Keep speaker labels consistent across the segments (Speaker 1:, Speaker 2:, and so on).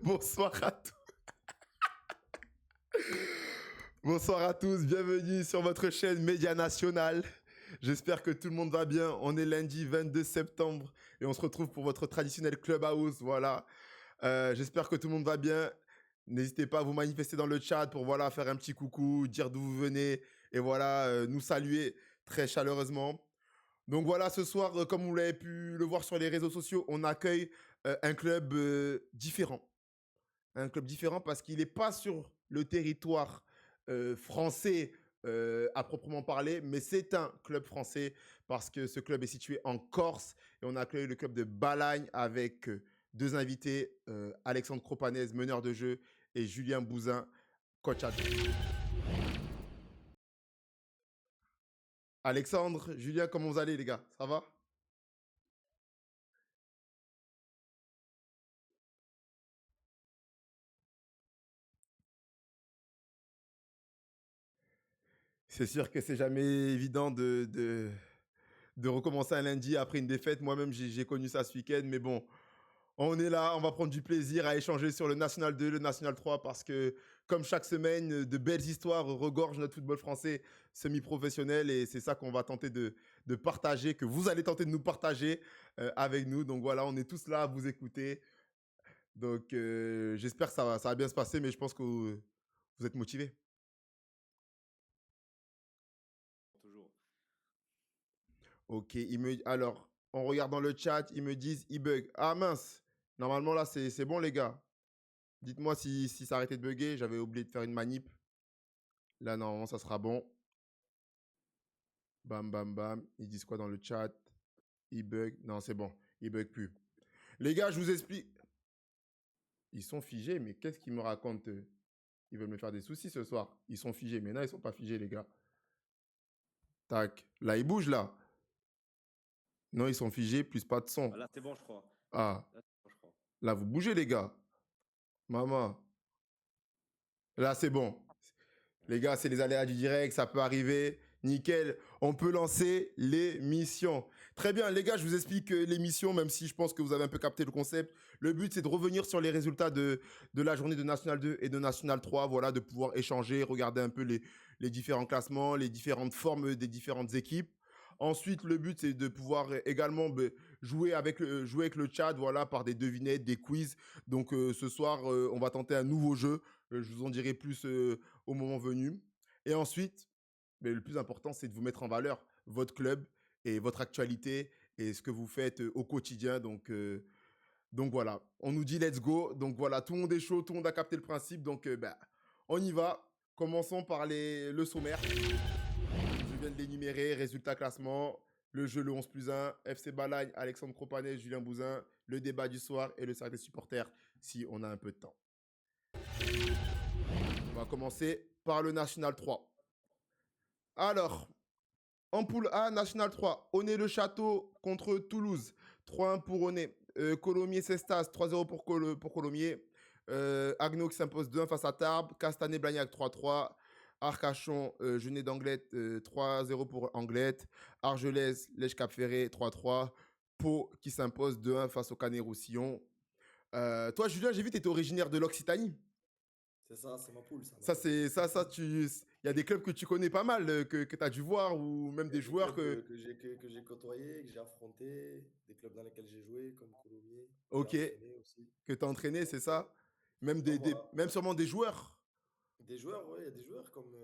Speaker 1: Bonsoir à tous. Bonsoir à tous, bienvenue sur votre chaîne Média Nationale. J'espère que tout le monde va bien. On est lundi 22 septembre et on se retrouve pour votre traditionnel Clubhouse. Voilà. J'espère que tout le monde va bien. N'hésitez pas à vous manifester dans le chat pour voilà, faire un petit coucou, dire d'où vous venez et voilà, nous saluer très chaleureusement. Donc voilà, ce soir, comme vous l'avez pu le voir sur les réseaux sociaux, on accueille un club différent. Un club différent parce qu'il n'est pas sur le territoire français à proprement parler, mais c'est un club français parce que ce club est situé en Corse et on accueille le club de Balagne avec deux invités, Alexandre Cropanez, meneur de jeu, et Julien Bouzin, coach adjoint. Alexandre, Julien, comment vous allez les gars? Ça va? C'est sûr que c'est jamais évident de recommencer un lundi après une défaite. Moi-même, j'ai connu ça ce week-end, mais bon, on est là, on va prendre du plaisir à échanger sur le National 2, le National 3, parce que comme chaque semaine, de belles histoires regorgent notre football français semi-professionnel et c'est ça qu'on va tenter de partager, que vous allez tenter de nous partager avec nous. Donc voilà, on est tous là à vous écouter. Donc j'espère que ça va bien se passer, mais je pense que vous êtes motivés.
Speaker 2: Toujours.
Speaker 1: Ok, alors, en regardant le chat, ils me disent, il bug. Ah mince, normalement là, c'est bon les gars. Dites-moi si ça a arrêté de bugger, j'avais oublié de faire une manip. Là, normalement, ça sera bon. Bam, bam, bam. Ils disent quoi dans le chat? Ils bug. Non, c'est bon. Ils bug plus. Les gars, je vous explique. Ils sont figés, mais qu'est-ce qu'ils me racontent eux? Ils veulent me faire des soucis ce soir. Ils sont figés, mais non, ils sont pas figés, les gars. Tac. Là, ils bougent, là. Non, ils sont figés, plus pas de son.
Speaker 2: Ah, là, c'est bon, je crois.
Speaker 1: Ah,
Speaker 2: Là, c'est bon, je crois.
Speaker 1: là, vous bougez, les gars. Maman. Là, c'est bon. Les gars, c'est les aléas du direct, ça peut arriver. Nickel, on peut lancer l'émission. Très bien, les gars, je vous explique l'émission, même si je pense que vous avez un peu capté le concept. Le but, c'est de revenir sur les résultats de la journée de National 2 et de National 3, voilà, de pouvoir échanger, regarder un peu les différents classements, les différentes formes des différentes équipes. Ensuite, le but, c'est de pouvoir également jouer avec le chat, voilà, par des devinettes, des quiz. Donc, ce soir, on va tenter un nouveau jeu. Je vous en dirai plus au moment venu. Et ensuite, mais le plus important, c'est de vous mettre en valeur votre club et votre actualité et ce que vous faites au quotidien. Donc voilà, on nous dit let's go. Donc voilà, tout le monde est chaud, tout le monde a capté le principe. Donc on y va. Commençons par le sommaire. Je viens de l'énumérer. Résultat classement. Le jeu, le 11+1. FC Balagne, Alexandre Cropanès, Julien Bouzin. Le débat du soir et le cercle des supporters si on a un peu de temps. On va commencer par le National 3. Alors, en poule A, National 3, Onet-le-Château contre Toulouse, 3-1 pour Onet. Colomiers-Cestas, 3-0 pour Colomiers. Agno qui s'impose 2-1 face à Tarbes. Castanet-Blagnac, 3-3. Arcachon, Genet d'Anglette, 3-0 pour Anglette. Argelès, Lèche-Cap-Ferré, 3-3. Pau qui s'impose 2-1 face au Canet-Roussillon. Toi, Julien, j'ai vu que tu étais originaire de l'Occitanie.
Speaker 3: C'est ça, c'est ma poule, ça.
Speaker 1: Ça, c'est ça, il y a des clubs que tu connais pas mal, que tu as dû voir, ou même des joueurs
Speaker 3: clubs que j'ai côtoyés, que j'ai affrontés, des clubs dans lesquels j'ai joué, comme Colomiers, que
Speaker 1: ok,
Speaker 3: j'ai entraîné aussi.
Speaker 1: que tu as entraîné, c'est ça? Même,
Speaker 3: Voilà.
Speaker 1: même sûrement des joueurs.
Speaker 3: Des joueurs, ouais, il y a des joueurs comme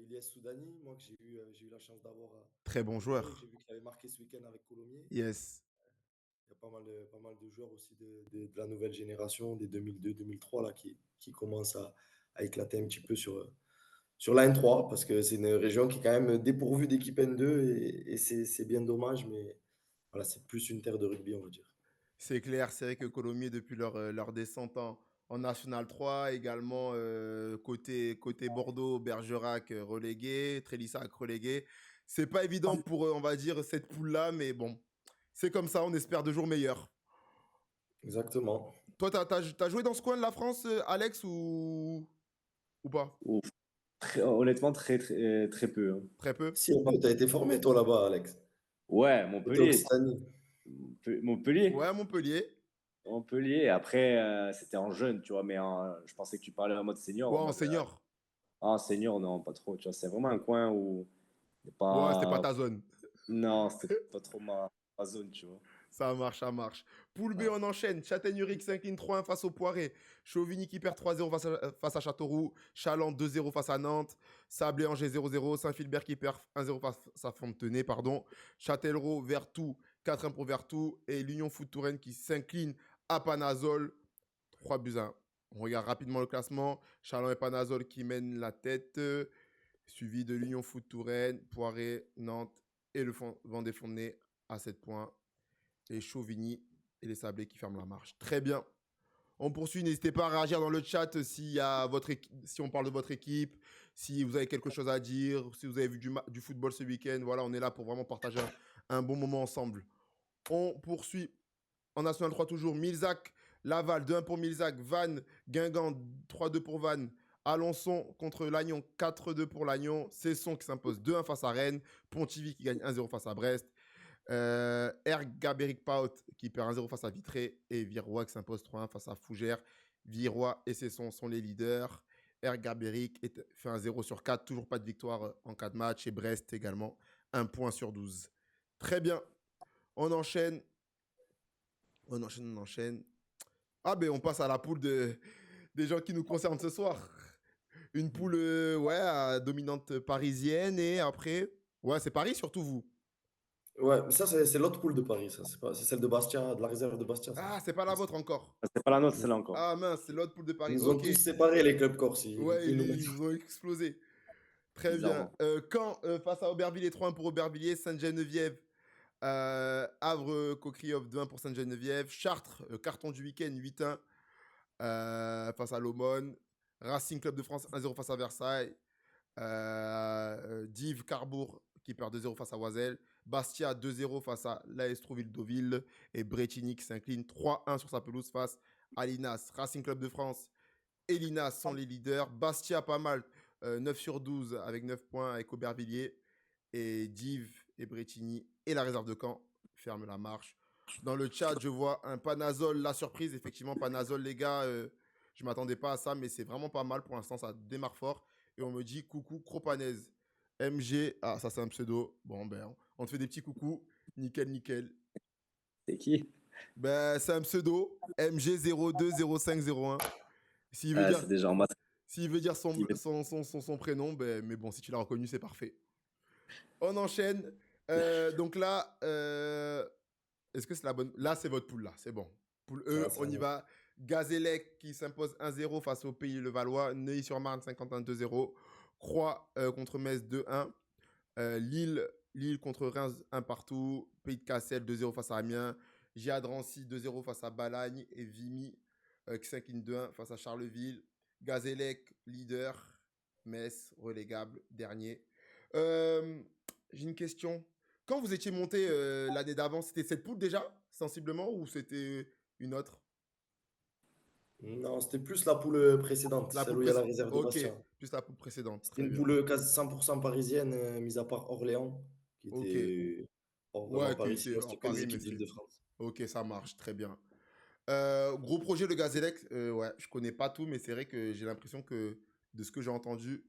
Speaker 3: Ilyes Soudani, moi que j'ai eu la chance d'avoir.
Speaker 1: Très bon joueur.
Speaker 3: J'ai vu qu'il avait marqué ce week-end avec Colomiers.
Speaker 1: Yes.
Speaker 3: Il y a pas mal de joueurs aussi de la nouvelle génération, des 2002-2003, là, qui commencent à éclater un petit peu sur la N3, parce que c'est une région qui est quand même dépourvue d'équipe N2 et c'est bien dommage, mais voilà, c'est plus une terre de rugby, on va dire.
Speaker 1: C'est clair, c'est vrai que Colomiers, depuis leur descente en National 3, également côté Bordeaux, Bergerac relégué, Trélissac relégué. C'est pas évident pour, on va dire, cette poule-là, mais bon, c'est comme ça, on espère de jours meilleurs.
Speaker 3: Exactement.
Speaker 1: Toi, t'as joué dans ce coin de la France, Alex, ou pas?
Speaker 2: Ouf. Honnêtement, très peu. Hein.
Speaker 1: Très peu.
Speaker 3: Si, un peu, t'as été formé, toi, là-bas, Alex.
Speaker 2: Ouais,
Speaker 3: Côté
Speaker 2: Montpellier.
Speaker 3: Occitanie.
Speaker 2: Montpellier.
Speaker 1: Ouais, Montpellier.
Speaker 2: Montpellier. Après, c'était en jeune, tu vois, mais je pensais que tu parlais en mode senior.
Speaker 1: Ouais,
Speaker 2: En
Speaker 1: en
Speaker 2: mode,
Speaker 1: senior.
Speaker 2: senior, non, pas trop. Tu vois, c'est vraiment un coin où il y a
Speaker 1: Ouais, c'était pas
Speaker 2: pas.
Speaker 1: ta zone.
Speaker 2: Non, c'était pas trop ma zone, tu vois.
Speaker 1: Ça marche, ça marche. Poule B,
Speaker 2: Ouais.
Speaker 1: on enchaîne. Châtaigneraie qui s'incline 3-1 face au Poiré. Chauvigny qui perd 3-0 face à Châteauroux. Chaland 2-0 face à Nantes. Sablé-Angers 0-0. Saint-Philbert qui perd 1-0 face à Fontenay, pardon. Châtellerault, Vertou 4-1 pour Vertou. Et l'Union Foot Touraine qui s'incline à Panazol 3-1. On regarde rapidement le classement. Chaland et Panazol qui mènent la tête. Suivi de l'Union Foot Touraine, Poiré, Nantes et le Vendée-Fontenay à 7 points. Et Chauvigny et les Sablés qui ferment la marche. Très bien. On poursuit. N'hésitez pas à réagir dans le chat si on parle de votre équipe, si vous avez quelque chose à dire, si vous avez vu du football ce week-end. Voilà, on est là pour vraiment partager un bon moment ensemble. On poursuit. En National 3 toujours. Milzac, Laval, 2-1 pour Milzac. Vannes, Guingamp, 3-2 pour Vannes. Alençon contre Lannion, 4-2 pour Lannion. Cesson qui s'impose 2-1 face à Rennes. Pontivy qui gagne 1-0 face à Brest. Ergaberic Paut qui perd 1-0 face à Vitré et Virois qui s'impose 3-1 face à Fougères. Virois et Cesson sont les leaders. Ergaberic fait un 0 sur 4, toujours pas de victoire en 4 matchs et Brest également 1 point sur 12. Très bien, on enchaîne. On enchaîne. Ah ben on passe à la poule des gens qui nous concernent ce soir. Une poule à dominante parisienne et après, ouais c'est Paris surtout vous.
Speaker 3: Ouais, mais ça, c'est l'autre poule de Paris, ça. C'est celle de Bastia, de la réserve de Bastia, ça.
Speaker 1: Ah c'est pas la vôtre encore.
Speaker 2: C'est pas la nôtre, celle-là encore.
Speaker 1: Ah mince, c'est l'autre poule de
Speaker 3: Ils
Speaker 1: Paris.
Speaker 3: nous ont
Speaker 1: Ok.
Speaker 3: tous séparés, les clubs corse.
Speaker 1: Ouais,
Speaker 3: Ils nous
Speaker 1: ils
Speaker 3: mettent.
Speaker 1: vous ont explosé. Très bien.
Speaker 2: Bizarrement.
Speaker 1: Caen face à Aubervilliers, 3-1 pour Aubervilliers. Sainte-Geneviève, Havre, Cocriov, 2-1 pour Sainte-Geneviève. Chartres, carton du week-end, 8-1 face à l'Aumône. Racing Club de France, 1-0 face à Versailles. Dives, Carbourg qui perd 2-0 face à Oiselle. Bastia, 2-0 face à l'AS Trouville-Deauville. Et Brétigny qui s'incline 3-1 sur sa pelouse face à l'INAS. Racing Club de France et l'INAS sont les leaders. Bastia, pas mal. 9 sur 12 avec 9 points avec Aubervilliers. Et Dives et Brétigny et la réserve de Caen ferment la marche. Dans le chat, je vois un Panazol, la surprise. Effectivement, Panazol, les gars, je ne m'attendais pas à ça, mais c'est vraiment pas mal. Pour l'instant, ça démarre fort. Et on me dit coucou Cropanaise. MG, ah, ça c'est un pseudo. Bon, ben, on te fait des petits coucous. Nickel, nickel.
Speaker 2: C'est qui?
Speaker 1: Ben, c'est un pseudo. MG020501. S'il veut dire,
Speaker 2: C'est déjà en masse.
Speaker 1: s'il veut dire son prénom, ben, mais bon, si tu l'as reconnu, c'est parfait. On enchaîne. Donc là, est-ce que c'est la bonne? Là, c'est votre poule, là. C'est bon. Poule E,
Speaker 3: Ah, c'est
Speaker 1: on y
Speaker 3: bon.
Speaker 1: va. Gazélec qui s'impose 1-0 face au Pays Levallois. Neuilly-sur-Marne, 51 2-0. Croix contre Metz, 2-1. Lille contre Reims, 1 partout. Pays de Cassel, 2-0 face à Amiens. Gia Drancy, 2-0 face à Balagne. Et Vimy qui s'incline 2-1 face à Charleville. Gazélec, leader. Metz, relégable, dernier. J'ai une question. Quand vous étiez monté l'année d'avant, c'était cette poule déjà, sensiblement, ou c'était une autre?
Speaker 3: Non, c'était plus la poule précédente,
Speaker 1: La
Speaker 3: celle
Speaker 1: poule
Speaker 3: où il y a la
Speaker 1: précédente.
Speaker 3: réserve de
Speaker 1: Ok,
Speaker 3: Bastia.
Speaker 1: plus la poule précédente.
Speaker 3: C'était
Speaker 1: Très
Speaker 3: une
Speaker 1: bien.
Speaker 3: poule quasi 100% parisienne, mis à part Orléans, qui
Speaker 1: Ok.
Speaker 3: était pas vraiment
Speaker 1: Ouais, qui
Speaker 3: Paris,
Speaker 1: était
Speaker 3: sinon
Speaker 1: en
Speaker 3: c'était que les
Speaker 1: Paris, mais
Speaker 3: équipes
Speaker 1: c'est.
Speaker 3: d'Île-de-France.
Speaker 1: Ok, ça marche, très bien. Gros projet, le Gazélec. Ouais, je connais pas tout, mais c'est vrai que j'ai l'impression que de ce que j'ai entendu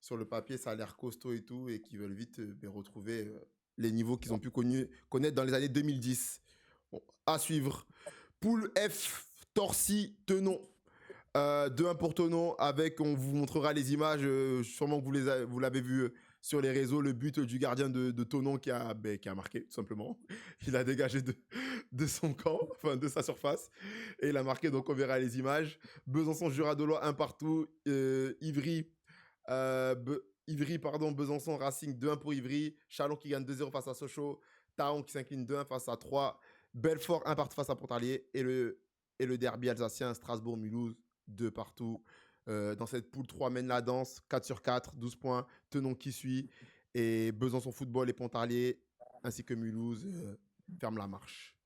Speaker 1: sur le papier, ça a l'air costaud et tout, et qu'ils veulent vite retrouver les niveaux qu'ils ont pu connaître dans les années 2010. Bon, à suivre. Poule F, Torcy, Tenon. 2-1 pour Tenon, avec, on vous montrera les images, sûrement que vous l'avez vu sur les réseaux, le but du gardien de Tenon qui a marqué, tout simplement. Il a dégagé de son camp, enfin de sa surface, et il a marqué, donc on verra les images. Besançon, Juradolois, 1 partout. Ivry, Besançon, Racing, 2-1 pour Ivry. Chalon qui gagne 2-0 face à Sochaux. Taon qui s'incline 2-1 face à 3. Belfort, 1 partout face à Pontarlier. Et le derby alsacien, Strasbourg-Mulhouse, 2 partout. Dans cette poule, 3 mènent la danse. 4 sur 4, 12 points. Tenon qui suit. Et Besançon Football et Pontarlier, ainsi que Mulhouse, ferment la marche.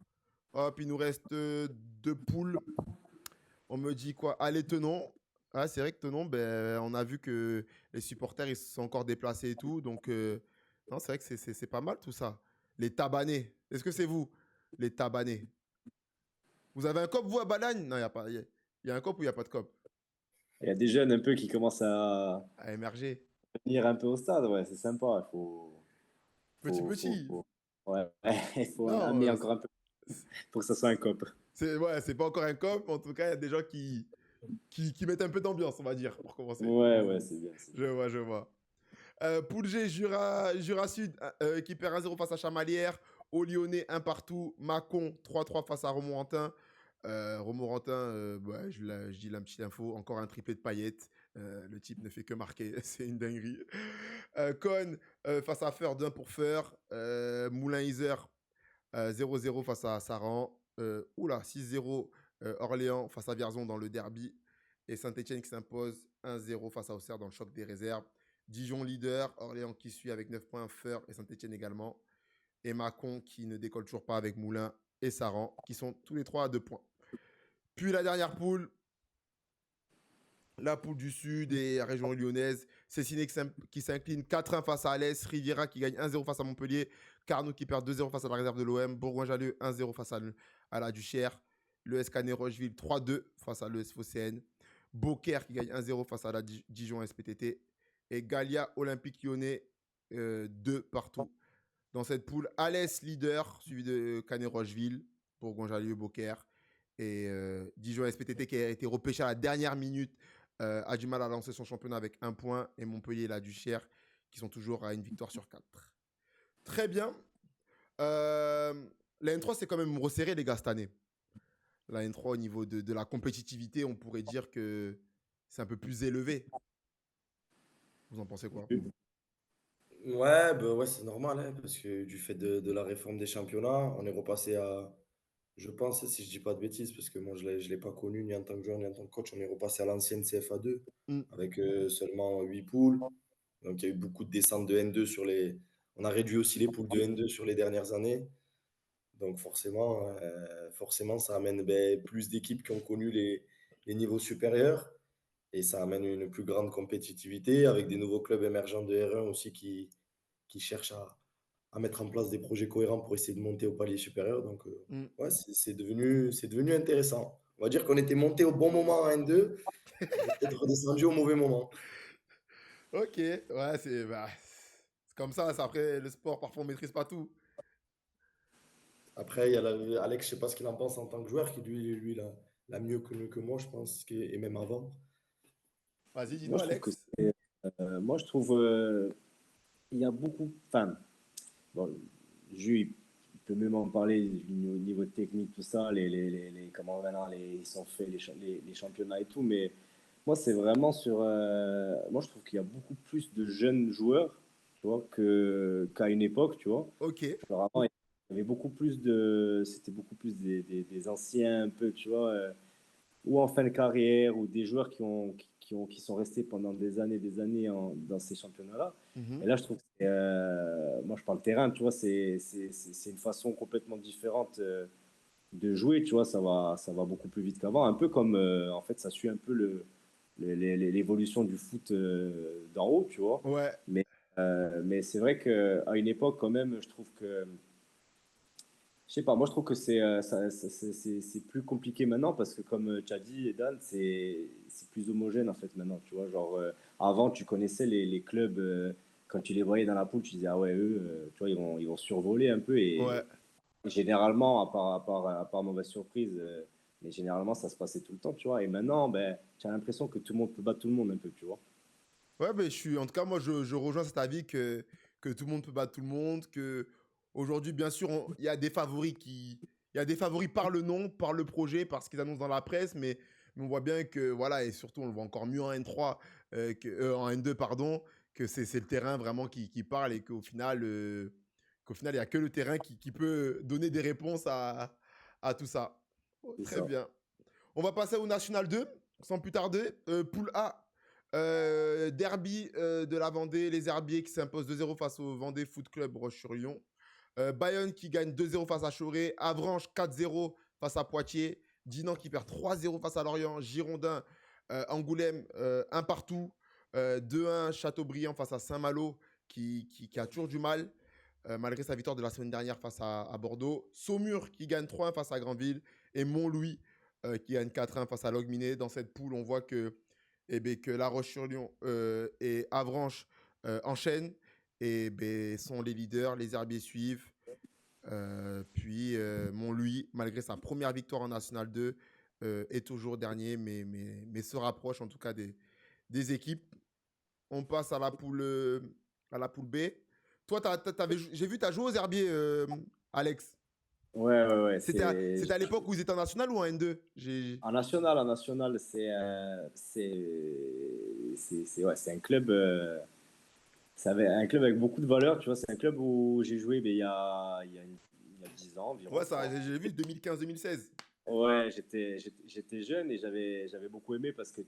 Speaker 1: Hop, il nous reste 2 poules. On me dit quoi? Allez, Tenon. Ah, c'est vrai que Tenon, ben, on a vu que les supporters ils se sont encore déplacés et tout. Donc, non, c'est vrai que c'est pas mal tout ça. Les tabanés. Est-ce que c'est vous, les tabanés? Vous avez un cop, vous, à Balagne? Non, il y a pas. Il y a un cop ou il n'y a pas de cop?
Speaker 2: Il y a des jeunes un peu qui commencent à
Speaker 1: À émerger.
Speaker 2: venir un peu au stade, ouais, c'est sympa.
Speaker 1: Petit, petit.
Speaker 2: Ouais, il faut
Speaker 1: Non,
Speaker 2: amener encore un peu pour que ça soit un cop.
Speaker 1: c'est pas encore un cop, mais en tout cas, il y a des gens qui mettent un peu d'ambiance, on va dire, pour commencer.
Speaker 2: Ouais, c'est bien.
Speaker 1: Je vois. Poule G, Jura Sud, qui perd 1-0 face à Chamalières. Au Lyonnais, 1 partout. Mâcon, 3-3 face à Romorantin. Romorantin, je dis la petite info, encore un triplé de paillettes. Le type ne fait que marquer, c'est une dinguerie. Con, face à Feur, 1 pour Feur. Moulin-Iser, 0-0 face à Saran. 6-0 Orléans face à Vierzon dans le derby. Et Saint-Etienne qui s'impose 1-0 face à Auxerre dans le choc des réserves. Dijon leader, Orléans qui suit avec 9 points, Feur et Saint-Etienne également. Et Mâcon qui ne décolle toujours pas avec Moulin et Saran qui sont tous les trois à 2 points. Puis la dernière poule, la poule du Sud et la région lyonnaise. Cessiné qui s'incline 4-1 face à Alès. Riviera qui gagne 1-0 face à Montpellier. Carnot qui perd 2-0 face à la réserve de l'OM. Bourgoin-Jallieu 1-0 face à la Duchère. Le SK Rocheville 3-2 face à l'ES Phocéenne. Beaucaire qui gagne 1-0 face à la Dijon SPTT. Et Gallia Olympique Lyonnais 2 partout. Dans cette poule, Alès leader, suivi de Canet Rocheville, Bourgoin-Jallieu, Beaucaire. Et Dijon SPTT qui a été repêché à la dernière minute a du mal à lancer son championnat avec 1 point. Et Montpellier et la Duchère qui sont toujours à une victoire sur 4. Très bien. La N3 c'est quand même resserré les gars cette année. La N3 au niveau de la compétitivité, on pourrait dire que c'est un peu plus élevé. Vous en pensez quoi?
Speaker 3: Ouais, bah ouais, c'est normal, hein, parce que du fait de la réforme des championnats, on est repassé à, je pense, si je dis pas de bêtises, parce que moi je l'ai pas connu ni en tant que joueur ni en tant que coach, on est repassé à l'ancienne CFA2
Speaker 1: Mm.
Speaker 3: avec seulement 8 poules. Donc il y a eu beaucoup de descentes de N2 sur les. On a réduit aussi les poules de N2 sur les dernières années. Donc forcément ça amène plus d'équipes qui ont connu les niveaux supérieurs et ça amène une plus grande compétitivité avec des nouveaux clubs émergents de R1 aussi qui cherchent à mettre en place des projets cohérents pour essayer de monter au palier supérieur. Donc
Speaker 1: Mm.
Speaker 3: ouais, c'est devenu intéressant. On va dire qu'on était monté au bon moment en N2, on est peut-être redescendu au mauvais moment.
Speaker 1: Ok, ouais, c'est comme ça. Après, le sport, parfois, on maîtrise pas tout.
Speaker 3: Après, il y a Alex, je sais pas ce qu'il en pense en tant que joueur, qui lui l'a mieux connu que moi, je pense, et même avant.
Speaker 1: Vas-y,
Speaker 2: Moi,
Speaker 1: dis-nous,
Speaker 2: je trouve que
Speaker 1: Alex.
Speaker 2: moi, je trouve il y a beaucoup. Enfin, bon, Jules, il peut même en parler au niveau technique, tout ça, comment maintenant ils sont faits les championnats et tout. Mais moi, c'est vraiment sur. Moi, je trouve qu'il y a beaucoup plus de jeunes joueurs, tu vois, qu'à une époque, tu vois.
Speaker 1: Ok.
Speaker 2: Genre avant, il y avait beaucoup plus de. C'était beaucoup plus des anciens, un peu, tu vois. Ou en fin de carrière, ou des joueurs qui sont restés pendant des années dans ces championnats-là. Et
Speaker 1: Mhm.
Speaker 2: là, je trouve que moi, je parle terrain, tu vois, c'est une façon complètement différente de jouer, tu vois, ça va beaucoup plus vite qu'avant. Un peu comme, en fait, ça suit un peu l'évolution du foot d'en haut, tu vois.
Speaker 1: Ouais.
Speaker 2: Mais c'est vrai qu'à une époque, quand même, je trouve que je sais pas, moi je trouve que c'est plus compliqué maintenant parce que comme tu as dit, Dan, c'est plus homogène en fait maintenant, tu vois. Genre, avant, tu connaissais les clubs, quand tu les voyais dans la poule, tu disais, ah ouais, eux, tu vois, ils vont survoler un peu
Speaker 1: Ouais.
Speaker 2: et généralement, à part mauvaise surprise, mais généralement, ça se passait tout le temps, tu vois. Et maintenant, ben, tu as l'impression que tout le monde peut battre tout le monde un peu, tu vois.
Speaker 1: Ouais, mais en tout cas, moi, je rejoins cet avis que tout le monde peut battre tout le monde, que aujourd'hui, bien sûr, il y a des favoris il y a des favoris par le nom, par le projet, par ce qu'ils annoncent dans la presse, mais on voit bien que, voilà, et surtout, on le voit encore mieux en N3, en N2, pardon, que c'est le terrain vraiment qui parle et qu'au final, il n'y a que le terrain qui peut donner des réponses à tout ça. Oh,
Speaker 2: C'est
Speaker 1: très
Speaker 2: ça.
Speaker 1: bien. On va passer au National 2, sans plus tarder. Poule A, derby de la Vendée, les Herbiers qui s'imposent 2-0 face au Vendée Foot Club Roche-sur-Yon. Bayonne qui gagne 2-0 face à Choré. Avranches 4-0 face à Poitiers. Dinan qui perd 3-0 face à Lorient. Girondin, Angoulême, 1 partout. 2-1 Châteaubriand face à Saint-Malo qui a toujours du mal. Malgré sa victoire de la semaine dernière face à Bordeaux. Saumur qui gagne 3-1 face à Granville. et Montlouis qui gagne 4-1 face à Logminé. Dans cette poule, on voit que, que La Roche-sur-Yon et Avranches enchaînent et sont les leaders. Les Herbiers suivent. Puis Montlouis, malgré sa première victoire en National 2, est toujours dernier, mais se rapproche en tout cas des équipes. On passe à la poule B. Toi, j'ai vu, tu as joué aux Herbiers, Alex.
Speaker 2: Ouais.
Speaker 1: C'était à l'époque où ils étaient en National ou en N2?
Speaker 2: En national, c'est un club. Un club avec beaucoup de valeur, tu vois. C'est un club où j'ai joué il y a 10 ans environ.
Speaker 1: Ouais, ça, j'ai vu 2015-2016.
Speaker 2: Ouais, j'étais jeune et j'avais beaucoup aimé parce que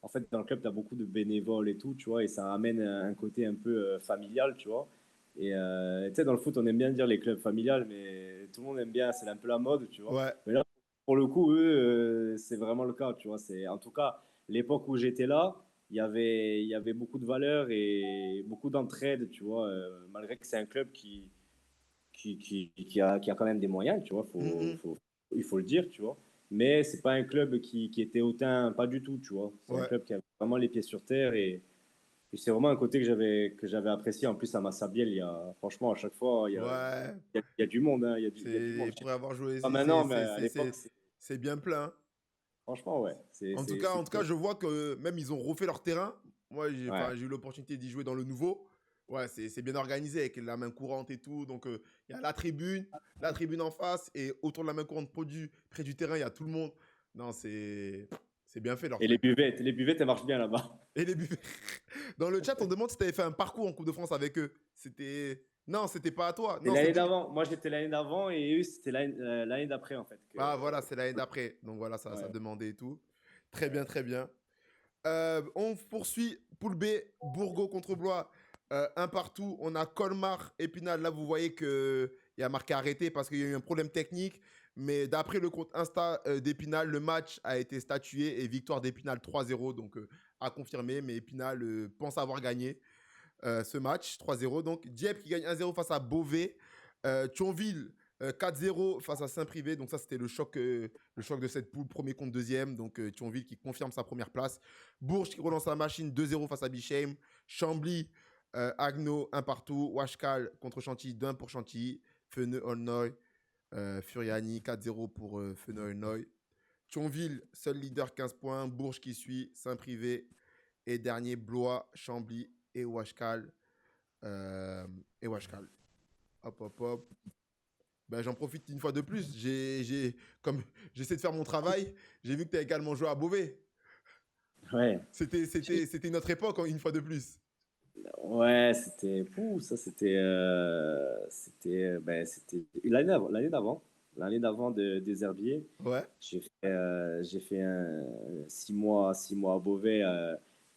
Speaker 2: en fait, dans le club, tu as beaucoup de bénévoles et tout, tu vois, et ça amène un côté un peu familial, tu vois. Et tu sais, dans le foot, on aime bien dire les clubs familiales, mais tout le monde aime bien, c'est un peu la mode, tu vois.
Speaker 1: Ouais.
Speaker 2: Mais là, pour le coup, eux, c'est vraiment le cas, tu vois. En tout cas, l'époque où j'étais là, il y avait beaucoup de valeur et beaucoup d'entraide, tu vois, malgré que c'est un club qui a quand même des moyens, tu vois, il faut le dire, tu vois. Mais c'est pas un club qui était hautain, pas du tout, tu vois. C'est un club qui a vraiment les pieds sur terre et c'est vraiment un côté que j'avais apprécié. En plus, à Massabielle, franchement, à chaque fois, il y a du monde. Hein, il y a du monde.
Speaker 1: Pour avoir joué
Speaker 2: Pas
Speaker 1: ici,
Speaker 2: maintenant, mais à l'époque,
Speaker 1: c'est bien plein.
Speaker 2: Franchement, ouais.
Speaker 1: En tout cas, je vois que même ils ont refait leur terrain. Moi, j'ai eu l'opportunité d'y jouer dans le nouveau. Ouais, c'est bien organisé avec la main courante et tout. Donc, il y a la tribune en face et autour de la main courante près du terrain, il y a tout le monde. Non, c'est bien fait leur
Speaker 2: Et
Speaker 1: truc.
Speaker 2: les buvettes, elles marchent bien là-bas.
Speaker 1: Et les buvettes. Dans le chat, on demande si tu avais fait un parcours en Coupe de France avec eux. Non, c'était pas à toi. Non,
Speaker 2: l'année d'avant. Moi, j'étais l'année d'avant et eux, c'était l'année d'après, en fait.
Speaker 1: Ah, voilà, c'est l'année d'après. Donc, voilà, ça demandait et tout. Très bien, très bien. On poursuit. Poule B, Bourgo contre Blois. Un partout. On a Colmar, Épinal. Là, vous voyez qu'il y a marqué arrêté parce qu'il y a eu un problème technique. Mais d'après le compte Insta d'Épinal, le match a été statué et victoire d'Épinal 3-0. Donc, à confirmer. Mais Épinal pense avoir gagné ce match 3-0. Donc, Dieppe qui gagne 1-0 face à Beauvais. Thionville 4-0 face à Saint-Privé. Donc ça, c'était le choc de cette poule, premier contre deuxième. Donc Thionville qui confirme sa première place. Bourges qui relance la machine 2-0 face à Bichheim. Chambly, Agno, 1 partout. Washkal contre Chantilly, 2-1 pour Chantilly. Feneux-Aulnoy, Furiani, 4-0 pour Feneux-Aulnoy. Thionville, seul leader, 15 points. Bourges qui suit, Saint-Privé. Et dernier, Blois, Chambly et Washkal. Hop. Ben, j'en profite une fois de plus. Comme j'essaie de faire mon travail, j'ai vu que tu as également joué à Beauvais.
Speaker 2: Ouais.
Speaker 1: C'était une autre époque, une fois de plus.
Speaker 2: Ouais, c'était l'année d'avant des Herbiers.
Speaker 1: Ouais.
Speaker 2: J'ai fait 6 mois à Beauvais.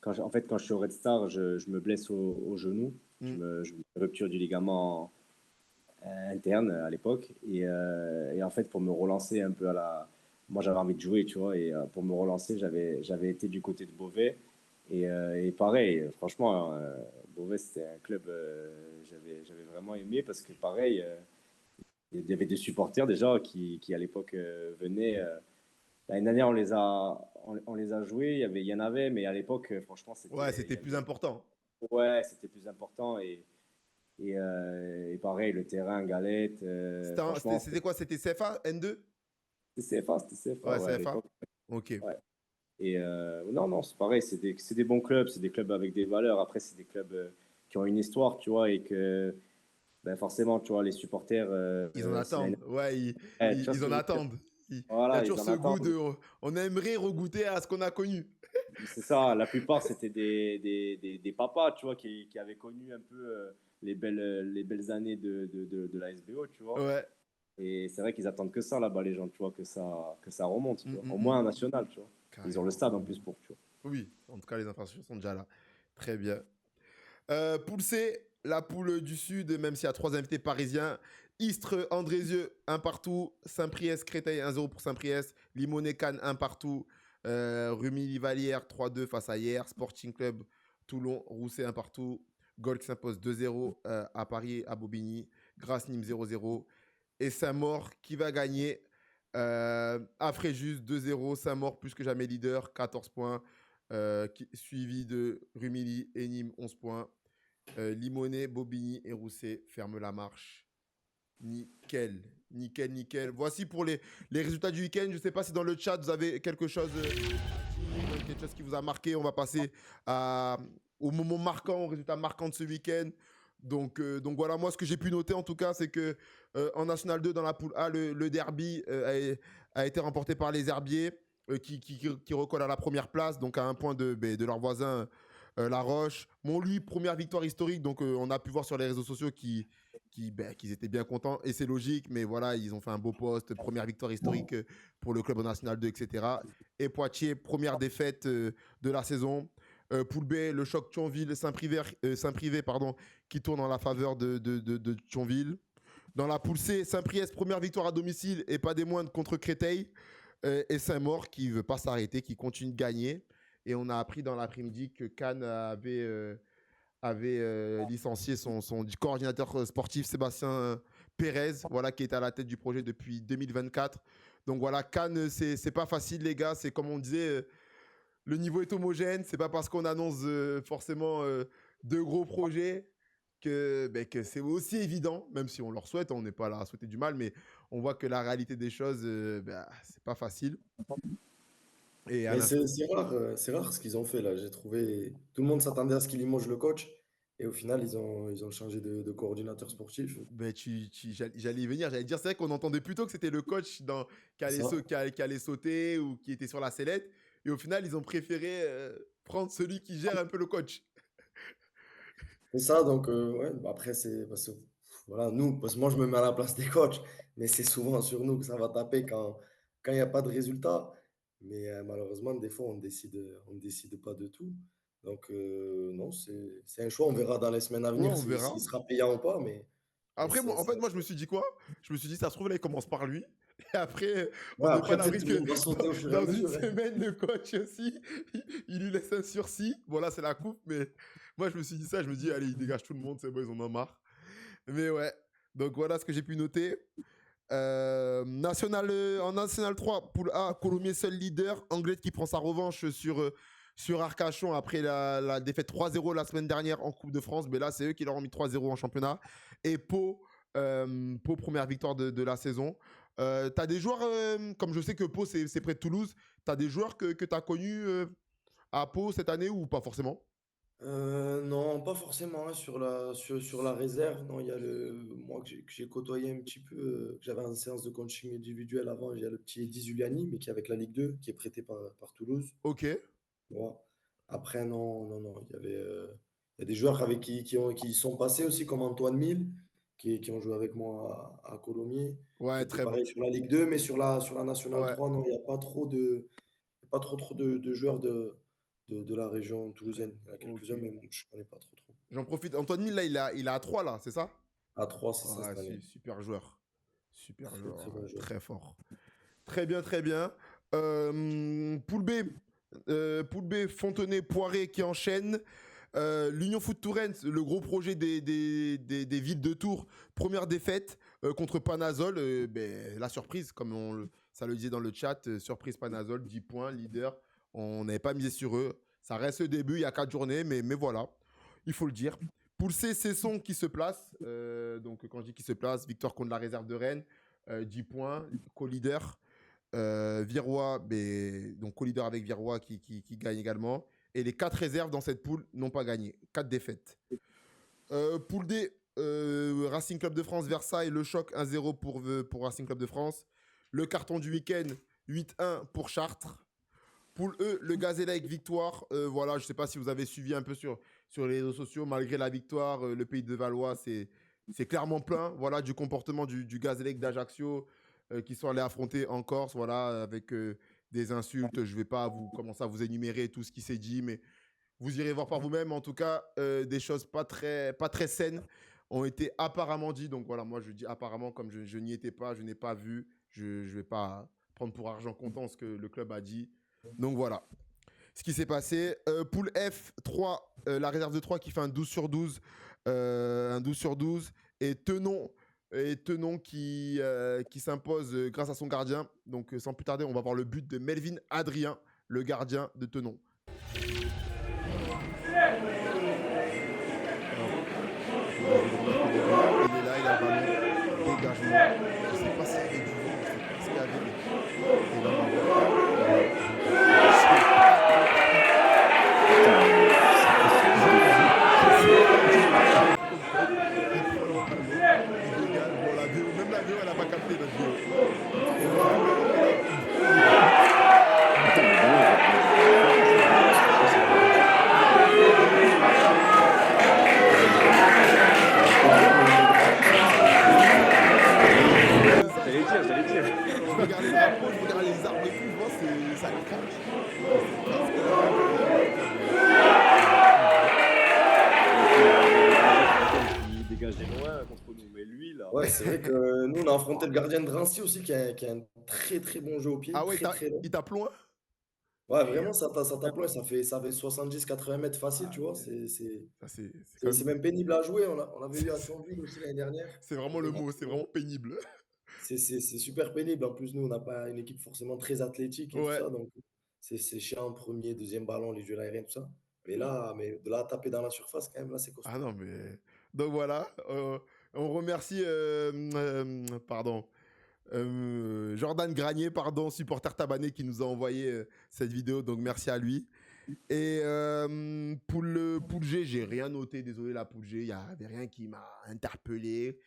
Speaker 2: En fait, quand je suis au Red Star, je me blesse au genou. Rupture du ligament interne à l'époque. Et en fait, pour me relancer un peu moi, j'avais envie de jouer, tu vois. Et pour me relancer, j'avais été du côté de Beauvais. Et pareil, franchement, Beauvais, c'était un club j'avais vraiment aimé parce que pareil, il y avait des supporters déjà qui à l'époque venaient. L'année dernière, on les a joués, il y en avait, mais à l'époque, franchement,
Speaker 1: c'était plus important.
Speaker 2: Ouais, c'était plus important. Et pareil, le terrain, galette.
Speaker 1: C'était quoi? C'était CFA, N2?
Speaker 2: C'était CFA.
Speaker 1: Ouais, CFA. Ok.
Speaker 2: Ouais. Et non, c'est pareil, c'est des bons clubs, c'est des clubs avec des valeurs. Après, c'est des clubs qui ont une histoire, tu vois, et que forcément, tu vois, les supporters.
Speaker 1: Ils en attendent. Ouais, ils en attendent.
Speaker 2: Voilà,
Speaker 1: il y a toujours ce goût de. On aimerait regoûter à ce qu'on a connu.
Speaker 2: C'est ça, la plupart, c'était des papas, tu vois, qui avaient connu un peu les belles années de la SBO, tu vois.
Speaker 1: Ouais.
Speaker 2: Et c'est vrai qu'ils attendent que ça là-bas, les gens, tu vois, que ça remonte, tu vois. Au moins en national, tu vois. Carrément. Ils ont le stade en plus pour, tu vois.
Speaker 1: Oui, en tout cas, les infrastructures sont déjà là. Très bien. Poule C, la poule du Sud, même s'il y a 3 invités parisiens. Istres, Andrézieux, 1 partout. Saint-Priest, Créteil, 1-0 pour Saint-Priest. Limonest, Cannes, 1 partout. Rumilly-Vallière, 3-2 face à hier. Sporting Club, Toulon, Rousset, 1 partout. Gol qui s'impose 2-0 à Paris, à Bobigny. Grasse, Nîmes, 0-0. Et Saint-Maur qui va gagner Afréjus 2-0, Saint-Maur plus que jamais leader, 14 points. Suivi de Rumilly et Nîmes, 11 points. Limonest, Bobigny et Rousset ferment la marche. Nickel. Voici pour les résultats du week-end. Je ne sais pas si dans le chat vous avez quelque chose qui vous a marqué. On va passer au moment marquant, au résultat marquant de ce week-end. Donc voilà, moi ce que j'ai pu noter en tout cas, c'est que en National 2, dans la poule A, le derby a été remporté par les Herbiers qui recollent à la première place, donc à un point de leur voisin La Roche. Montluy, première victoire historique, donc on a pu voir sur les réseaux sociaux qu'ils étaient bien contents, et c'est logique, mais voilà, ils ont fait un beau poste, première victoire historique pour le club en National 2, etc. Et Poitiers, première défaite de la saison. Poule B, le choc Thionville-Saint-Privé, qui tourne en la faveur de Thionville. Dans la poule C, Saint-Priest, première victoire à domicile, et pas des moindres, contre Créteil. Et Saint-Maur qui ne veut pas s'arrêter, qui continue de gagner. Et on a appris dans l'après-midi que Cannes avait licencié son coordinateur sportif Sébastien Pérez, voilà, qui est à la tête du projet depuis 2024. Donc voilà, Cannes, c'est pas facile les gars, c'est comme on disait, le niveau est homogène, c'est pas parce qu'on annonce forcément de gros projets que c'est aussi évident, même si on leur souhaite, on n'est pas là à souhaiter du mal, mais on voit que la réalité des choses, c'est pas facile. Et
Speaker 3: Mais c'est rare ce qu'ils ont fait là. J'ai trouvé. Tout le monde s'attendait à ce qu'ils limogent le coach. Et au final, ils ont changé de coordinateur sportif.
Speaker 1: J'allais y venir, j'allais dire, c'est vrai qu'on entendait plutôt que c'était le coach qui allait sauter ou qui était sur la sellette. Et au final, ils ont préféré prendre celui qui gère un peu le coach.
Speaker 3: C'est ça, donc ouais, bah après, c'est parce que voilà, nous, parce que moi, je me mets à la place des coachs, mais c'est souvent sur nous que ça va taper quand il n'y a pas de résultat. Mais malheureusement, des fois, on décide pas de tout. Donc, non, c'est un choix. On verra dans les semaines à
Speaker 1: Ouais,
Speaker 3: venir
Speaker 1: on verra.
Speaker 3: s'il sera payant ou pas. Mais
Speaker 1: Après,
Speaker 3: ça,
Speaker 1: en fait, moi, je me suis dit quoi? Je me suis dit, ça se trouve, là, il commence par lui. Et après, on
Speaker 3: ouais,
Speaker 1: n'est pas à
Speaker 3: après, peut-être
Speaker 1: l'abri
Speaker 3: tout le
Speaker 1: que
Speaker 3: monde va sauter au fur et à
Speaker 1: dans une
Speaker 3: mesure, hein.
Speaker 1: semaine, le coach aussi, il lui laisse un sursis. Bon, là, c'est la coupe, mais moi, je me suis dit ça. Je me dis, allez, il dégage tout le monde, c'est bon, ils en ont marre. Mais ouais, donc voilà ce que j'ai pu noter. En National 3, poule A, Colomiers seul leader. Anglet qui prend sa revanche sur Arcachon après la défaite 3-0 la semaine dernière en Coupe de France. Mais là, c'est eux qui leur ont mis 3-0 en championnat. Et Pau, première victoire de la saison. T'as des joueurs, comme je sais que Pau, c'est près de Toulouse, t'as des joueurs que t'as connus à Pau cette année ou pas forcément?
Speaker 3: Non, pas forcément, hein, sur la réserve. Non, il y a moi que j'ai côtoyé un petit peu, que j'avais en séance de coaching individuel avant. Il y a le petit Eddy Zuliani, mais qui est avec la Ligue 2, qui est prêté par Toulouse.
Speaker 1: Ok.
Speaker 3: Voilà. Après, non. Il y a des joueurs avec qui sont passés aussi, comme Antoine Mille, qui ont joué avec moi à Colomiers, qui
Speaker 1: Ouais,
Speaker 3: était
Speaker 1: très bon.
Speaker 3: pareil sur la Ligue 2, mais sur la Nationale
Speaker 1: Ouais.
Speaker 3: 3, non, il n'y a pas trop de joueurs de la région toulousaine. Il y en a quelques-uns,
Speaker 1: Ok.
Speaker 3: mais je ne connais pas trop.
Speaker 1: J'en profite. Antoine Mille, là, il a à 3, là, c'est ça?
Speaker 3: À 3, c'est ça
Speaker 1: Ah,
Speaker 3: cette année.
Speaker 1: super joueur. Super
Speaker 3: Très, très
Speaker 1: joueur.
Speaker 3: bon joueur.
Speaker 1: Très fort. Très bien, très bien. Poule B. Poule B, Fontenay, Poiré qui enchaîne. L'Union Foot Touraine, le gros projet des villes de Tours. Première défaite contre Panazol. La surprise, comme ça le disait dans le chat. Surprise Panazol, 10 points, leader. On n'avait pas misé sur eux. Ça reste le début, il y a 4 journées, mais voilà. Il faut le dire. Poule C, Cesson qui se place. Donc, quand je dis qui se place, victoire contre la réserve de Rennes. 10 points, co-leader. Virois, donc co-leader avec Virois qui gagne également. Et les 4 réserves dans cette poule n'ont pas gagné. 4 défaites. Poule D, Racing Club de France, Versailles, le choc 1-0 pour Racing Club de France. Le carton du week-end, 8-1 pour Chartres. Poule E, le Gazélec, victoire. Voilà, je ne sais pas si vous avez suivi un peu sur les réseaux sociaux. Malgré la victoire, le pays de Valois, c'est clairement plein, voilà, du comportement du Gazélec d'Ajaccio qui sont allés affronter en Corse, voilà, avec des insultes. Je ne vais pas commencer à vous énumérer tout ce qui s'est dit, mais vous irez voir par vous-même. En tout cas, des choses pas très saines ont été apparemment dites. Donc voilà, moi je dis apparemment, comme je n'y étais pas, je n'ai pas vu. Je ne vais pas prendre pour argent comptant ce que le club a dit. Donc voilà ce qui s'est passé. Poule F, 3, la réserve de 3 qui fait un 12 sur 12. Un 12 sur 12. Et Tenon, Et Tenon qui s'impose grâce à son gardien. Donc sans plus tarder, on va voir le but de Melvin Adrien, le gardien de Tenon. Il est là, il a le ballon, dégagement. Je sais pas s'il y avait du vent, je sais pas ce qu'il y avait. Et là, on même la vidéo, elle n'a pas capté notre vidéo.
Speaker 2: J'allais dire.
Speaker 1: Je regardais les drapeaux, je regardais les arbres et tout, je vois, ça crache.
Speaker 2: Il dégageait loin contre nous, mais lui là.
Speaker 3: Ouais, c'est vrai que nous, on a affronté le gardien de Drancy aussi, qui a un très très bon jeu au pied,
Speaker 1: Ah ouais,
Speaker 3: très long.
Speaker 1: il tape loin?
Speaker 3: Ouais, vraiment, ça tape loin, ça fait 70-80 mètres facile, tu vois.
Speaker 1: Ça, c'est quand
Speaker 3: C'est
Speaker 1: même...
Speaker 3: même pénible à jouer. On l'avait eu à Thionville aussi l'année dernière.
Speaker 1: C'est vraiment le mot, c'est vraiment pénible.
Speaker 3: C'est super pénible. En plus, nous, on n'a pas une équipe forcément très athlétique et tout
Speaker 1: Ouais.
Speaker 3: ça. Donc, c'est chiant, premier, deuxième ballon, les jeux aériens, tout ça. Mais de là à taper dans la surface, quand même, là, c'est costaud.
Speaker 1: Ah non, mais... Donc voilà, on remercie... pardon. Jordan Granier, pardon, supporter tabanais qui nous a envoyé cette vidéo. Donc merci à lui. Et pour le pool G, j'ai rien noté. Désolé, la pool G, il n'y avait rien qui m'a interpellé.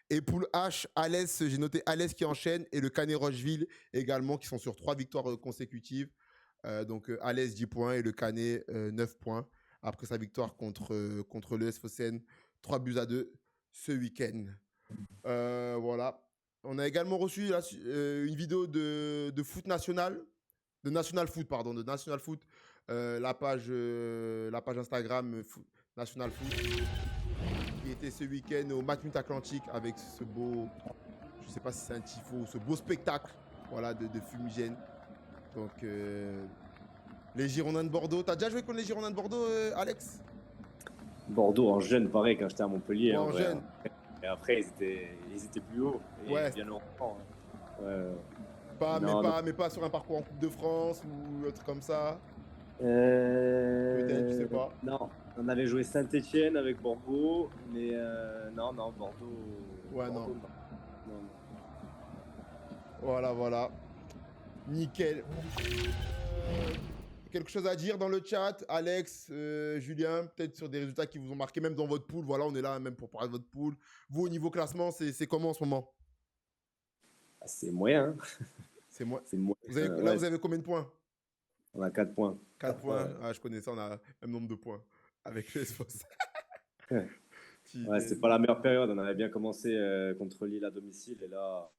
Speaker 1: Et pour le H, Alès, j'ai noté Alès qui enchaîne et le Canet Rocheville également qui sont sur 3 victoires consécutives. Donc Alès 10 points et le Canet 9 points après sa victoire contre le SFOCN 3-2 ce week-end. Voilà. On a également reçu une vidéo de foot national, de National Foot, pardon, de National Foot, la page Instagram National Foot, qui était ce week-end au Matmut Atlantique avec ce beau, je sais pas si c'est un tifo, ce beau spectacle, voilà, de fumigène. Donc, les Girondins de Bordeaux. T'as déjà joué contre les Girondins de Bordeaux, Alex?
Speaker 2: Bordeaux en jeune, pareil, quand j'étais à Montpellier.
Speaker 1: Ouais, en jeune.
Speaker 2: Et après, ils étaient plus hauts. Et
Speaker 1: Ouais.
Speaker 2: bien longtemps.
Speaker 1: Mais pas sur un parcours en Coupe de France ou un truc comme ça.
Speaker 2: Peut-être,
Speaker 1: je sais pas.
Speaker 2: Non, on avait joué Saint-Etienne avec Bordeaux, mais non, Bordeaux.
Speaker 1: Ouais,
Speaker 2: Bordeaux,
Speaker 1: non. Voilà. Nickel. Quelque chose à dire dans le chat, Alex, Julien, peut-être sur des résultats qui vous ont marqué, même dans votre pool. Voilà, on est là même pour parler de votre pool. Vous, au niveau classement, c'est comment en ce moment?
Speaker 2: C'est moyen.
Speaker 1: C'est moyen.
Speaker 2: Vous
Speaker 1: avez combien de points?
Speaker 2: On a 4 points.
Speaker 1: 4 points. Ah, je connais ça, on a le même nombre de points avec les SFOS.
Speaker 2: Ouais, c'est pas la meilleure période. On avait bien commencé contre Lille à domicile et là,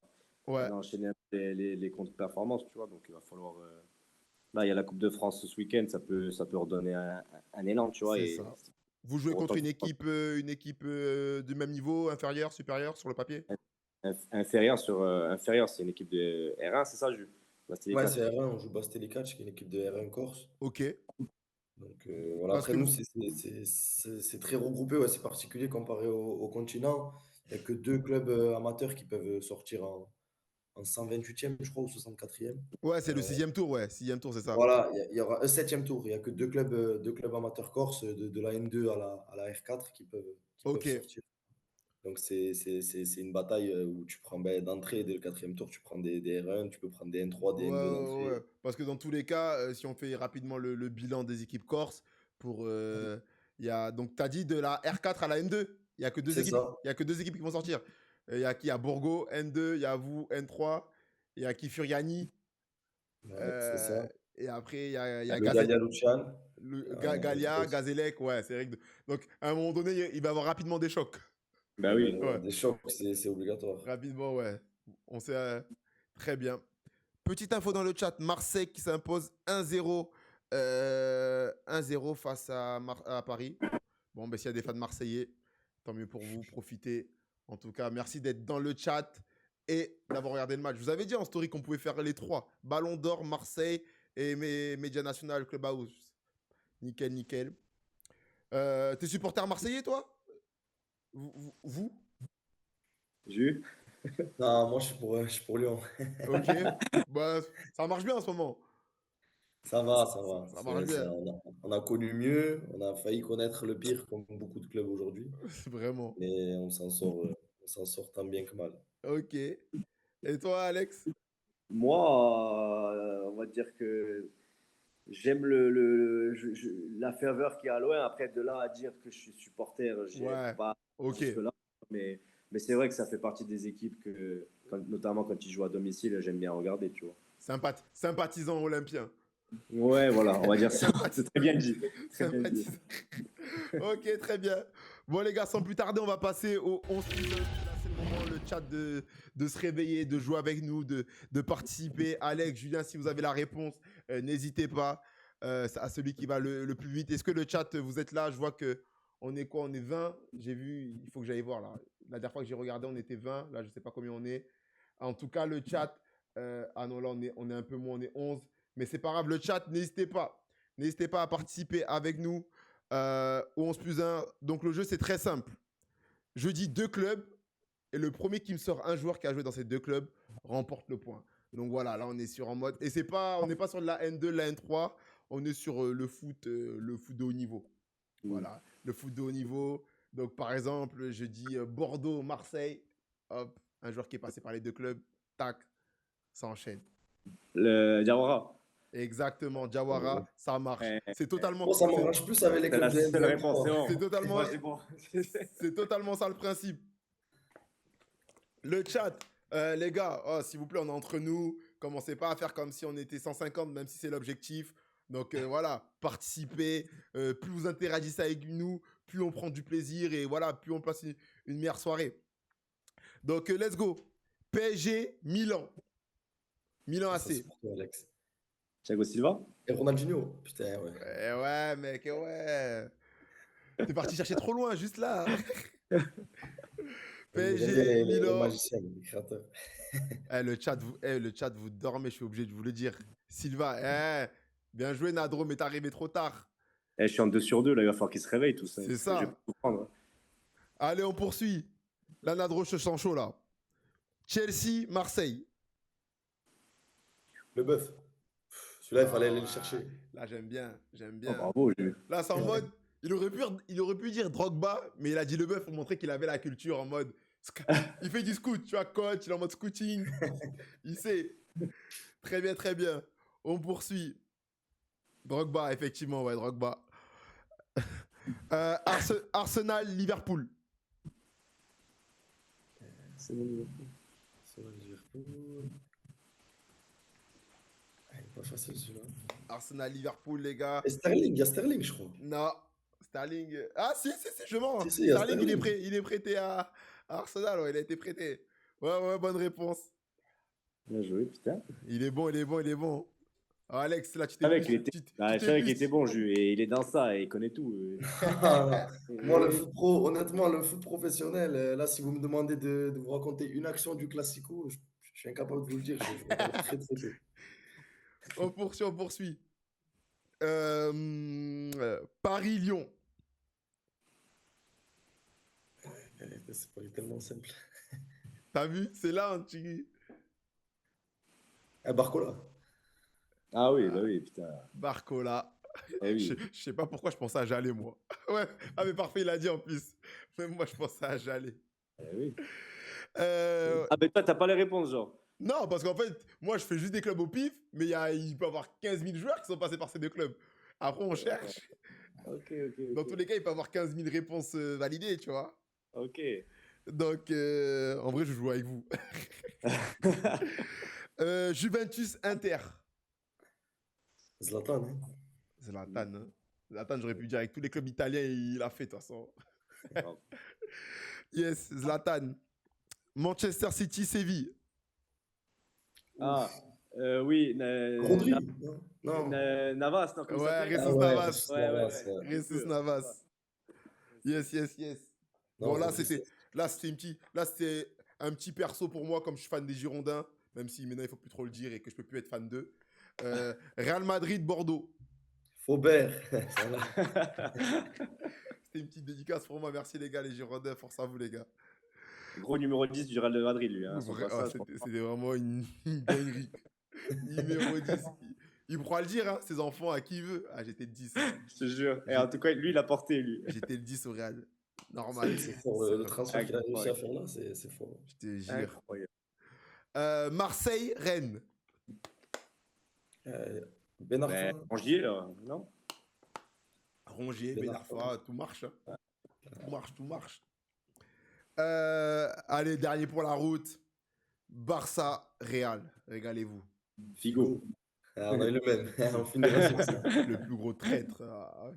Speaker 1: ouais.
Speaker 2: on a enchaîné les contre-performances, tu vois. Donc il va falloir. Là, il y a la Coupe de France ce week-end, ça peut redonner un élan, tu vois.
Speaker 1: C'est ça. Vous jouez contre une équipe du même niveau, inférieur, supérieur sur le papier?
Speaker 2: Inférieur, c'est une équipe de R1, c'est ça, Jules?
Speaker 3: Ouais, c'est R1, on joue Bastélicac, qui est une équipe de R1 Corse.
Speaker 1: Ok.
Speaker 3: Donc voilà, après nous, c'est très regroupé, ouais, c'est particulier comparé au continent. Il n'y a que 2 clubs amateurs qui peuvent sortir en 128e, je crois, ou 64e.
Speaker 1: Ouais, c'est le 6e tour, ouais. 6e tour, c'est ça.
Speaker 3: Voilà, il y aura un 7e tour. Il n'y a que 2 clubs amateurs corse, de la N2 à la R4 qui peuvent sortir. Donc c'est une bataille où tu prends d'entrée, dès le 4e tour, tu prends des R1, tu peux prendre des N3, des N2 d'entrée.
Speaker 1: Ouais. Parce que dans tous les cas, si on fait rapidement le bilan des équipes corse, donc tu as dit de la R4 à la N2, il n'y a que 2 équipes. Il y a que 2 équipes qui vont sortir. Il y a qui? Il y a Borgo, N2, il y a vous, N3, il y a qui? Furiani.
Speaker 3: C'est ça.
Speaker 1: Et après, il y a
Speaker 3: Galia Lucian.
Speaker 1: Galia, Gazelec, ouais, c'est vrai. Donc, à un moment donné, il va y avoir rapidement des chocs.
Speaker 2: Bah oui.
Speaker 3: Ouais. Des chocs, c'est obligatoire.
Speaker 1: Rapidement, ouais. On sait très bien. Petite info dans le chat, Marseille qui s'impose 1-0 face à Paris. Bon, ben, s'il y a des fans marseillais, tant mieux pour vous, profitez. En tout cas, merci d'être dans le chat et d'avoir regardé le match. Je vous avais dit en story qu'on pouvait faire les 3. Ballon d'Or, Marseille et Média National, Clubhouse. Nickel. T'es supporter marseillais, toi? Vous?
Speaker 2: Jus?
Speaker 3: Non, moi, je suis pour Lyon.
Speaker 1: Ok. Bah, ça marche bien en ce moment.
Speaker 3: Ça va, ça va.
Speaker 1: Ça marche bien.
Speaker 3: On a connu mieux, on a failli connaître le pire, comme beaucoup de clubs aujourd'hui.
Speaker 1: Vraiment.
Speaker 3: Mais on s'en sort tant bien que mal.
Speaker 1: Ok. Et toi, Alex?
Speaker 2: Moi, on va dire que j'aime la ferveur qu'il y a à l'OM. Après, de là à dire que je suis supporter, j'ai
Speaker 1: Ouais.
Speaker 2: pas
Speaker 1: Ok.
Speaker 2: jusque-là. Mais, mais c'est vrai que ça fait partie des équipes que, notamment quand ils jouent à domicile, j'aime bien regarder, tu vois.
Speaker 1: Sympathisant olympien.
Speaker 2: Ouais, voilà, on va dire ça. C'est très bien dit. Très bien dit.
Speaker 1: Sympathisant. Ok, très bien. Bon, les gars, sans plus tarder, on va passer au 11 plus 1. Là, c'est le moment, le chat de se réveiller, de jouer avec nous, de participer. Alex, Julien, si vous avez la réponse, n'hésitez pas. À celui qui va le plus vite. Est-ce que le chat, vous êtes là? Je vois que on est quoi? On est 20. J'ai vu, il faut que j'aille voir là. La dernière fois que j'ai regardé, on était 20. Là, je ne sais pas combien on est. En tout cas, le chat, ah non, là, on est un peu moins, on est 11. Mais c'est pas grave, le chat, n'hésitez pas. N'hésitez pas à participer avec nous au 11 plus 1. Donc, le jeu, c'est très simple. Je dis 2 clubs et le premier qui me sort un joueur qui a joué dans ces 2 clubs remporte le point. Donc voilà, là, on est sur en mode. Et c'est pas, on n'est pas sur de la N2, la N3. On est sur le foot de haut niveau. Voilà, le foot de haut niveau. Donc, par exemple, je dis Bordeaux, Marseille. Hop, un joueur qui est passé par les 2 clubs. Tac, ça enchaîne.
Speaker 2: Le Diawara.
Speaker 1: Exactement, Diawara, ça marche.
Speaker 2: Eh,
Speaker 1: C'est totalement,
Speaker 3: Bon, ça m'arrange plus avec les
Speaker 2: c'est la
Speaker 3: clubs de
Speaker 2: seule
Speaker 3: N2,
Speaker 2: réponse, c'est
Speaker 3: N3.
Speaker 2: bon.
Speaker 1: c'est totalement,
Speaker 2: C'est bon.
Speaker 1: c'est totalement ça le principe. Le chat, les gars, oh, s'il vous plaît, on est entre nous. Commencez pas à faire comme si on était 150, même si c'est l'objectif. Donc voilà, participez. Plus vous interagissez avec nous, plus on prend du plaisir et voilà, plus on passe une meilleure soirée. Donc let's go. PSG, Milan. Milan
Speaker 3: Ça, c'est
Speaker 1: AC.
Speaker 3: pour toi, Alex.
Speaker 2: Thiago Silva?
Speaker 3: Et Ronaldinho, putain, ouais.
Speaker 1: Eh ouais, mec, eh ouais. T'es parti chercher trop loin, juste là.
Speaker 3: J'aime bien
Speaker 1: PSG,
Speaker 3: les
Speaker 1: Milan.
Speaker 3: magiciens, les créateurs.
Speaker 1: Le chat, vous dormez, je suis obligé de vous le dire. Silva, bien joué, Nadro, mais t'es arrivé trop tard.
Speaker 2: Eh, je suis en 2 sur 2, là, il va falloir qu'il se réveille tout ça.
Speaker 1: C'est
Speaker 2: Parce que je vais
Speaker 1: ça.
Speaker 2: pas comprendre.
Speaker 1: Allez, on poursuit. Là, Nadro, je te sens chaud, là. Chelsea, Marseille.
Speaker 3: Le bœuf. Celui-là, il fallait aller le chercher.
Speaker 1: Là, j'aime bien, j'aime
Speaker 2: Oh,
Speaker 1: bien.
Speaker 2: bravo, j'ai vu.
Speaker 1: Là, c'est en mode, il aurait pu dire Drogba, mais il a dit le bœuf pour montrer qu'il avait la culture en mode, il fait du scout, tu vois, coach, il est en mode scouting. Il sait. Très bien, très bien. On poursuit. Drogba, effectivement, ouais, Drogba. Arsenal, Liverpool.
Speaker 2: C'est bon.
Speaker 3: Ça va, Liverpool. Ah, il est pas facile celui-là.
Speaker 1: Arsenal, Liverpool, les gars.
Speaker 3: Et Sterling, il y a Sterling, je crois.
Speaker 1: Non. Sterling. Ah, si, je mens.
Speaker 3: Si, il y a
Speaker 1: Sterling,
Speaker 3: Sterling.
Speaker 1: il est prêté à Arsenal, ouais, il a été prêté. Ouais, bonne réponse.
Speaker 2: Bien joué, putain.
Speaker 1: Il est bon, il est bon, il est bon. Ah, Alex, là, tu
Speaker 2: Je
Speaker 1: t'es
Speaker 2: savais
Speaker 1: plus.
Speaker 2: qu'il était, je savais qu'il était bon, et il est dans ça, et il connaît tout.
Speaker 3: Moi, le foot pro, honnêtement, le foot professionnel, là, si vous me demandez de vous raconter une action du Classico, je suis incapable de vous le dire. Je regarde très, très peu.
Speaker 1: On poursuit. Paris-Lyon.
Speaker 3: C'est pas tellement simple.
Speaker 1: T'as vu? C'est là, hein, tu.
Speaker 3: Barcola.
Speaker 2: Ah oui, bah oui, putain.
Speaker 1: Barcola.
Speaker 2: Eh oui.
Speaker 1: Je sais pas pourquoi je pensais à Jalé, moi. Ouais, ah, mais parfait, il a dit en plus. Même moi, je pensais à Jalé.
Speaker 2: Eh oui.
Speaker 1: Euh,
Speaker 2: Ah, mais toi, t'as pas les réponses, genre.
Speaker 1: Non, parce qu'en fait, moi, je fais juste des clubs au pif, mais il peut y avoir 15 000 joueurs qui sont passés par ces 2 clubs. Après, on cherche.
Speaker 2: Ok.
Speaker 1: Dans tous les cas, il peut y avoir 15 000 réponses validées, tu vois.
Speaker 2: Ok.
Speaker 1: Donc, en vrai, je joue avec vous. Juventus Inter.
Speaker 3: Zlatan, hein.
Speaker 1: Zlatan, hein. Zlatan, j'aurais pu dire avec tous les clubs italiens, il a fait, de toute façon. Yes, Zlatan. Manchester City, Séville.
Speaker 2: Ah, oui.
Speaker 3: Rodri. Non.
Speaker 2: Navas, non, comment il
Speaker 1: Ouais,
Speaker 2: s'appelle?
Speaker 1: Ressus Navas.
Speaker 3: Jesus Navas, ouais.
Speaker 1: Ressus Navas. Yes.
Speaker 3: Non,
Speaker 1: Bon, là,
Speaker 3: Rodri,
Speaker 1: c'était un petit perso pour moi, comme je suis fan des Girondins, même si maintenant, il faut plus trop le dire et que je peux plus être fan d'eux. Real Madrid, Bordeaux.
Speaker 3: Faubert.
Speaker 1: C'était une petite dédicace pour moi. Merci, les gars, les Girondins. Force à vous, les gars.
Speaker 2: Gros numéro 10 du Real de Madrid, lui. Hein. Son passage,
Speaker 1: C'était vraiment une dinguerie. Numéro 10. Il pourra le dire, hein, ses enfants, à qui il veut. Ah, j'étais le 10.
Speaker 2: je te jure. Et en tout cas, lui, il a porté, lui.
Speaker 1: J'étais le 10 au Real. Normal.
Speaker 3: C'est fort, le transfert qu'il a réussi à faire là, c'est fort.
Speaker 1: Je te jure.
Speaker 2: Incroyable.
Speaker 1: Marseille, Rennes.
Speaker 3: Ben Arfa.
Speaker 2: Rongier, là, non?
Speaker 1: Rongier,
Speaker 3: Ben
Speaker 1: Ben
Speaker 3: Arfa.
Speaker 1: Arfa, tout marche. Hein. Tout marche. Allez, dernier pour la route. Barça, Real. Régalez-vous.
Speaker 2: Figo.
Speaker 3: Ah, on a eu le même. On finira sur ça.
Speaker 1: Le plus gros traître. Ah,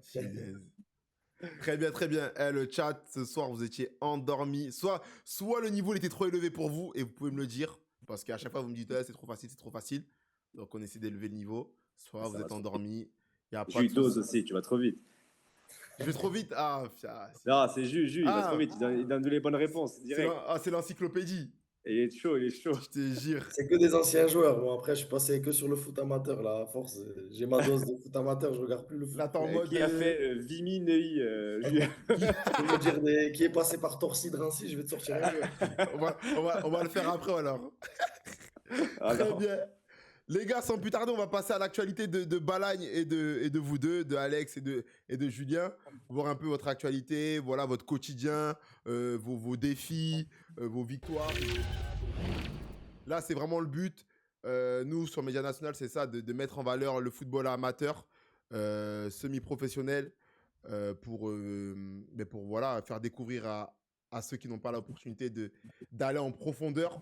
Speaker 1: très bien, très bien. Le chat, ce soir, vous étiez endormis. Soit le niveau il était trop élevé pour vous, et vous pouvez me le dire, parce qu'à chaque fois, vous me dites, c'est trop facile. Donc, on essaie d'élever le niveau. Soit vous êtes endormis.
Speaker 2: Jus dose aussi, tu vas trop vite.
Speaker 1: Je vais trop vite.
Speaker 2: Non, c'est Jus, il va trop vite. Il donne les bonnes réponses, direct.
Speaker 1: C'est l'encyclopédie.
Speaker 2: Il est chaud.
Speaker 1: Je te jure.
Speaker 3: C'est que des anciens joueurs. Bon, après, je suis passé que sur le foot amateur, là, à force. J'ai ma dose de foot amateur, je regarde plus le foot.
Speaker 1: Là, t'es en mode...
Speaker 2: Qui a fait Vimy, Neuilly, Julien.
Speaker 3: Je veux dire, qui est passé par Torcy de Rancy, je vais te sortir un joueur.
Speaker 1: on va le faire après, alors. Très bien. Les gars, sans plus tarder, on va passer à l'actualité de Balagne et de vous deux, de Alex et de Julien. Voir un peu votre actualité, voilà, votre quotidien, vos défis, vos victoires. Là, c'est vraiment le but. Nous, sur Média National, c'est ça, de mettre en valeur le football amateur, semi-professionnel, pour voilà, faire découvrir à ceux qui n'ont pas l'opportunité d'aller en profondeur.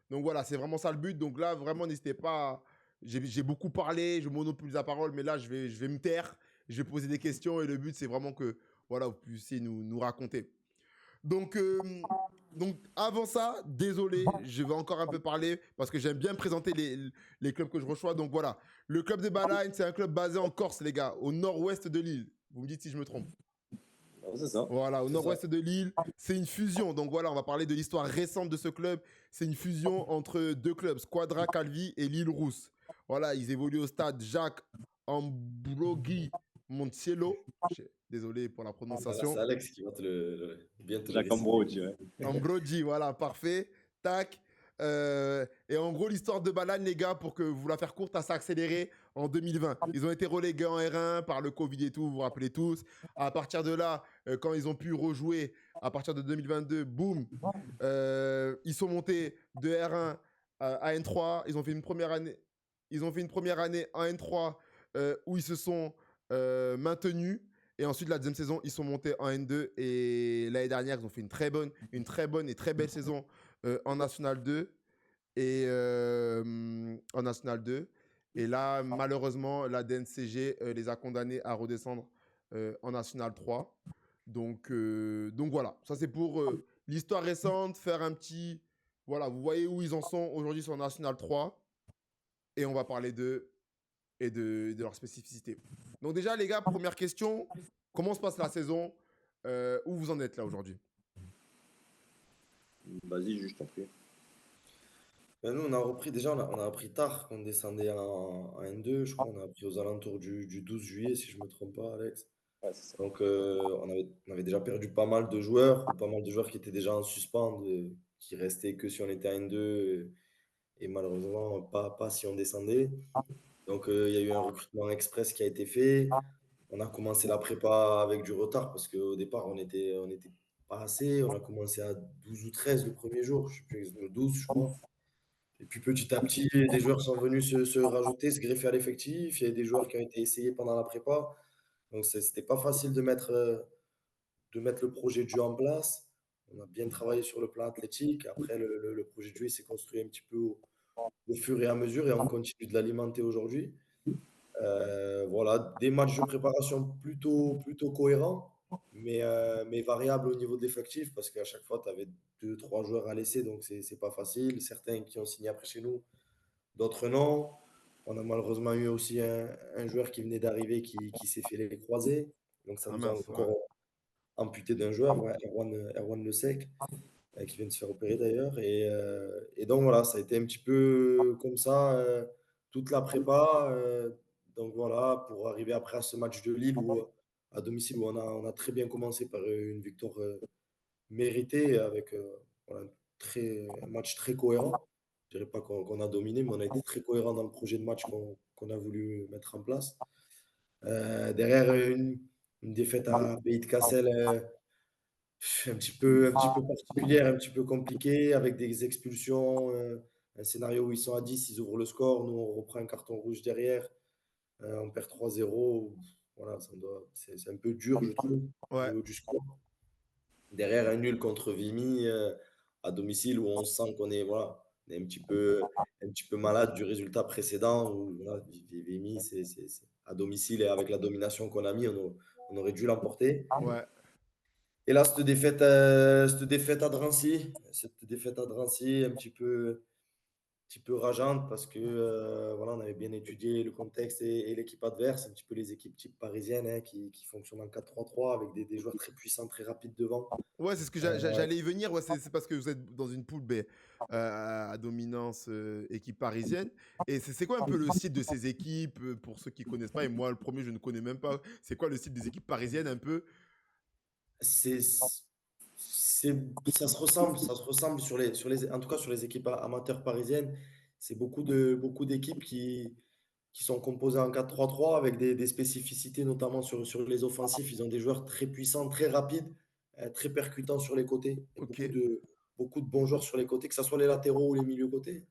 Speaker 1: Donc voilà, c'est vraiment ça le but. Donc là, vraiment, n'hésitez pas. J'ai beaucoup parlé, je monopolise la parole, mais là, je vais me taire, je vais poser des questions et le but, c'est vraiment que voilà, vous puissiez nous raconter. Donc avant ça, désolé, je vais encore un peu parler parce que j'aime bien présenter les clubs que je reçois. Donc voilà, le club de Balagne, c'est un club basé en Corse, les gars, au nord-ouest de l'île. Vous me dites si je me trompe.
Speaker 2: C'est ça.
Speaker 1: Voilà, au nord-ouest de l'île, c'est une fusion. Donc voilà, on va parler de l'histoire récente de ce club. C'est une fusion entre deux clubs, Squadra Calvi et l'île Rousse. Voilà, ils évoluent au stade Jacques Ambroggi Monticello. Désolé pour la prononciation.
Speaker 3: C'est Alex qui va bien te le
Speaker 2: Jacques Ambroggi, ouais.
Speaker 1: Ambroggi, voilà, parfait. Tac. Et en gros, l'histoire de Balagne, les gars, pour que vous la faire courte, ça s'est accéléré en 2020. Ils ont été relégués en R1 par le Covid et tout, vous vous rappelez tous. À partir de là, quand ils ont pu rejouer, à partir de 2022, boum, ils sont montés de R1 à N3. Ils ont fait une première année en N3 où ils se sont maintenus. Et ensuite, la deuxième saison, ils sont montés en N2. Et l'année dernière, ils ont fait une très bonne et très belle saison en National 2. Et en National 2. Et là, malheureusement, la DNCG les a condamnés à redescendre en National 3. Donc voilà, ça c'est pour l'histoire récente, faire un petit... Voilà, vous voyez où ils en sont aujourd'hui sur National 3. Et on va parler d'eux et de leur spécificité. Donc déjà, les gars, première question. Comment se passe la saison? Où vous en êtes là aujourd'hui?
Speaker 2: Vas-y, juste en prie.
Speaker 3: Ben nous, on a repris déjà, on a appris tard qu'on descendait en N2. Je crois qu'on a appris aux alentours du 12 juillet, si je ne me trompe pas, Alex.
Speaker 2: Ouais, c'est ça.
Speaker 3: Donc, on avait déjà perdu pas mal de joueurs qui étaient déjà en suspens, qui restaient que si on était en N2 et malheureusement pas si on descendait. Donc, il y a eu un recrutement express qui a été fait. On a commencé la prépa avec du retard parce qu'au départ, on était pas assez. On a commencé à 12 ou 13 le premier jour, je sais plus, 12, je crois. Et puis petit à petit, des joueurs sont venus se rajouter, se greffer à l'effectif. Il y a des joueurs qui ont été essayés pendant la prépa. Donc, c'était pas facile de mettre le projet de jeu en place. On a bien travaillé sur le plan athlétique. Après, le projet de jeu s'est construit un petit peu au fur et à mesure et on continue de l'alimenter aujourd'hui. Voilà, des matchs de préparation plutôt cohérents, mais variables au niveau de l'effectif parce qu'à chaque fois, tu avais 2-3 joueurs à laisser, donc c'est pas facile. Certains qui ont signé après chez nous, d'autres non. On a malheureusement eu aussi un joueur qui venait d'arriver qui s'est fait les croisés, donc ça nous a encore amputé d'un joueur, ouais, Erwan Le Sec, qui vient de se faire opérer d'ailleurs. Et donc voilà, ça a été un petit peu comme ça toute la prépa. Donc voilà, pour arriver après à ce match de Lille à domicile où on a très bien commencé par une victoire méritée avec voilà, un match très cohérent. Je dirais pas qu'on a dominé, mais on a été très cohérent dans le projet de match qu'on a voulu mettre en place. Derrière, une défaite à Pays de Cassel, un petit peu particulière, un petit peu compliquée, avec des expulsions, un scénario où ils sont à 10, ils ouvrent le score, nous on reprend un carton rouge derrière, on perd 3-0. Voilà, c'est un peu dur, je trouve, au
Speaker 1: Ouais,
Speaker 3: niveau du score. Derrière, un nul contre Vimy à domicile où on sent qu'on est, voilà, on est un petit peu malade du résultat précédent. Où, voilà, Vimy, à domicile et avec la domination qu'on a mis, on aurait dû l'emporter.
Speaker 1: ouais.
Speaker 3: Et là, cette défaite à Drancy, un petit peu rageante parce que voilà, on avait bien étudié le contexte et l'équipe adverse, un petit peu les équipes type parisiennes hein, qui fonctionnent en 4-3-3 avec des joueurs très puissants, très rapides devant.
Speaker 1: Ouais, c'est ce que j'allais y venir. Ouais, c'est parce que vous êtes dans une poule à dominance équipe parisienne. Et c'est quoi un peu le site de ces équipes pour ceux qui connaissent pas? Et moi, le premier, je ne connais même pas. C'est quoi le site des équipes parisiennes un peu?
Speaker 3: C'est, ça se ressemble en tout cas sur les équipes amateurs parisiennes. C'est beaucoup d'équipes qui sont composées en 4-3-3 avec des spécificités, notamment sur les offensifs. Ils ont des joueurs très puissants, très rapides, très percutants sur les côtés. Et
Speaker 1: Ok,
Speaker 3: beaucoup de bons joueurs sur les côtés, que ce soit les latéraux ou les milieux côtés.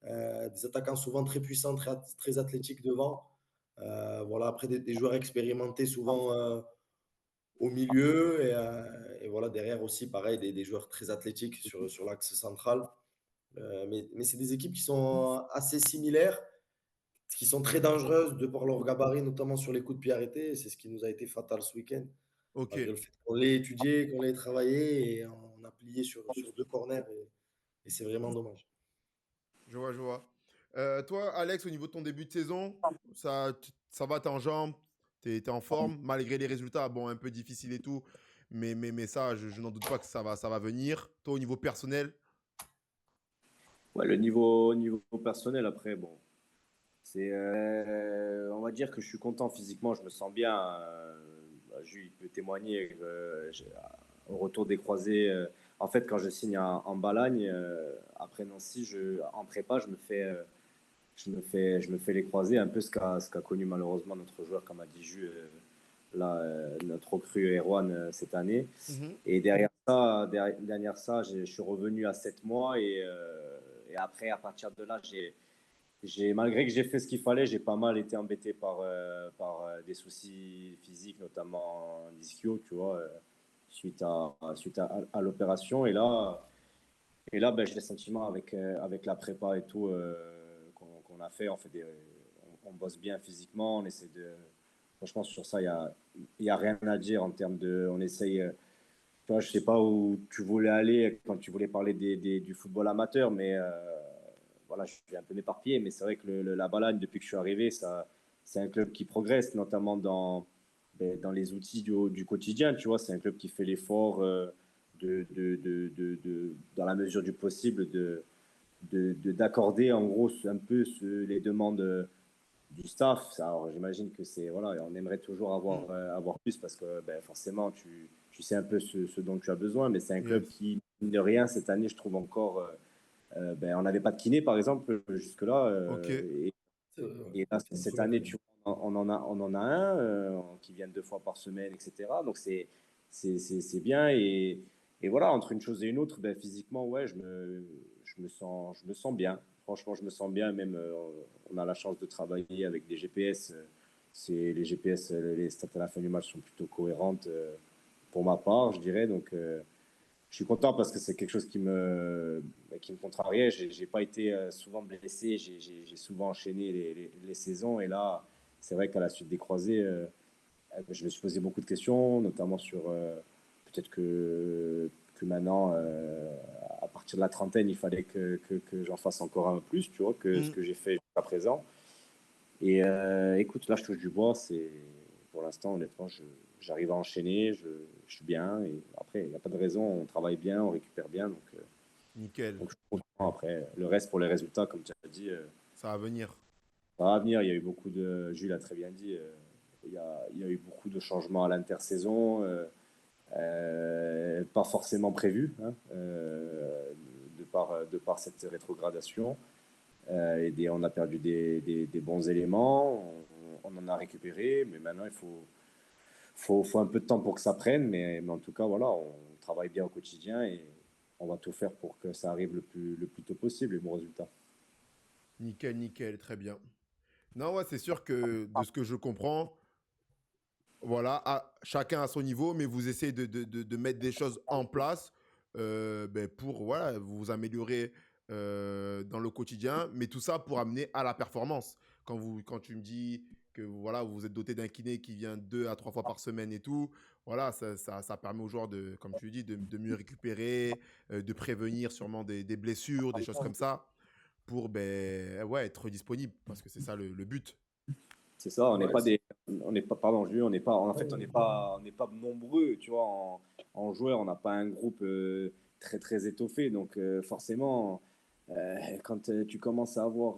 Speaker 3: Des attaquants souvent très puissants, très athlétiques devant. Voilà, après des joueurs expérimentés souvent au milieu et voilà derrière aussi pareil des joueurs très athlétiques sur l'axe central. Mais c'est des équipes qui sont assez similaires, qui sont très dangereuses de par leur gabarit, notamment sur les coups de pied arrêtés. Et c'est ce qui nous a été fatal ce week-end,
Speaker 1: ok.
Speaker 3: malgré le fait qu'on l'ait étudié, qu'on l'ait travaillé et on a plié sur deux corners et c'est vraiment dommage.
Speaker 1: Je vois, je vois. Toi, Alex, au niveau de ton début de saison, ça va, t'es en jambes, t'es en forme, malgré les résultats, bon, un peu difficiles et tout. Mais ça, je n'en doute pas que ça va venir. Toi, au niveau personnel,
Speaker 2: Ouais, niveau personnel, après, bon, on va dire que je suis content physiquement, je me sens bien. Jules, il peut témoigner au retour des croisés. En fait, quand je signe en Balagne, après Nancy, en prépa, je me fais les croisés, un peu ce qu'a connu malheureusement notre joueur, comme a dit Jules, là, notre recrue Erwan cette année.
Speaker 1: mhm,
Speaker 2: Et derrière ça, je suis revenu à 7 mois et après, à partir de là, malgré que j'ai fait ce qu'il fallait, j'ai pas mal été embêté par des soucis physiques, notamment en ischio, tu vois, suite à l'opération. Et là ben, j'ai le sentiment avec la prépa et tout qu'on a fait, on bosse bien physiquement, on essaie de. Franchement, sur ça, il y a rien à dire en termes de. On essaye. Tu vois, je sais pas où tu voulais aller quand tu voulais parler du football amateur, mais voilà, je suis un peu éparpillé, mais c'est vrai que la Balagne, depuis que je suis arrivé, c'est un club qui progresse, notamment dans les outils du quotidien. Tu vois, c'est un club qui fait l'effort dans la mesure du possible, d'accorder en gros un peu les demandes du staff. Alors, j'imagine que voilà, on aimerait toujours
Speaker 1: mm,
Speaker 2: avoir plus parce que ben, forcément, tu sais un peu ce dont tu as besoin, mais c'est un club
Speaker 1: yes.
Speaker 2: qui, mine de rien, cette année, je trouve encore. Ben, on n'avait pas de kiné, par exemple, jusque-là.
Speaker 1: Ok,
Speaker 3: Ouais.
Speaker 2: Et là,
Speaker 3: Je me
Speaker 2: cette
Speaker 3: souviens.
Speaker 2: année, on en a un qui vient 2 fois par semaine, etc. Donc, c'est bien. Et voilà, entre une chose et une autre, ben, physiquement, ouais, je me sens bien. Franchement, je me sens bien. Même, on a la chance de travailler avec des GPS. Les GPS, les stats à la fin du match sont plutôt cohérentes pour ma part, je dirais. Donc, je suis content parce que c'est quelque chose qui me contrariait. J'ai pas été souvent blessé, j'ai souvent enchaîné les saisons. Et là, c'est vrai qu'à la suite des croisés, je me suis posé beaucoup de questions, notamment sur peut-être que maintenant, à partir de la trentaine, il fallait que j'en fasse encore un peu plus, tu vois, que ce
Speaker 1: mm,
Speaker 2: que j'ai fait jusqu'à présent. Et écoute, là, je touche du bois. Pour l'instant, honnêtement, j'arrive à enchaîner, je suis bien. Et après, il n'y a pas de raison. On travaille bien, on récupère bien.
Speaker 1: nickel.
Speaker 2: Donc je suis content. Après, le reste pour les résultats, comme tu as dit,
Speaker 1: Ça va venir.
Speaker 2: ça va venir. Il y a eu beaucoup de. Jules a très bien dit. Il y a eu beaucoup de changements à l'intersaison, pas forcément prévus, hein, de par cette rétrogradation. On a perdu des bons éléments, on en a récupéré, mais maintenant il faut un peu de temps pour que ça prenne. Mais en tout cas, voilà, on travaille bien au quotidien et on va tout faire pour que ça arrive le plus tôt possible, les bons résultats.
Speaker 1: Nickel, nickel, très bien. Non, ouais, c'est sûr que de ce que je comprends, voilà, chacun à son niveau, mais vous essayez de mettre des choses en place ben, pour voilà, vous améliorer dans le quotidien, mais tout ça pour amener à la performance. Quand tu me dis que voilà, vous vous êtes doté d'un kiné qui vient 2 à 3 fois par semaine et tout, voilà, ça permet aux joueurs, comme tu dis, de mieux récupérer, de prévenir sûrement des blessures, des choses comme ça, pour ben, ouais, être disponible, parce que c'est ça le but.
Speaker 2: C'est ça,
Speaker 3: Ouais,
Speaker 2: on n'est pas, pardon, Jules, on n'est pas, en fait, on n'est pas nombreux, tu vois, en joueurs, on n'a pas un groupe très, très étoffé. Donc, forcément, quand tu commences à avoir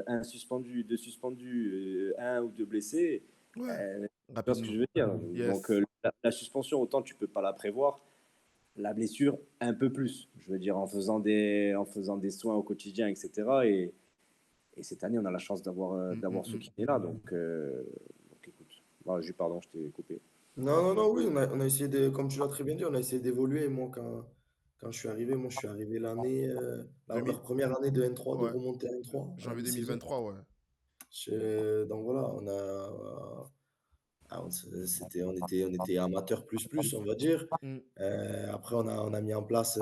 Speaker 2: un suspendu, deux suspendus, un ou deux blessés,
Speaker 1: Ouais,
Speaker 2: tu vois ce que
Speaker 1: rapidement.
Speaker 2: je veux dire. Donc,
Speaker 1: Yes.
Speaker 2: la suspension, autant tu peux pas la prévoir. La blessure, un peu plus. Je veux dire, en faisant des soins au quotidien, etc. Et cette année, on a la chance
Speaker 1: Mm, mm,
Speaker 2: d'avoir ce
Speaker 1: mm.
Speaker 2: qui est là. Donc écoute. Voilà, pardon, je t'ai coupé.
Speaker 3: non, non, non, oui, on a essayé de, comme tu l'as très bien dit, on a essayé d'évoluer. Moi, quand je suis arrivé l'année,
Speaker 1: 2000,
Speaker 3: leur première année de N3, de
Speaker 1: ouais,
Speaker 3: remonter à N3 à la
Speaker 1: janvier
Speaker 3: mi-saison.
Speaker 1: 2023, ouais.
Speaker 3: Donc voilà, on était amateurs plus, on va dire.
Speaker 1: Mm,
Speaker 3: Après, on a mis en place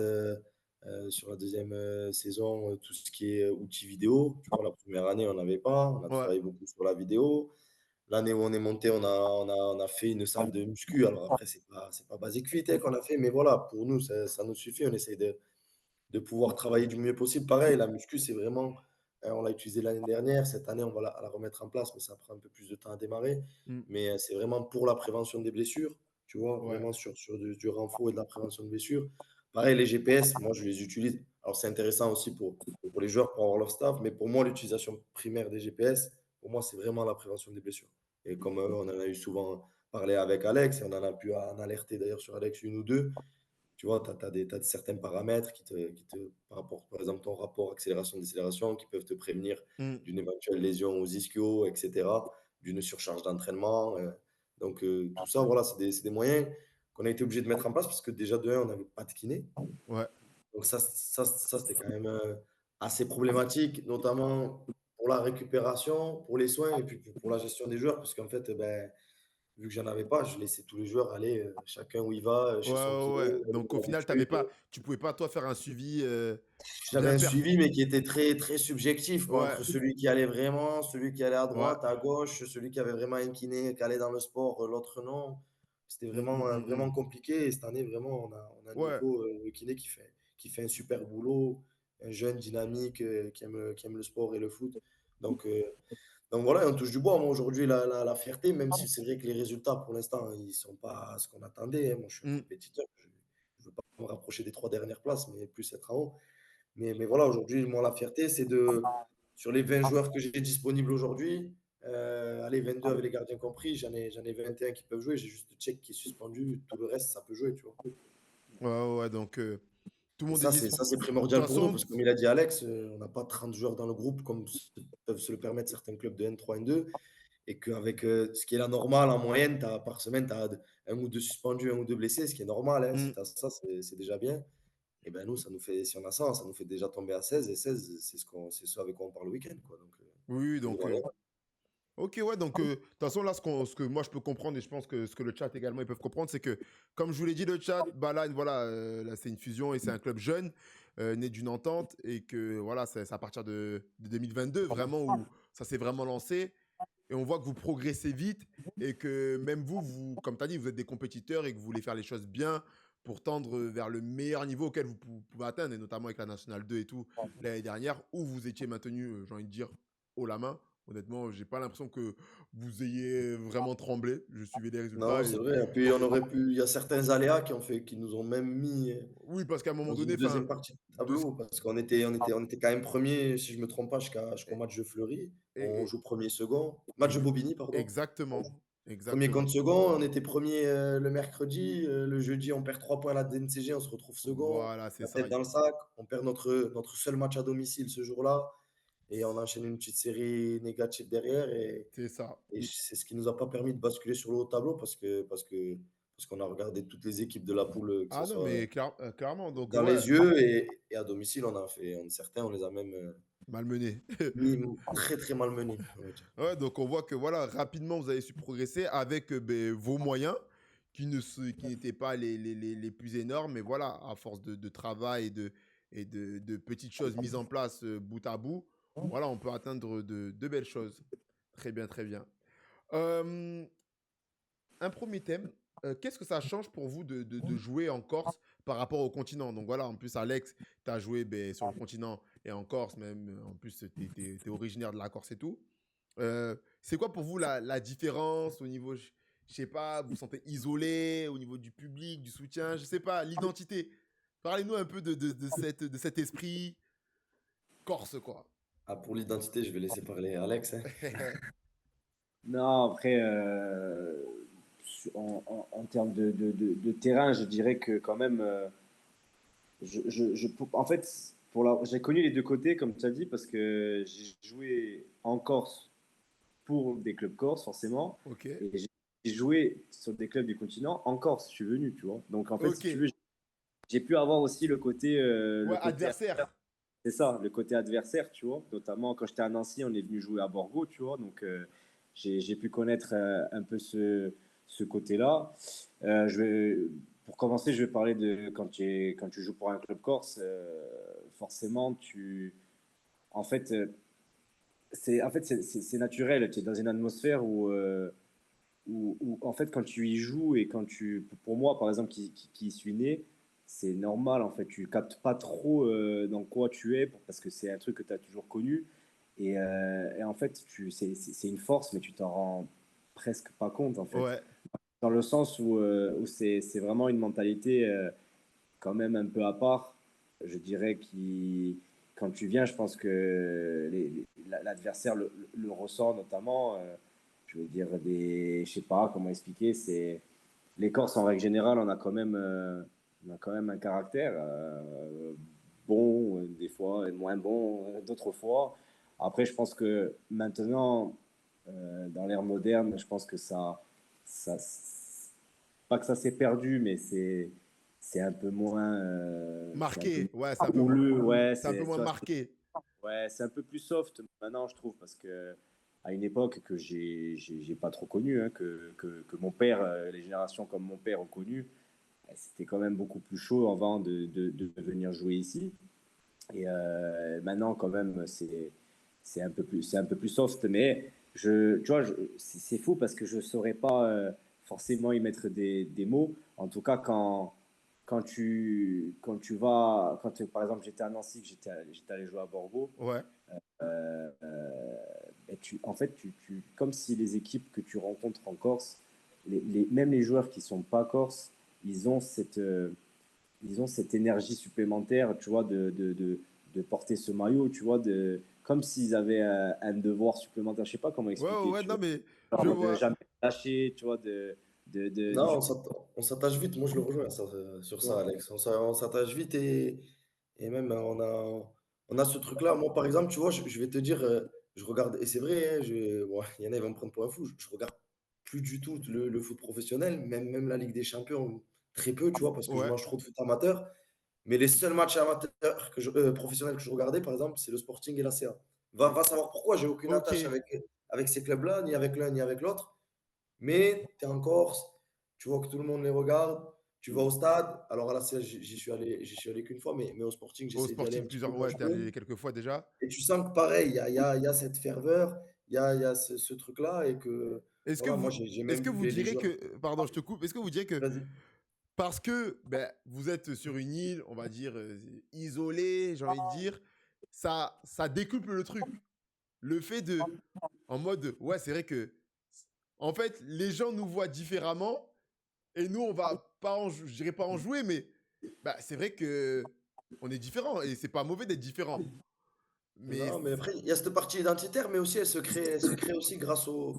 Speaker 3: sur la deuxième saison tout ce qui est outils vidéo. Tu vois, la première année, on n'avait pas. On a
Speaker 1: ouais.
Speaker 3: travaillé beaucoup sur la vidéo. L'année où on est monté, on a fait une salle de muscu. Alors après, c'est pas Basic Fit qu'on a fait, mais voilà, pour nous, ça nous suffit. On essaie de pouvoir travailler du mieux possible. Pareil, la muscu, c'est vraiment, on l'a utilisé l'année dernière. Cette année, on va la remettre en place, mais ça prend un peu plus de temps à démarrer.
Speaker 1: Mm,
Speaker 3: Mais c'est vraiment pour la prévention des blessures, tu vois,
Speaker 1: ouais.
Speaker 3: vraiment sur du renfort et de la prévention de blessures. Pareil, les GPS, moi, je les utilise. Alors, c'est intéressant aussi pour les joueurs, pour avoir leur staff, mais pour moi, l'utilisation primaire des GPS, pour moi, c'est vraiment la prévention des blessures. Et comme on en a eu souvent parlé avec Alex, et on en a pu en alerter d'ailleurs sur Alex une ou deux, tu vois, tu as, certains paramètres par rapport, par exemple, ton rapport accélération-décélération, qui peuvent te prévenir
Speaker 1: Mm,
Speaker 3: d'une éventuelle lésion aux ischios, etc., d'une surcharge d'entraînement. Donc, tout ça, voilà, c'est des moyens qu'on a été obligé de mettre en place parce que déjà, de un, on n'avait pas de kiné.
Speaker 1: ouais.
Speaker 3: Donc, ça c'était quand même assez problématique, notamment pour la récupération, pour les soins et puis pour la gestion des joueurs, parce qu'en fait, ben, vu que j'en avais pas, je laissais tous les joueurs aller chacun où il va,
Speaker 1: Ouais,
Speaker 3: chez son
Speaker 1: ouais,
Speaker 3: kiné,
Speaker 1: ouais. Donc au final,
Speaker 3: d'habitude.
Speaker 1: tu pouvais pas toi faire un suivi
Speaker 3: J'avais
Speaker 1: bien
Speaker 3: un
Speaker 1: perf.
Speaker 3: suivi, mais qui était très, très subjectif, quoi,
Speaker 1: Ouais,
Speaker 3: entre celui qui allait vraiment, celui qui allait à
Speaker 1: ouais.
Speaker 3: droite, à gauche, celui qui avait vraiment un kiné, qui allait dans le sport, l'autre non. C'était
Speaker 1: Mm,
Speaker 3: vraiment,
Speaker 1: mm, mm, mm.
Speaker 3: vraiment compliqué. Et cette année, vraiment, on a un
Speaker 1: Ouais,
Speaker 3: niveau de kiné qui fait un super boulot, un jeune dynamique qui aime le sport et le foot. Donc, euh, donc voilà, on touche du bois. Moi, aujourd'hui, la fierté, même si c'est vrai que les résultats, pour l'instant, ils ne sont pas ce qu'on attendait, hein. Moi, je suis un
Speaker 1: mm,
Speaker 3: compétiteur. Je ne veux pas me rapprocher des 3 dernières places, mais plus être en haut. Mais voilà, aujourd'hui, moi, la fierté, c'est sur les 20 joueurs que j'ai disponibles aujourd'hui, allez, 22 avec les gardiens compris, j'en ai 21 qui peuvent jouer. J'ai juste le Tchèque qui est suspendu. Tout le reste, ça peut jouer, tu vois.
Speaker 1: ouais, ouais, ouais. Donc tout le
Speaker 3: Et
Speaker 1: monde est
Speaker 3: ça,
Speaker 1: disponible.
Speaker 3: c'est
Speaker 1: De toute
Speaker 3: primordial pour nous,
Speaker 1: façon,
Speaker 3: parce que comme il a dit Alex, on n'a pas 30 joueurs dans le groupe comme peuvent se le permettre certains clubs de N3, N2. Et qu'avec ce qui est la normale en moyenne, par semaine, tu as un ou deux suspendus, un ou deux blessés, ce qui est normal, hein. Si
Speaker 1: mm,
Speaker 3: tu as ça, c'est déjà bien. Et ben nous, ça nous fait, si on a ça nous fait déjà tomber à 16. Et 16, c'est ce avec quoi on part le week-end, quoi.
Speaker 1: oui,
Speaker 3: Donc
Speaker 1: donc
Speaker 3: voilà.
Speaker 1: ok, ouais, donc de toute façon, là, ce que moi je peux comprendre, et je pense que ce que le chat également ils peuvent comprendre, c'est que, comme je vous l'ai dit, le chat, bah là, voilà, là c'est une fusion et c'est un club jeune, né d'une entente, et que voilà, c'est à partir de 2022, vraiment, où ça s'est vraiment lancé, et on voit que vous progressez vite, et que même vous comme tu as dit, vous êtes des compétiteurs et que vous voulez faire les choses bien pour tendre vers le meilleur niveau auquel vous pouvez atteindre, et notamment avec la Nationale 2 et tout, l'année dernière, où vous étiez maintenu, j'ai envie de dire, haut la main. Honnêtement, j'ai pas l'impression que vous ayez vraiment tremblé. Je suivais les résultats
Speaker 3: Non, c'est
Speaker 1: et
Speaker 3: vrai. Et puis on aurait pu, il y a certains aléas qui nous ont même mis
Speaker 1: oui, parce qu'à un moment
Speaker 3: dans
Speaker 1: donné,
Speaker 3: une
Speaker 1: enfin,
Speaker 3: deuxième partie du
Speaker 1: de ce...
Speaker 3: tableau, parce on était quand même premier, si je me trompe pas, jusqu'au match de Fleury. On
Speaker 1: et-
Speaker 3: joue premier, second. Match de
Speaker 1: ex-
Speaker 3: Bobigny, pardon.
Speaker 1: exactement.
Speaker 3: Premier
Speaker 1: Exactement.
Speaker 3: contre second, on était premier le mercredi. Le jeudi, on perd 3 points à la DNCG, on se retrouve second.
Speaker 1: Voilà, c'est
Speaker 3: La
Speaker 1: ça.
Speaker 3: tête dans le sac. On perd notre seul match à domicile ce jour-là. Et on enchaîne une petite série négative derrière.
Speaker 1: C'est ça.
Speaker 3: Et c'est ce qui nous a pas permis de basculer sur le haut tableau parce qu'on a regardé toutes les équipes de la poule, que ce
Speaker 1: Ah non,
Speaker 3: soit
Speaker 1: mais clairement. Donc,
Speaker 3: dans
Speaker 1: ouais,
Speaker 3: les yeux et à domicile, certains, on les a même
Speaker 1: malmené.
Speaker 3: très très malmenés, on va dire.
Speaker 1: Ouais, donc on voit que voilà, rapidement, vous avez su progresser avec ben, vos moyens qui n'étaient pas les plus énormes. Mais voilà, à force de travail et de petites choses mises en place bout à bout, voilà, on peut atteindre de belles choses. Très bien, très bien. Euh, un premier thème. Qu'est-ce que ça change pour vous de jouer en Corse par rapport au continent? Donc voilà, en plus, Alex, tu as joué ben, sur le continent et en Corse, même en plus, tu es originaire de la Corse et tout. C'est quoi pour vous la différence au niveau, je sais pas, vous vous sentez isolé au niveau du public, du soutien, je sais pas, l'identité. Parlez-nous un peu de cet esprit corse, quoi.
Speaker 3: Ah, pour l'identité, je vais laisser parler Alex, hein.
Speaker 2: Non, après, en termes de terrain, je dirais que quand même, en fait, j'ai connu les deux côtés, comme tu as dit, parce que j'ai joué en Corse pour des clubs corse, forcément,
Speaker 1: Ok.
Speaker 2: et j'ai joué sur des clubs du continent en Corse. Je suis venu, tu vois. Donc, en fait, si
Speaker 1: Ok.
Speaker 2: tu veux, j'ai pu avoir aussi
Speaker 1: Ouais,
Speaker 2: le côté,
Speaker 1: adversaire.
Speaker 2: c'est ça, le côté adversaire, tu vois. Notamment quand j'étais à Nancy, on est venu jouer à Borgo, tu vois. Donc, j'ai pu connaître un peu ce côté-là. Pour commencer, je vais parler de quand tu joues pour un club corse. Forcément, en fait, c'est naturel. Tu es dans une atmosphère où, en fait, quand tu y joues et pour moi, par exemple, qui suis né, c'est normal, en fait. Tu captes pas trop dans quoi tu es parce que c'est un truc que tu as toujours connu. Et en fait, c'est une force, mais tu t'en rends presque pas compte, en fait.
Speaker 1: Ouais.
Speaker 2: Dans le sens où c'est vraiment une mentalité quand même un peu à part. Je dirais quand tu viens, je pense que l'adversaire le ressent notamment. Je veux dire, je sais pas comment expliquer. Les Corses, en règle générale, on a quand même un caractère bon, des fois, et moins bon, d'autres fois. Après, je pense que maintenant, dans l'ère moderne, je pense que ça, pas que ça s'est perdu, mais c'est un peu moins, c'est un peu
Speaker 1: Marqué. Ouais,
Speaker 2: moins houleux, ouais,
Speaker 1: c'est un peu moins
Speaker 2: tu vois,
Speaker 1: marqué.
Speaker 2: ouais, c'est un peu plus soft maintenant, je trouve, parce que à une époque que j'ai pas trop connu, hein, que mon père, les générations comme mon père ont connu, c'était quand même beaucoup plus chaud avant de venir jouer ici. Et maintenant, quand même, c'est un peu plus soft. Mais tu vois, c'est fou parce que je saurais pas forcément y mettre des mots. En tout cas, quand tu vas, par exemple, j'étais à Nancy, que j'étais allé jouer à Bordeaux.
Speaker 1: Ouais.
Speaker 2: Et en fait, comme si les équipes que tu rencontres en Corse, même les joueurs qui sont pas corses, ils ont ils ont cette énergie supplémentaire, tu vois, de porter ce maillot, tu vois, comme s'ils avaient un devoir supplémentaire. Je sais pas comment
Speaker 1: Ouais, ouais,
Speaker 2: expliquer,
Speaker 1: ouais,
Speaker 2: tu
Speaker 1: non,
Speaker 2: vois.
Speaker 1: mais je
Speaker 2: Genre de
Speaker 1: vois.
Speaker 2: jamais lâcher, tu vois,
Speaker 3: Non, on s'attache vite. Moi, je le rejoins sur ça, Alex. On s'attache vite et même on a ce truc-là. Moi, par exemple, tu vois, je vais te dire, je regarde, et c'est vrai, hein, bon, il y en a, ils vont me prendre pour un fou. Je regarde plus du tout le foot professionnel, même la Ligue des Champions, très peu, tu vois, parce que je
Speaker 1: Ouais.
Speaker 3: mange trop de foot amateur. Mais les seuls matchs amateurs professionnels que je regardais, par exemple, c'est le Sporting et la CA. Va savoir pourquoi, j'ai aucune
Speaker 1: Ok.
Speaker 3: attache avec ces clubs-là, ni avec l'un, ni avec l'autre. Mais tu es en Corse, tu vois que tout le monde les regarde, tu vas au stade. Alors à la CA, j'y suis allé qu'une fois, mais au Sporting,
Speaker 1: Au
Speaker 3: j'essaie d'y aller un
Speaker 1: Sporting,
Speaker 3: petit peu
Speaker 1: plusieurs.
Speaker 3: quand
Speaker 1: Ouais,
Speaker 3: je
Speaker 1: t'es
Speaker 3: peux.
Speaker 1: allé quelques fois déjà.
Speaker 3: Et tu sens que pareil, il y a cette ferveur, il y a ce truc-là, et que
Speaker 1: Est-ce que
Speaker 3: voilà, moi
Speaker 1: vous,
Speaker 3: j'ai
Speaker 1: est-ce
Speaker 3: même
Speaker 1: que
Speaker 3: vu
Speaker 1: vous
Speaker 3: les
Speaker 1: direz
Speaker 3: joueurs.
Speaker 1: que, pardon, je te coupe, est-ce que vous direz que
Speaker 3: Vas-y.
Speaker 1: parce que ben, vous êtes sur une île, on va dire, isolée, j'ai envie de dire, ça décuple le truc. Le fait de, en mode, ouais, c'est vrai que, en fait, les gens nous voient différemment et nous, on va pas je dirais pas en jouer, mais bah, c'est vrai que on est différents et c'est pas mauvais d'être différent. Mais
Speaker 3: Non, mais après, il y a cette partie identitaire, mais aussi elle se crée aussi grâce aux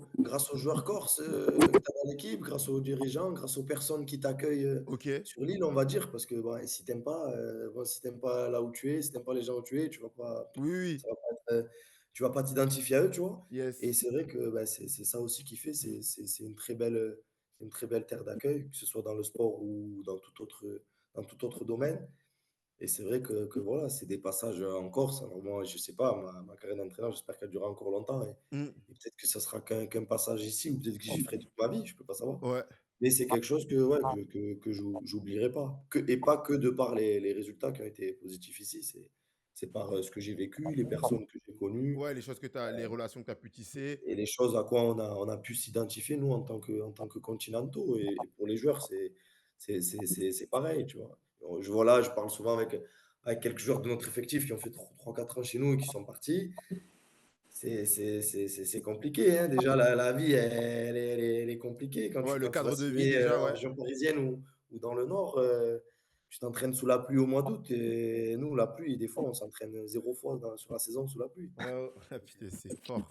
Speaker 3: joueurs corses que tu as dans l'équipe, grâce aux dirigeants, grâce aux personnes qui t'accueillent
Speaker 1: OK.
Speaker 3: sur l'île, on va dire. Parce que bon, si t'aimes pas, bon, si t'aimes pas là où tu es, si t'aimes pas les gens où tu es, tu vas pas,
Speaker 1: Oui, oui.
Speaker 3: ça va pas être, tu vas pas t'identifier à eux, tu vois. Et
Speaker 1: Yes.
Speaker 3: c'est vrai que bah, c'est ça aussi qui fait, c'est une très belle terre d'accueil, que ce soit dans le sport ou dans tout autre domaine. Et c'est vrai que voilà, c'est des passages en Corse. Alors moi, je sais pas, ma carrière d'entraîneur, j'espère qu'elle durera encore longtemps.
Speaker 1: Mmh.
Speaker 3: Et peut-être que ça sera qu'un passage ici, ou peut-être que j'y ferai toute ma vie, je peux pas savoir.
Speaker 1: Ouais.
Speaker 3: Mais c'est quelque chose que, ouais, que j'oublierai pas. Et pas que de par les résultats qui ont été positifs ici. C'est par ce que j'ai vécu, les personnes que j'ai connues
Speaker 1: Ouais, les choses que tu as les relations que tu as pu tisser.
Speaker 3: et les choses à quoi on a pu s'identifier, nous, en tant que continentaux. Et pour les joueurs, c'est pareil, tu vois. Je vois là, je parle souvent avec quelques joueurs de notre effectif qui ont fait 3-4 ans chez nous et qui sont partis. C'est compliqué, hein. Déjà, la vie, elle est compliquée.
Speaker 1: Ouais, le
Speaker 3: Quand tu vas
Speaker 1: cadre de vie
Speaker 3: signer
Speaker 1: déjà,
Speaker 3: en
Speaker 1: ouais.
Speaker 3: région parisienne ou dans le Nord, tu t'entraînes sous la pluie au mois d'août. Et nous, la pluie, des fois, on s'entraîne 0 fois sur la saison sous la pluie.
Speaker 1: Ouais, ouais. Ah, putain, c'est fort.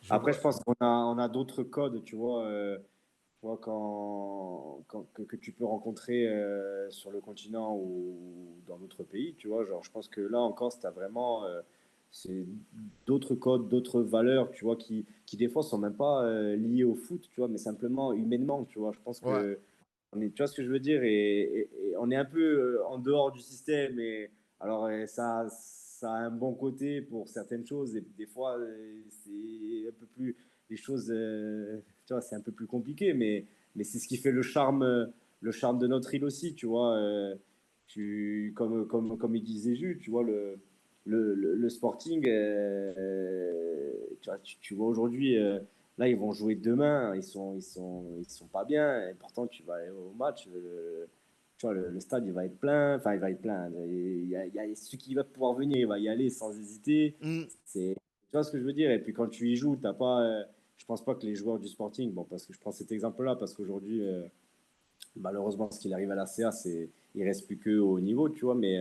Speaker 1: Je
Speaker 2: Après,
Speaker 1: vois.
Speaker 2: je pense qu'on a d'autres codes, tu vois que tu peux rencontrer sur le continent ou dans d'autres pays, tu vois. Genre, je pense que là encore, c'est vraiment c'est d'autres codes, d'autres valeurs, tu vois, qui des fois sont même pas liées au foot, tu vois, mais simplement humainement, tu vois. Je pense
Speaker 1: Ouais.
Speaker 2: que tu vois ce que je veux dire, et on est un peu en dehors du système, et alors ça a un bon côté pour certaines choses, et des fois c'est un peu plus les choses, tu vois, c'est un peu plus compliqué, mais c'est ce qui fait le charme de notre île aussi, tu vois. Comme il disait Jules, tu vois, le Sporting, tu vois aujourd'hui, là, ils vont jouer demain, ils sont pas bien, et pourtant, tu vas aller au match, tu vois, le stade, il va être plein, enfin, il va être plein. Il y a ceux qui va pouvoir venir, il va y aller sans hésiter.
Speaker 1: Mmh.
Speaker 2: Tu vois ce que je veux dire? Et puis quand tu y joues, t'as pas. Je pense pas que les joueurs du Sporting, bon, parce que je prends cet exemple-là, parce qu'aujourd'hui, malheureusement, ce qu'il arrive à la CA, c'est il reste plus que au niveau, tu vois, mais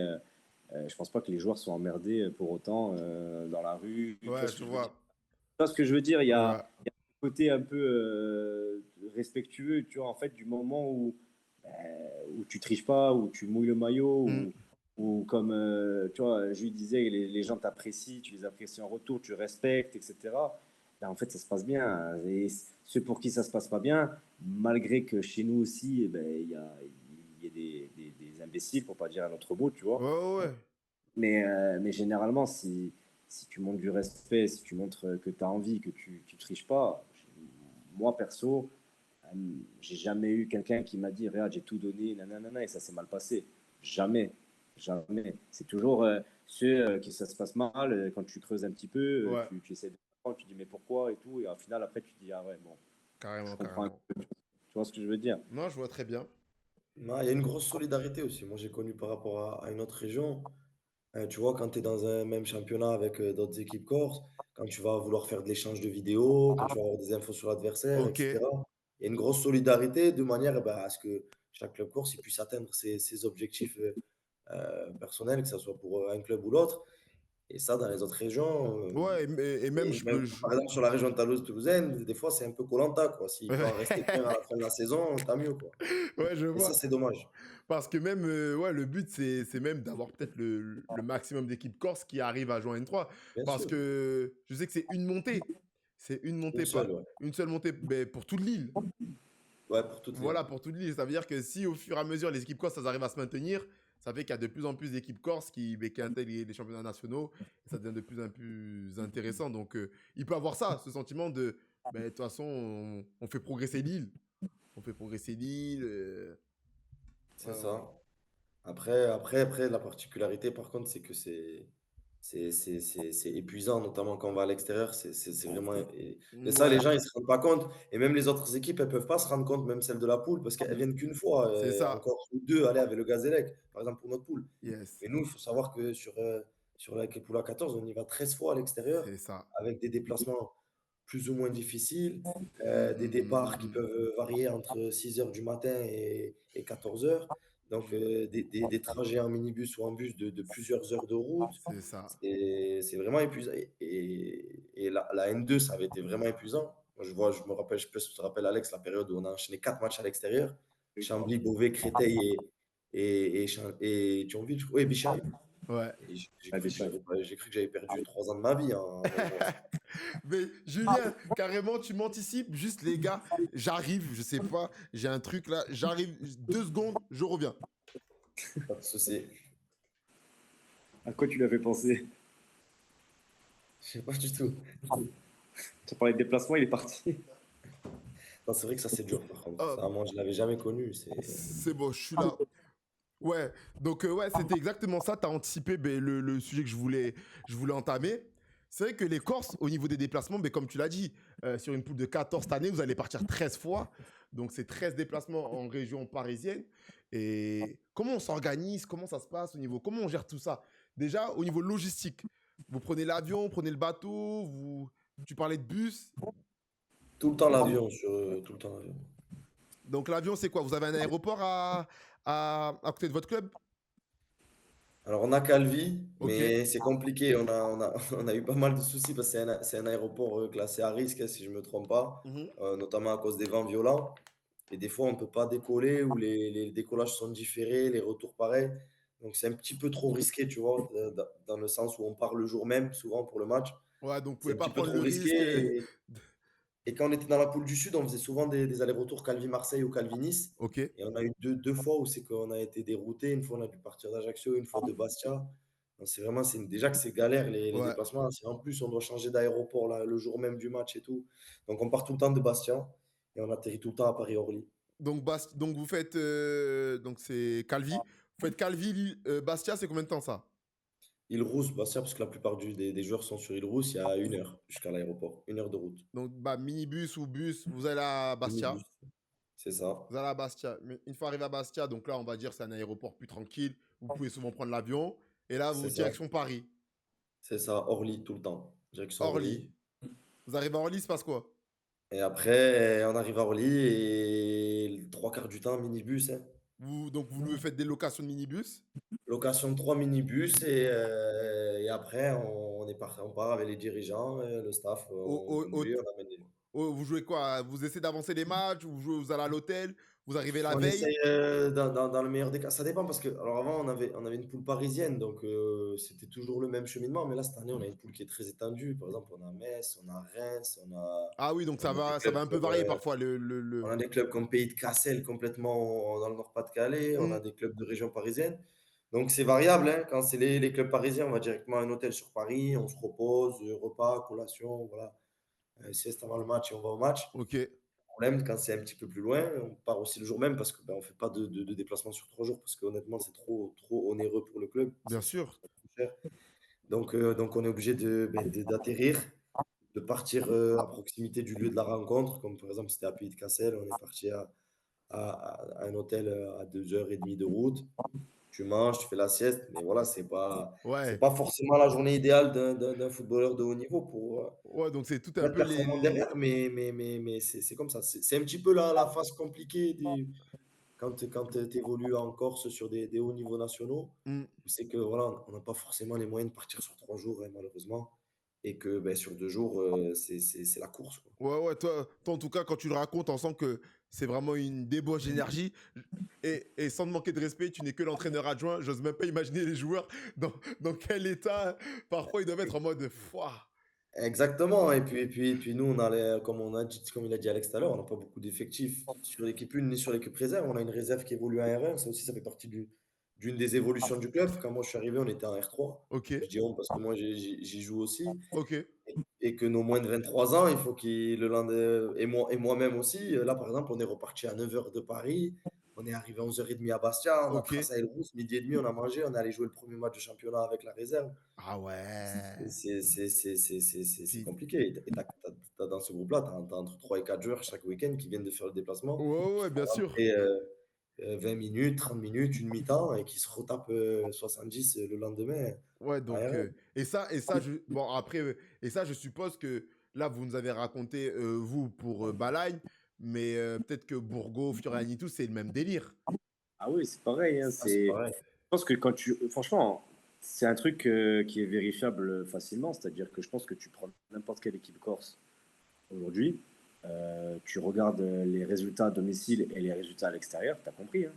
Speaker 2: je pense pas que les joueurs soient emmerdés pour autant dans la rue. Tu vois
Speaker 1: Ouais,
Speaker 2: ce que
Speaker 1: je
Speaker 2: je veux dire?
Speaker 1: vois.
Speaker 2: Tu vois ce que je veux dire?
Speaker 1: Ouais.
Speaker 2: Il y a un côté un peu respectueux, tu vois, en fait, du moment où tu triches pas, où tu mouilles le maillot,
Speaker 1: Mmh.
Speaker 2: ou comme tu vois, je lui disais, les gens t'apprécient, tu les apprécies en retour, tu respectes, etc. Ben, en fait, ça se passe bien. Et ceux pour qui ça se passe pas bien, malgré que chez nous aussi, eh ben, il y a des imbéciles, pour pas dire un autre mot, tu
Speaker 1: Ouais,
Speaker 2: vois.
Speaker 1: ouais, ouais.
Speaker 2: Mais généralement, si tu montres du respect, si tu montres que tu as envie, que tu triches pas, moi perso, j'ai jamais eu quelqu'un qui m'a dit, regarde, j'ai tout donné, nanana, et ça s'est mal passé. Jamais, jamais. C'est toujours ceux qui ça se passe mal, quand tu creuses un petit peu,
Speaker 1: Ouais.
Speaker 2: tu essaies de comprendre, tu dis mais pourquoi et tout, et au final, après, tu dis, ah ouais, bon, je
Speaker 1: Carrément,
Speaker 2: comprends un
Speaker 1: carrément.
Speaker 2: peu. Tu vois ce que je veux dire?
Speaker 1: Non, je vois très bien.
Speaker 3: Non, il y a une grosse solidarité aussi. Moi, j'ai connu par rapport à une autre région. Tu vois, quand tu es dans un même championnat avec d'autres équipes corses, quand tu vas vouloir faire de l'échange de vidéos, quand tu vas avoir des infos sur l'adversaire,
Speaker 1: OK.
Speaker 3: etc., il y a une grosse solidarité de manière bah, à ce que chaque club corse il puisse atteindre ses objectifs personnels, que ce soit pour un club ou l'autre. Et ça, dans les autres régions,
Speaker 1: Ouais, et même
Speaker 3: et
Speaker 1: je
Speaker 3: même
Speaker 1: peux
Speaker 3: par exemple sur la région toulousaine, des fois c'est un peu koh quoi. S'il peut en rester qu'un à la fin de la saison, tant mieux, quoi.
Speaker 1: Ouais, je
Speaker 3: Et ça,
Speaker 1: vois.
Speaker 3: c'est dommage.
Speaker 1: Parce que même, ouais, le but, c'est même d'avoir peut-être le maximum d'équipes corses qui arrivent à jouer en N3.
Speaker 3: Bien
Speaker 1: Parce
Speaker 3: sûr.
Speaker 1: que je sais que c'est une montée. C'est une
Speaker 3: Une
Speaker 1: montée,
Speaker 3: seule,
Speaker 1: pas
Speaker 3: ouais.
Speaker 1: une seule montée pour toute l'île.
Speaker 3: Ouais, pour toutes les.
Speaker 1: Voilà, pour toute l'île. Ça veut dire que si au fur et à mesure, les équipes corses, elles arrivent à se maintenir, ça fait qu'il y a de plus en plus d'équipes corses qui intègrent les championnats nationaux. Et ça devient de plus en plus intéressant. Donc, il peut avoir ça, ce sentiment de, ben, de toute façon, on fait progresser l'île. On fait progresser l'île. Ouais,
Speaker 3: C'est
Speaker 1: ouais.
Speaker 3: ça. Après, la particularité, par contre, c'est que c'est épuisant, notamment quand on va à l'extérieur. C'est vraiment. Mais ça, les
Speaker 1: Ouais,
Speaker 3: gens, ils se rendent pas compte. Et même les autres équipes, elles peuvent pas se rendre compte, même celles de la poule, parce qu'elles viennent qu'une fois,
Speaker 1: c'est ça.
Speaker 3: encore ou deux, aller avec le Gazélec, par exemple, pour notre poule.
Speaker 1: Yes,
Speaker 3: Mais nous, il faut savoir que sur la poule à 14, on y va 13 fois à l'extérieur,
Speaker 1: c'est ça.
Speaker 3: avec des déplacements plus ou moins difficiles,
Speaker 1: Mm,
Speaker 3: des
Speaker 1: mm, mm,
Speaker 3: départs
Speaker 1: mm,
Speaker 3: qui
Speaker 1: mm.
Speaker 3: peuvent varier entre 6 heures du matin et 14 heures. Donc, des trajets en minibus ou en bus de plusieurs heures de route,
Speaker 1: C'est ça.
Speaker 3: c'est vraiment épuisant. Et la N2, ça avait été vraiment épuisant. Moi, je me rappelle, je sais pas si tu te rappelles, Alex, la période où on a enchaîné 4 matchs à l'extérieur. Chambly, Beauvais, Créteil et Thionville, oui, Bichheim.
Speaker 1: Ouais.
Speaker 3: Et j'ai
Speaker 2: Ah,
Speaker 3: cru
Speaker 2: des
Speaker 3: que
Speaker 2: chats.
Speaker 3: j'ai cru que j'avais perdu 3 ans de ma vie à un moment.
Speaker 1: Mais Julien, carrément, tu m'anticipes. Juste, les gars, j'arrive, je sais pas, j'ai un truc là, j'arrive 2 secondes, je reviens.
Speaker 3: Pas de souci.
Speaker 2: À quoi tu lui avais pensé?
Speaker 3: Je sais pas du tout.
Speaker 2: Tu as parlé de déplacement, il est parti.
Speaker 3: Non, c'est vrai que ça, c'est dur, par contre.
Speaker 1: Hop,
Speaker 3: Ça, moi, je l'avais jamais connu.
Speaker 1: c'est bon, je suis là. Ouais, donc ouais, c'était exactement ça. Tu as anticipé ben, le sujet que je voulais entamer. C'est vrai que les Corses, au niveau des déplacements, ben, comme tu l'as dit, sur une poule de 14 cette année, vous allez partir 13 fois. Donc c'est 13 déplacements en région parisienne. Et comment on s'organise? Comment ça se passe au niveau? Comment on gère tout ça? Déjà, au niveau logistique, vous prenez l'avion, vous prenez le bateau, tu parlais de bus.
Speaker 3: Tout le temps l'avion, tout le temps l'avion.
Speaker 1: Donc l'avion, c'est quoi? Vous avez un aéroport à côté de votre club?
Speaker 3: Alors, on a Calvi,
Speaker 1: Ok.
Speaker 3: mais c'est compliqué. On a eu pas mal de soucis parce que c'est un aéroport classé à risque, hein, si je me trompe pas,
Speaker 1: Mhm.
Speaker 3: notamment à cause des vents violents. Et des fois, on ne peut pas décoller ou les décollages sont différés, les retours pareils. Donc, c'est un petit peu trop risqué, tu vois, dans le sens où on part le jour même, souvent pour le match.
Speaker 1: Ouais, donc vous
Speaker 3: C'est
Speaker 1: pouvez
Speaker 3: un
Speaker 1: pas
Speaker 3: petit peu
Speaker 1: prendre
Speaker 3: trop
Speaker 1: le risque.
Speaker 3: risqué. Et quand on était dans la poule du Sud, on faisait souvent des allers-retours Calvi-Marseille ou Calvi-Nice.
Speaker 1: Ok.
Speaker 3: Et on a eu deux fois où c'est qu'on a été dérouté. Une fois, on a dû partir d'Ajaccio, une fois de Bastia. Donc, c'est vraiment, déjà que c'est galère les
Speaker 1: Ouais.
Speaker 3: déplacements. Si en plus, on doit changer d'aéroport là, le jour même du match et tout. Donc, on part tout le temps de Bastia et on atterrit tout le temps à Paris-Orly.
Speaker 1: Donc vous faites. Donc c'est Calvi. Vous faites Calvi, Bastia, c'est combien de temps ça?
Speaker 3: Île-Rousse, Bastia, parce que la plupart des joueurs sont sur Île-Rousse, il y a 1 heure jusqu'à l'aéroport. 1 heure de route.
Speaker 1: Donc bah, minibus ou bus, vous allez à Bastia.
Speaker 3: Minibus, c'est ça.
Speaker 1: Vous allez à Bastia. Mais une fois arrivé à Bastia, donc là, on va dire c'est un aéroport plus tranquille. Vous pouvez souvent prendre l'avion. Et là,
Speaker 3: C'est
Speaker 1: vous,
Speaker 3: ça.
Speaker 1: direction Paris.
Speaker 3: C'est ça. Orly, tout le temps. Direction
Speaker 1: Orly.
Speaker 3: Orly.
Speaker 1: Vous arrivez à Orly, il se passe quoi?
Speaker 3: Et après, on arrive à Orly et le trois quarts du temps, minibus, hein.
Speaker 1: Donc vous nous faites des locations de minibus.
Speaker 3: Location de 3 minibus et après, on part avec les dirigeants, le staff,
Speaker 1: Au,
Speaker 3: on
Speaker 1: au- au-
Speaker 3: conduit, on amène
Speaker 1: Vous jouez quoi? Vous essayez d'avancer les matchs? Vous allez à l'hôtel? Vous arrivez la
Speaker 3: On
Speaker 1: veille?
Speaker 3: essaye, dans le meilleur des cas. Ça dépend parce que, alors avant, on avait une poule parisienne, donc c'était toujours le même cheminement. Mais là, cette année, on a une poule qui est très étendue. Par exemple, on a Metz, on a Reims,
Speaker 1: Ah oui, donc
Speaker 3: on a des
Speaker 1: ça va
Speaker 3: clubs
Speaker 1: un peu varier parfois.
Speaker 3: on a des clubs comme Pays de Cassel, complètement dans le Nord-Pas-de-Calais. On a
Speaker 1: Hmm,
Speaker 3: des clubs de région parisienne. Donc c'est variable, hein. Quand c'est les clubs parisiens, on va directement à un hôtel sur Paris, on se repose, repas, collation, voilà. Sieste avant le match et on va au match.
Speaker 1: ok,
Speaker 3: Problème, quand c'est un petit peu plus loin, on part aussi le jour même parce que ben, on fait pas de déplacement sur 3 jours parce qu'honnêtement, c'est trop onéreux pour le club.
Speaker 1: bien sûr.
Speaker 3: Ça coûte cher. Donc, on est obligé d'atterrir, de partir à proximité du lieu de la rencontre, comme par exemple, c'était à Pays de Cassel, on est parti à un hôtel à 2h30 de route. Tu manges, tu fais la sieste, mais voilà, c'est
Speaker 1: Ouais,
Speaker 3: pas forcément la journée idéale d'un footballeur de haut niveau
Speaker 1: ouais, donc c'est tout
Speaker 3: pour
Speaker 1: un
Speaker 3: être
Speaker 1: peu
Speaker 3: performant derrière, mais c'est comme ça. C'est un petit peu la phase compliquée quand tu évolues en Corse sur des hauts niveaux nationaux.
Speaker 1: Hmm,
Speaker 3: C'est que voilà, on n'a pas forcément les moyens de partir sur 3 jours, hein, malheureusement. Et que ben, sur 2 jours, c'est la course, quoi.
Speaker 1: ouais, ouais, toi, en tout cas, quand tu le racontes, on sent que c'est vraiment une débauche d'énergie. Et sans te manquer de respect, tu n'es que l'entraîneur adjoint. J'ose même pas imaginer les joueurs dans quel état parfois ils doivent être en mode Fouah.
Speaker 3: Exactement. Et puis nous, comme il a dit Alex tout à l'heure, on n'a pas beaucoup d'effectifs sur l'équipe 1 ni sur l'équipe réserve. On a une réserve qui évolue en R1. Ça aussi, ça fait partie d'une des évolutions du club. Quand moi je suis arrivé, on était en R3.
Speaker 1: Ok,
Speaker 3: Je dis on parce que moi j'y joue aussi.
Speaker 1: ok,
Speaker 3: Et que nos moins de 23 ans, il faut qu'ils le lendemain, et moi-même aussi, là par exemple, on est reparti à 9h de Paris, on est arrivé à 11h30 à Bastia, on a
Speaker 1: ok.
Speaker 3: tracé à Elbrus, midi et demi, on a mangé, on est allé jouer le premier match de championnat avec la réserve.
Speaker 1: Ah ouais.
Speaker 3: C'est
Speaker 1: Puis,
Speaker 3: compliqué. Dans ce groupe-là, tu as entre 3 et 4 joueurs chaque week-end qui viennent de faire le déplacement,
Speaker 1: ouais, ouais,
Speaker 3: qui
Speaker 1: ouais,
Speaker 3: font
Speaker 1: bien sûr.
Speaker 3: rentrer 20 minutes, 30 minutes, une mi-temps, et qui se retapent 70 le lendemain
Speaker 1: Ouais,
Speaker 3: en
Speaker 1: donc,
Speaker 3: R1.
Speaker 1: bon, après, et ça, je suppose que là, vous nous avez raconté, vous, pour Balagne, mais peut-être que Bourgo, Furiani, tout, c'est le même délire.
Speaker 2: Ah Ah oui, c'est pareil. Hein,
Speaker 3: Ah, c'est
Speaker 2: je
Speaker 3: pareil.
Speaker 2: pense que franchement, c'est un truc qui est vérifiable facilement. C'est-à-dire que je pense que tu prends n'importe quelle équipe corse aujourd'hui, tu regardes les résultats à domicile et les résultats à l'extérieur, tu as compris. Hein.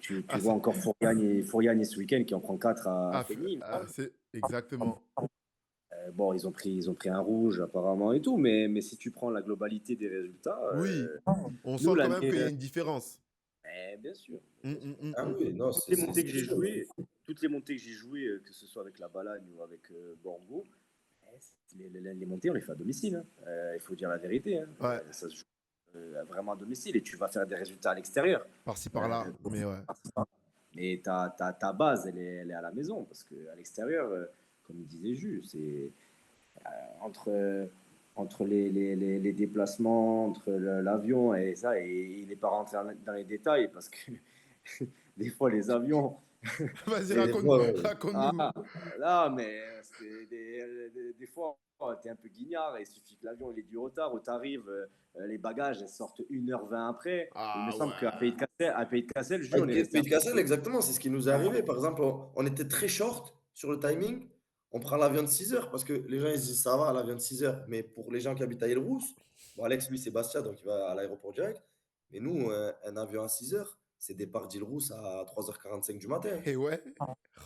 Speaker 2: Tu
Speaker 1: Ah,
Speaker 2: vois
Speaker 1: c'est
Speaker 2: encore Fouriani ce week-end qui en prend 4 à Feni, il me semble.
Speaker 1: c'est exactement.
Speaker 2: Bon, ils ont pris un rouge apparemment et tout, mais si tu prends la globalité des résultats,
Speaker 1: Oui, on
Speaker 2: nous
Speaker 1: sent quand même
Speaker 2: l'année,
Speaker 1: qu'il y a une différence.
Speaker 2: bien sûr,
Speaker 1: Hum,
Speaker 2: bien sûr.
Speaker 1: hum, hum,
Speaker 3: Ah
Speaker 1: hum.
Speaker 3: oui, non,
Speaker 2: Toutes les montées que
Speaker 3: c'est
Speaker 2: j'ai
Speaker 3: sûr.
Speaker 2: jouées, que ce soit avec la Balagne ou avec Borgo, les montées, on les fait à domicile. Hein. Il faut dire la vérité. Hein.
Speaker 1: Ouais,
Speaker 2: Ça se joue vraiment à domicile et tu vas faire des résultats à l'extérieur.
Speaker 1: par-ci
Speaker 2: Euh,
Speaker 1: par-là, mais ouais.
Speaker 2: mais ta base, elle est à la maison parce qu'à l'extérieur, comme il disait Jus, c'est entre, entre les déplacements, entre l'avion et ça, et il n'est pas rentré dans les détails parce que des fois, les avions,
Speaker 1: Vas-y,
Speaker 3: Des
Speaker 2: c'est.
Speaker 3: fois,
Speaker 2: Ah,
Speaker 1: raconte-nous.
Speaker 2: là, mais c'est des fois, tu es un peu guignard et il suffit que l'avion il ait du retard ou tu arrives, les bagages elles sortent 1h20 après. Il me
Speaker 1: Ah
Speaker 2: semble qu'à
Speaker 1: ouais.
Speaker 2: Pays de Cassel,
Speaker 3: ah,
Speaker 2: on est resté
Speaker 3: Pays
Speaker 2: un
Speaker 3: de
Speaker 2: peu
Speaker 3: Cassel, exactement, c'est ce qui nous est arrivé. Par exemple, on était très short sur le timing. On prend l'avion de 6 heures parce que les gens ils disent ça va, l'avion de 6 heures. Mais pour les gens qui habitent à Île-Rousse, bon, Alex, lui, c'est Bastia, donc il va à l'aéroport direct. Mais nous, un avion à 6 heures, c'est départ d'Île-Rousse à 3h45 du matin.
Speaker 1: Et ouais.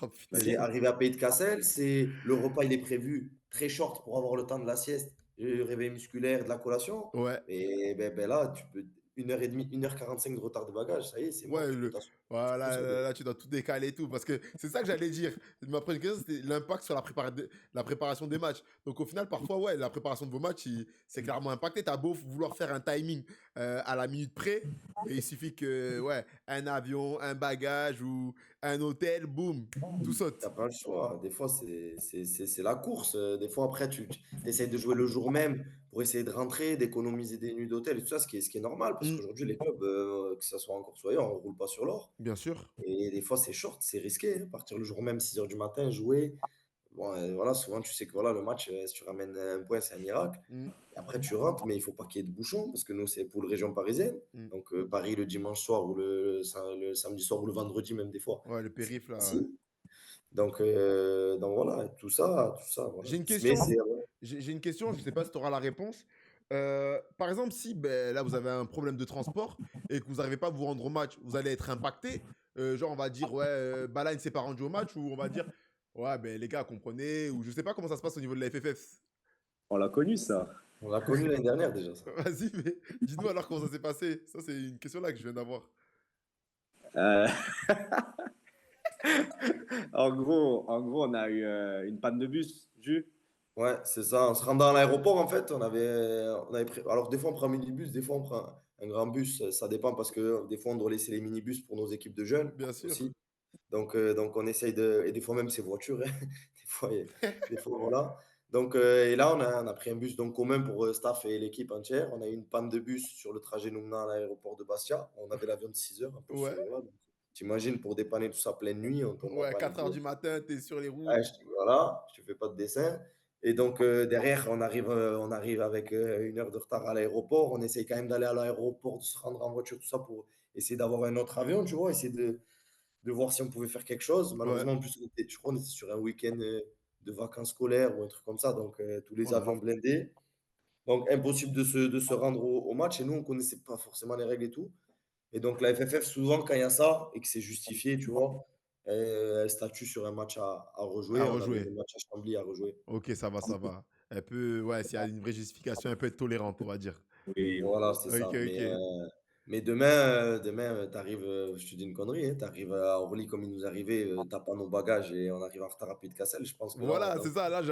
Speaker 1: Oh
Speaker 3: C'est
Speaker 1: punaise.
Speaker 3: arrivé à Pays de Cassel, c'est le repas, il est prévu très short pour avoir le temps de la sieste, le réveil musculaire, de la collation.
Speaker 1: Ouais.
Speaker 3: Et ben là, tu peux 1h30, 1h45 de retard de bagage, ça y est, c'est mort,
Speaker 1: Ouais,
Speaker 3: tu peux t'asseoir
Speaker 1: voilà,
Speaker 3: sur
Speaker 1: là, tu dois tout décaler et tout. Parce que c'est ça que j'allais dire. Ma première question, c'était l'impact sur la préparation des matchs. Donc, au final, parfois, ouais, la préparation de vos matchs, c'est clairement impacté. Tu as beau vouloir faire un timing à la minute près, mais il suffit que, ouais, un avion, un bagage ou un hôtel, boum, tout
Speaker 3: T'as
Speaker 1: saute.
Speaker 3: pas le choix. Des fois, c'est la course. Des fois, après, tu essayes de jouer le jour même pour essayer de rentrer, d'économiser des nuits d'hôtel et tout ça, ce qui est normal, parce
Speaker 1: Mm,
Speaker 3: qu'aujourd'hui, les clubs, que ce soit encore soyeur, on ne roule pas sur l'or.
Speaker 1: bien sûr.
Speaker 3: Et des fois, c'est short, c'est risqué. Hein. Partir le jour même, 6 heures du matin, jouer. Bon, voilà, souvent, tu sais que voilà, le match, si tu ramènes un point, c'est un miracle.
Speaker 1: Mm,
Speaker 3: Et après, tu rentres, mais il faut pas qu'il y ait de bouchons, parce que nous, c'est pour la région parisienne.
Speaker 1: mm.
Speaker 3: Donc, Paris le dimanche soir ou le samedi soir ou le vendredi, même des fois.
Speaker 1: Ouais, le
Speaker 3: C'est
Speaker 1: périph', là, ouais.
Speaker 3: facile. Donc voilà, tout ça, voilà.
Speaker 1: J'ai une
Speaker 3: Mais
Speaker 1: question. J'ai une question, je ne sais pas si tu auras la réponse. Par exemple, si ben, là vous avez un problème de transport et que vous n'arrivez pas à vous rendre au match, vous allez être impacté. Genre, on va dire, ouais, Bala ne s'est pas rendu au match, ou on va dire, ouais, ben les gars, comprenez, ou je sais pas comment ça se passe au niveau de la FFF.
Speaker 2: On l'a connu, ça.
Speaker 3: on l'a connu l'année dernière déjà, ça.
Speaker 1: Vas-y, mais dis-nous alors comment ça s'est passé. Ça, c'est une question là que je viens d'avoir.
Speaker 2: Euh, en gros, on a eu une panne de bus, Jus.
Speaker 3: Ouais, c'est ça. En se rendant à l'aéroport, en fait, on avait pris. Alors, des fois, on prend un minibus, des fois, on prend un grand bus. Ça dépend parce que des fois, on doit laisser les minibus pour nos équipes de jeunes
Speaker 1: Bien sûr.
Speaker 3: aussi. Donc on essaye de. Et des fois, même, c'est voiture. Hein. Des fois, voilà. Donc, et là, on a pris un bus donc, commun pour staff et l'équipe entière. On a eu une panne de bus sur le trajet nous menant à l'aéroport de Bastia. On avait l'avion de 6 heures. En plus,
Speaker 1: Ouais,
Speaker 3: voilà. Donc, t'imagines, pour dépanner tout ça pleine nuit, on tombe en
Speaker 1: ouais,
Speaker 3: panne et
Speaker 1: 4 heures
Speaker 3: tout.
Speaker 1: du matin, t'es sur les routes.
Speaker 3: Ouais, voilà, je te fais pas de dessin. Et donc, derrière, on arrive avec 1 heure de retard à l'aéroport. On essaye quand même d'aller à l'aéroport, de se rendre en voiture, tout ça, pour essayer d'avoir un autre avion, tu vois, essayer de voir si on pouvait faire quelque chose.
Speaker 1: Ouais.
Speaker 3: Malheureusement, en plus, je crois qu'on était sur un week-end de vacances scolaires ou un truc comme ça, donc tous les
Speaker 1: Oh là là.
Speaker 3: avions blindés. Donc, impossible de se rendre au match. Et nous, on ne connaissait pas forcément les règles et tout. Et donc, la FFF, souvent, quand il y a ça et que c'est justifié, tu vois, elle statue sur un match à
Speaker 1: À
Speaker 3: rejouer. On avait le
Speaker 1: rejouer.
Speaker 3: match à Chambly à rejouer.
Speaker 1: Ok, ça va, ça va. Elle peut, ouais, s'il y a une vraie justification, elle peut être tolérante, on va dire.
Speaker 2: Oui,
Speaker 3: Voilà, c'est
Speaker 1: Ok,
Speaker 3: ça. Mais,
Speaker 1: ok.
Speaker 3: demain tu arrives, je te dis une connerie, tu arrives à Orly comme il nous arrivait, t'as pas nos bagages et on arrive en retard à Pied de Cassel. Je pense que là,
Speaker 1: Voilà, c'est ça. Là,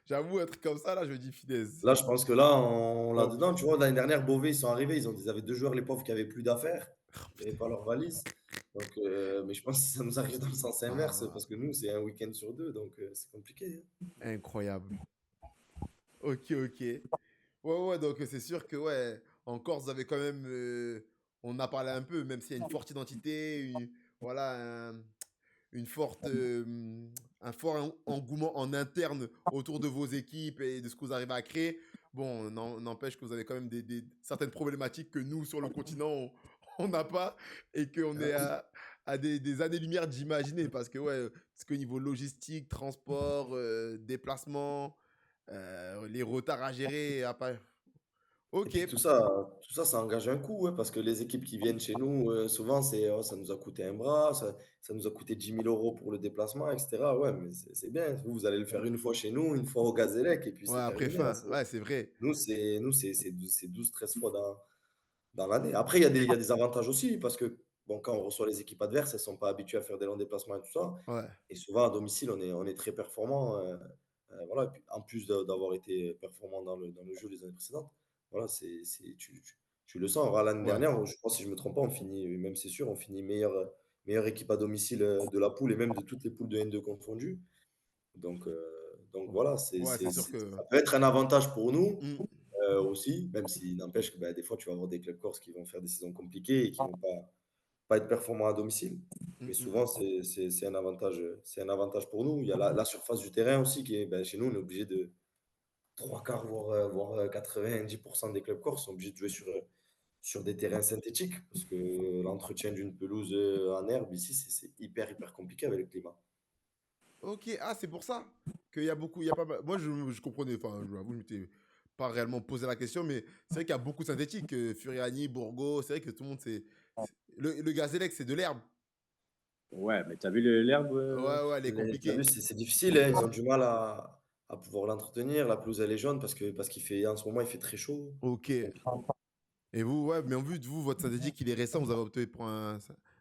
Speaker 1: j'avoue, un truc comme ça, là, je me dis, finesse.
Speaker 3: je pense que là, on l'a
Speaker 1: Oh,
Speaker 3: dedans. Tu vois, l'année dernière, Beauvais, ils sont arrivés, ils avaient 2 joueurs, les pauvres, qui avaient plus d'affaires, qui n'avaient pas leur valise. Donc, mais je pense que ça nous arrive dans le sens inverse,
Speaker 1: ah,
Speaker 3: parce que nous, c'est un week-end sur deux, donc c'est compliqué. Hein.
Speaker 1: incroyable. Ok, ok. Ouais, ouais, donc c'est sûr que, ouais, en Corse, vous avez quand même, on a parlé un peu, même s'il y a une forte identité, voilà, une forte, un fort engouement en interne autour de vos équipes et de ce que vous arrivez à créer. Bon, n'empêche que vous avez quand même certaines problématiques que nous, sur le continent, on n'a pas et qu'on est à des années-lumière d'imaginer parce que, ouais, parce que niveau logistique, transport, déplacement, les retards à gérer,
Speaker 3: Et
Speaker 1: ok,
Speaker 3: puis ça engage un coût, hein, parce que les équipes qui viennent chez nous, souvent, c'est oh, ça nous a coûté un bras, ça nous a coûté 10 000 € pour le déplacement, etc. Ouais, mais c'est bien. Vous allez le faire une fois chez nous, une fois au Gazélec, et puis
Speaker 1: ouais,
Speaker 3: c'est
Speaker 1: après
Speaker 3: terminé, hein.
Speaker 1: fin, ouais, c'est vrai.
Speaker 3: C'est 12-13 fois dans l'année. Après, il y a des avantages aussi, parce que bon, quand on reçoit les équipes adverses, elles ne sont pas habituées à faire des longs déplacements et tout ça.
Speaker 1: Ouais,
Speaker 3: Et souvent, à domicile, on est très performant. Voilà. Et puis, en plus d'avoir été performant dans le jeu les années précédentes, voilà, tu le sens. Alors, l'année
Speaker 1: ouais.
Speaker 3: dernière, je crois, si je ne me trompe pas, on finit, même c'est sûr, on finit meilleure équipe à domicile de la poule et même de toutes les poules de N2 confondues. Donc voilà,
Speaker 1: Ouais, c'est sûr que.
Speaker 3: ça peut être un avantage pour nous
Speaker 1: Mm,
Speaker 3: aussi, même s'il n'empêche que bah, des fois, tu vas avoir des clubs corses qui vont faire des saisons compliquées et qui vont pas être performants à domicile.
Speaker 1: mm,
Speaker 3: Mais
Speaker 1: mm.
Speaker 3: souvent, c'est un avantage pour nous. Il y a la surface du terrain aussi qui est, ben, chez nous, on est obligé de trois quarts, voire 90% des clubs corses sont obligés de jouer sur des terrains synthétiques parce que l'entretien d'une pelouse en herbe ici, c'est hyper compliqué avec le climat.
Speaker 1: Ok, ah, c'est pour ça qu'il y a beaucoup, il y a pas mal. Moi, je comprenais, enfin, je l'avoue, je m'étais pas réellement posé la question, mais c'est vrai qu'il y a beaucoup de synthétiques. Furiani, Bourgo, c'est vrai que tout le monde, le Gazélec, c'est de l'herbe.
Speaker 2: Ouais, mais t'as vu l'herbe
Speaker 1: Ouais, ouais, elle est
Speaker 3: T'as vu,
Speaker 1: compliquée.
Speaker 3: c'est difficile, hein, ils ont du mal à pouvoir l'entretenir. La pelouse, elle est jaune parce qu'il fait, en ce moment, il fait très chaud.
Speaker 1: Ok. Et vous, ouais, mais en vue de vous, votre synthétique, il est récent, vous avez opté pour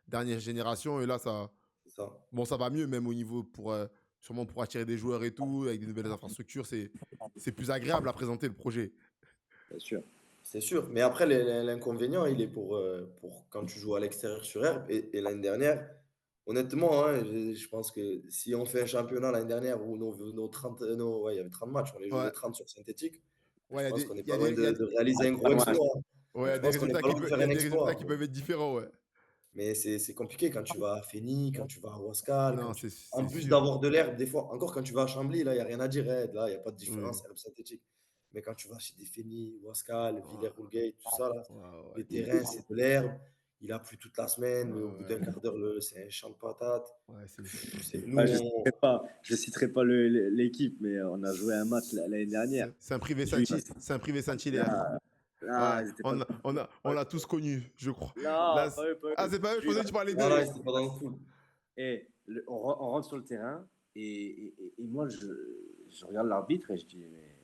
Speaker 1: dernière génération, et là,
Speaker 3: C'est ça.
Speaker 1: bon, ça va mieux, même au niveau sûrement pour attirer des joueurs et tout, avec des nouvelles infrastructures, c'est plus agréable à présenter le projet.
Speaker 2: Bien sûr.
Speaker 3: C'est sûr, mais après, l'inconvénient, il est pour quand tu joues à l'extérieur sur herbe. Et l'année dernière, honnêtement, hein, je pense que si on fait un championnat l'année dernière où nos 30, ouais, il y avait 30 matchs, on les joue les
Speaker 1: Ouais,
Speaker 3: 30 sur synthétique,
Speaker 1: ouais,
Speaker 3: je pense qu'on n'est
Speaker 1: il y a
Speaker 3: pas loin
Speaker 1: des, il y a,
Speaker 3: de réaliser un gros
Speaker 2: Ouais,
Speaker 3: exploit, hein.
Speaker 1: ouais, il y a
Speaker 3: Je
Speaker 1: des
Speaker 3: pense qu'on n'est
Speaker 1: résultats
Speaker 3: pas loin de
Speaker 1: il
Speaker 3: faire
Speaker 1: y a
Speaker 3: un
Speaker 1: des résultats
Speaker 3: exploit.
Speaker 1: qui peuvent être différents, ouais.
Speaker 3: Mais c'est compliqué quand tu vas à Fény, quand tu vas à Ouascal,
Speaker 1: Non,
Speaker 3: en
Speaker 1: c'est
Speaker 3: plus
Speaker 1: sûr.
Speaker 3: d'avoir de l'herbe, des fois, encore quand tu vas à Chambly, là, il n'y a rien à dire, hein, là, il n'y a pas de
Speaker 1: Oui.
Speaker 3: différence, herbe synthétique. Mais quand tu vas chez des Fény, Ouascal,
Speaker 1: Ouais,
Speaker 3: Villers-Roulgate, tout ça, là,
Speaker 1: ouais, ouais.
Speaker 3: les terrains, c'est de l'herbe, il a plu toute la semaine, mais au bout
Speaker 1: Ouais,
Speaker 3: d'un quart d'heure, c'est un champ de patates.
Speaker 1: ouais,
Speaker 3: Nous,
Speaker 2: ouais, je citerai pas l'équipe, mais on a joué un match l'année dernière.
Speaker 1: c'est un privé
Speaker 2: Juif.
Speaker 1: C'est un privé Saint-Hilaire.
Speaker 2: Là,
Speaker 1: Ouais,
Speaker 2: là, ils étaient pas
Speaker 1: on l'a tous connu, je crois. Là,
Speaker 2: non, pas eux, pas
Speaker 1: ah,
Speaker 2: eux.
Speaker 1: c'est pas eux, je
Speaker 2: Juif.
Speaker 1: pensais que tu parlais
Speaker 3: non, non,
Speaker 1: d'eux.
Speaker 3: ils étaient pas dans le pool.
Speaker 2: Et on rentre sur le terrain et moi, je regarde l'arbitre et je dis, mais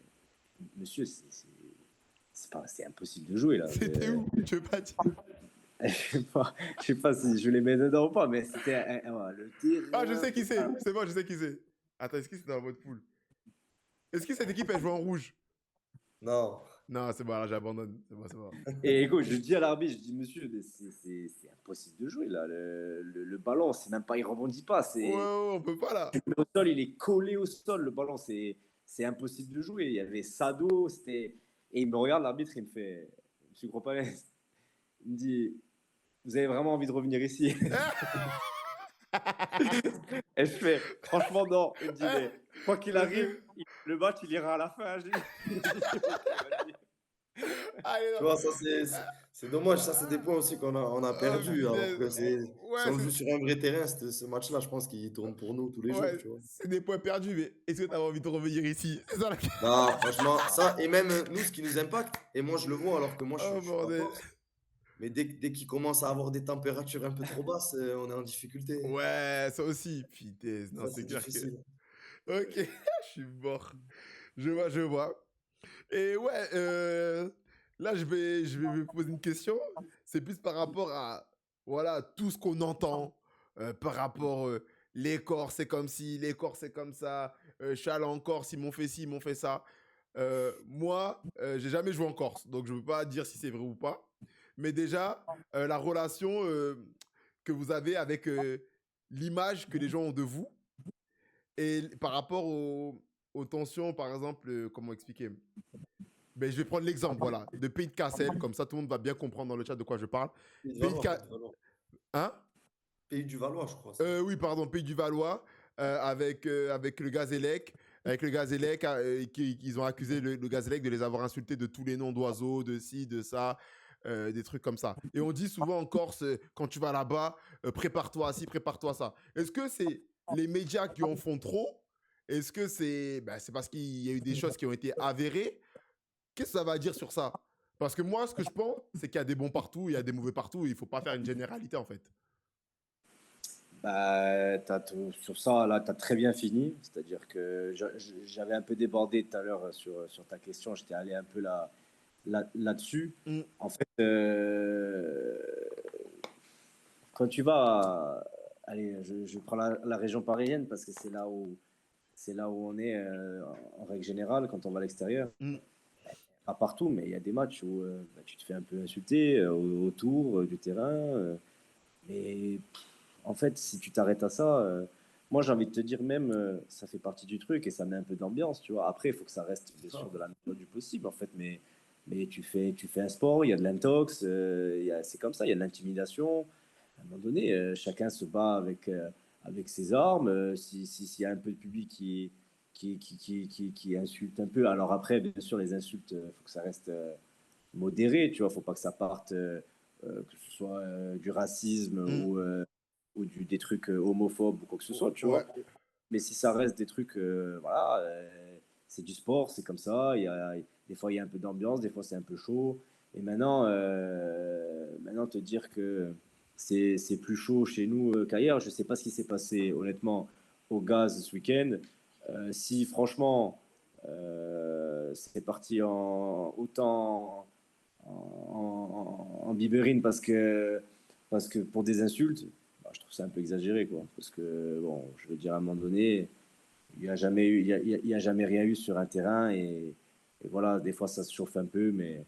Speaker 2: monsieur, c'est impossible de jouer là.
Speaker 1: C'était où? Tu veux pas dire?
Speaker 2: Je sais pas si je les mets dedans ou pas, mais c'était le
Speaker 1: Ah, je
Speaker 2: terrain.
Speaker 1: sais qui c'est. C'est bon, je sais qui c'est. Attends, est-ce que c'est dans votre poule? Est-ce que cette équipe, elle joue en rouge?
Speaker 3: Non.
Speaker 1: Non, c'est bon, alors j'abandonne. C'est bon, c'est bon.
Speaker 2: Et écoute, je dis à l'arbitre, je dis, monsieur, mais c'est impossible de jouer là. Le ballon, c'est même pas, il rebondit pas.
Speaker 1: Ouais, ouais, on peut pas là.
Speaker 2: Au sol, il est collé au sol. Le ballon, c'est impossible de jouer. Il y avait Sado, et il me regarde, l'arbitre, il me fait, monsieur Gropalès, il me dit, vous avez vraiment envie de revenir ici? Et je fais, franchement, non. Il me dit, mais quoi qu'il arrive, le match, il ira à la fin. Je dis, ok, vas-y.
Speaker 1: Allez,
Speaker 3: Tu
Speaker 1: non.
Speaker 3: vois, ça, c'est dommage. Ça, c'est des points aussi on a
Speaker 1: Oh,
Speaker 3: perdu. Alors
Speaker 1: punaise.
Speaker 3: que si
Speaker 1: Ouais,
Speaker 3: on joue sur un vrai terrain, ce match-là, je pense qu'il tourne pour nous tous les jours,
Speaker 1: ouais,
Speaker 3: tu vois.
Speaker 1: c'est des points perdus, mais est-ce que tu as envie de revenir ici? C'est ça la question.
Speaker 3: Non, franchement, ça, et même nous, ce qui nous impacte, et moi je le vois alors que moi
Speaker 1: Oh,
Speaker 3: je suis pas
Speaker 1: bordel.
Speaker 3: corse, mais dès qu'il commence à avoir des températures un peu trop basses, on est en difficulté.
Speaker 1: Ouais, ça aussi. Putain, non,
Speaker 3: Ça,
Speaker 1: c'est
Speaker 3: c'est
Speaker 1: clair que.
Speaker 3: difficile.
Speaker 1: Ok, je suis mort. Je vois, je vois. Et ouais, là, je vais me poser une question. C'est plus par rapport à, voilà, tout ce qu'on entend, par rapport, les Corses, c'est comme ci, les Corses, c'est comme ça, je suis allé en Corse, ils m'ont fait ci, ils m'ont fait ça. Moi, j'ai jamais joué en Corse, donc je ne peux pas dire si c'est vrai ou pas. Mais déjà, la relation que vous avez avec l'image que les gens ont de vous et par rapport aux tensions, par exemple, comment expliquer? Ben, je vais prendre l'exemple, voilà, de Pays de Cassel, comme ça tout le monde va bien comprendre dans le chat de quoi je parle.
Speaker 3: Pays du
Speaker 1: Pays de
Speaker 3: Valois, Pays
Speaker 1: Cassel.
Speaker 3: du Valois.
Speaker 1: Hein?
Speaker 3: Pays du Valois, je crois, c'est ça.
Speaker 1: Oui, pardon, Pays du Valois, avec le Gazélec. Avec le Gazélec, ils ont accusé le Gazélec de les avoir insultés de tous les noms d'oiseaux, de ci, de ça. des trucs comme ça. Et on dit souvent en Corse, quand tu vas là-bas, prépare-toi à ci, prépare-toi à ça. Est-ce que c'est les médias qui en font trop? Est-ce que c'est parce qu'il y a eu des choses qui ont été avérées? Qu'est-ce que ça va dire sur ça? Parce que moi, ce que je pense, c'est qu'il y a des bons partout, il y a des mauvais partout, et il ne faut pas faire une généralité, en fait.
Speaker 2: Bah, sur ça, là, tu as très bien fini. C'est-à-dire que j'avais un peu débordé tout à l'heure sur ta question. J'étais allé un peu là-dessus.
Speaker 1: Mm.
Speaker 2: En fait, quand tu vas, allez, je prends la région parisienne parce que c'est là où on est en règle générale quand on va à l'extérieur.
Speaker 1: Mm.
Speaker 2: Pas partout, mais il y a des matchs où bah, tu te fais un peu insulter autour du terrain. Mais en fait, si tu t'arrêtes à ça, moi j'ai envie de te dire même, ça fait partie du truc et ça met un peu d'ambiance, tu vois. Après, il faut que ça reste bien sûr de la mesure du possible, en fait. Mais tu fais un sport, il y a de l'intox, c'est comme ça, il y a de l'intimidation. À un moment donné, chacun se bat avec ses armes. S'il y a un peu de public qui insulte un peu, alors après, bien sûr, les insultes, il faut que ça reste modéré, tu vois. Faut pas que ça parte, que ce soit du racisme
Speaker 1: Mm.
Speaker 2: ou des trucs homophobes ou quoi que ce soit, tu
Speaker 1: Ouais.
Speaker 2: vois. Mais si ça reste des trucs, voilà, c'est du sport, c'est comme ça. Des fois, il y a un peu d'ambiance, des fois, c'est un peu chaud. Et maintenant te dire que c'est plus chaud chez nous qu'ailleurs, je ne sais pas ce qui s'est passé, honnêtement, au gaz ce week-end. Si, franchement, c'est parti autant en biberine parce que pour des insultes, bah, je trouve ça un peu exagéré, quoi. Parce que, bon, je veux dire, à un moment donné, il n'y a jamais eu, il y a jamais rien eu sur un terrain et voilà, des fois ça se chauffe un peu, mais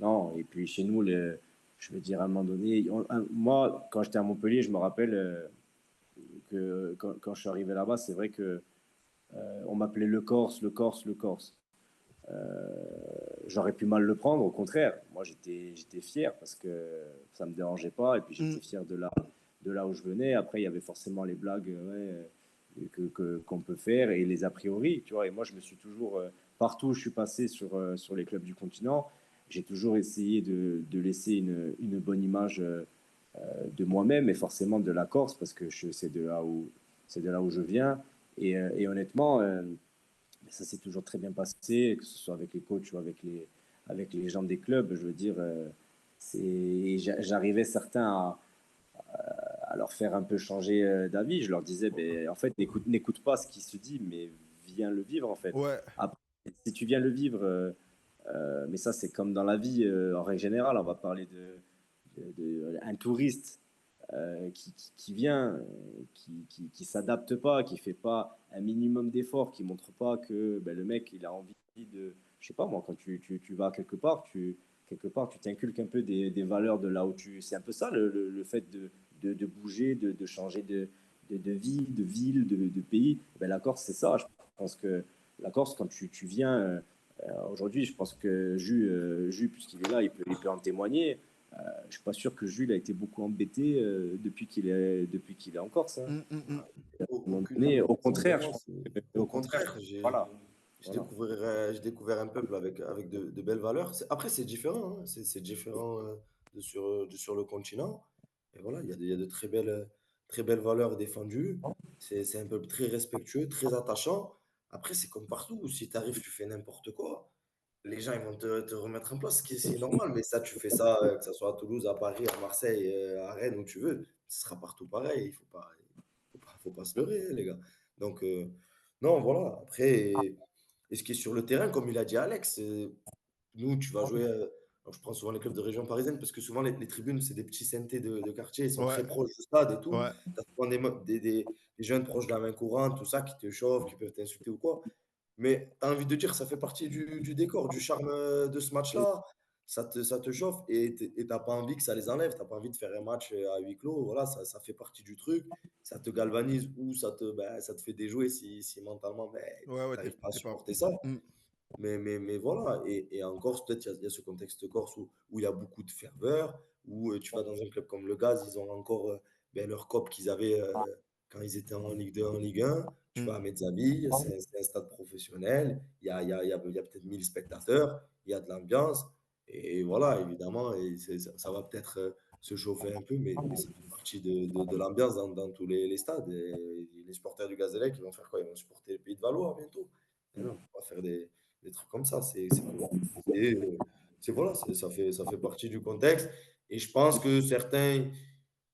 Speaker 2: non. Et puis chez nous, je veux dire, à un moment donné, moi, quand j'étais à Montpellier, je me rappelle que quand je suis arrivé là-bas, c'est vrai que on m'appelait le Corse, le Corse, le Corse. J'aurais pu mal le prendre, au contraire. Moi, j'étais fier parce que ça me dérangeait pas et puis
Speaker 1: Mm.
Speaker 2: j'étais fier de là où je venais. Après, il y avait forcément les blagues qu'on peut faire et les a priori, tu vois. Et moi, je me suis toujours, partout où je suis passé sur les clubs du continent, j'ai toujours essayé de laisser une bonne image de moi-même et forcément de la Corse parce que c'est de là où je viens. Et honnêtement, ça s'est toujours très bien passé, que ce soit avec les coachs ou avec les gens des clubs. Je veux dire, j'arrivais certains à leur faire un peu changer d'avis. Je leur disais, ben, en fait, n'écoute pas ce qui se dit, mais viens le vivre, en fait.
Speaker 1: Ouais.
Speaker 2: Après, si tu viens le vivre, mais ça, c'est comme dans la vie en règle générale. On va parler un touriste qui vient, qui s'adapte pas, qui fait pas un minimum d'efforts, qui montre pas que ben, le mec il a envie de, je sais pas moi, quand tu vas quelque part tu t'inculques un peu des valeurs de là où c'est un peu ça le fait de bouger, de changer de vie, de ville, de pays. Ben, la Corse c'est ça. Je pense que la Corse quand tu viens aujourd'hui, je pense que Jus puisqu'il est là, il peut en témoigner. Je ne suis pas sûr que Jules a été beaucoup embêté depuis qu'il est en Corse, hein.
Speaker 1: Mm, mm, mm.
Speaker 2: À un moment
Speaker 3: Aucunement,
Speaker 2: donné, au contraire, je
Speaker 3: sincèrement,
Speaker 2: pense au
Speaker 3: au
Speaker 2: contraire,
Speaker 3: contraire,
Speaker 2: voilà,
Speaker 3: j'ai
Speaker 2: voilà.
Speaker 3: découvert, j'ai découvert un peuple avec de belles valeurs. Après, c'est différent, hein. C'est différent de sur le continent. Et voilà, il y a de très belles valeurs défendues. C'est un peuple très respectueux, très attachant. Après, c'est comme partout. Si tu arrives, tu fais n'importe quoi, les gens ils vont te remettre en place, ce qui c'est normal. Mais ça, tu fais ça, que ce soit à Toulouse, à Paris, à Marseille, à Rennes, où tu veux, ce sera partout pareil. Il faut pas se leurrer, hein, les gars. Donc, non, voilà. Après, et ce qui est sur le terrain, comme il a dit Alex, nous, tu vas jouer. Alors je prends souvent les clubs de région parisienne parce que souvent les tribunes, c'est des petits synthés de quartier, ils sont
Speaker 1: Ouais.
Speaker 3: très proches du stade et tout.
Speaker 1: Ouais.
Speaker 3: Tu as souvent des jeunes proches de la main courante, tout ça, qui te chauffent, qui peuvent t'insulter ou quoi. Mais tu as envie de dire, ça fait partie du décor, du charme de ce match-là. Ça te chauffe et tu n'as pas envie que ça les enlève. Tu n'as pas envie de faire un match à huis clos. Voilà, ça fait partie du truc. Ça te galvanise ou ça te fait déjouer si mentalement ben,
Speaker 1: Ouais, ouais,
Speaker 3: tu n'arrives pas à
Speaker 1: t'es pas.
Speaker 3: supporter ça.
Speaker 1: Mm.
Speaker 3: Mais voilà. Et en Corse, peut-être, il y a ce contexte corse où il y a beaucoup de ferveur, où tu vas dans un club comme le Gaz, ils ont encore ben, leur COP qu'ils avaient quand ils étaient en Ligue 2, en Ligue 1. Tu
Speaker 1: Mm.
Speaker 3: vas à Mezzabi, c'est un stade professionnel, il y a peut-être 1000 spectateurs, il y a de l'ambiance. Et voilà, évidemment, et ça va peut-être se chauffer un peu, mais ça fait partie de l'ambiance dans tous les stades. Et les supporters du Gazélec, ils vont faire quoi? Ils vont supporter le Pays de Valois bientôt. Mais non, on va faire des trucs comme ça. C'est cool. Et, voilà, ça fait partie du contexte. Et je pense que certains,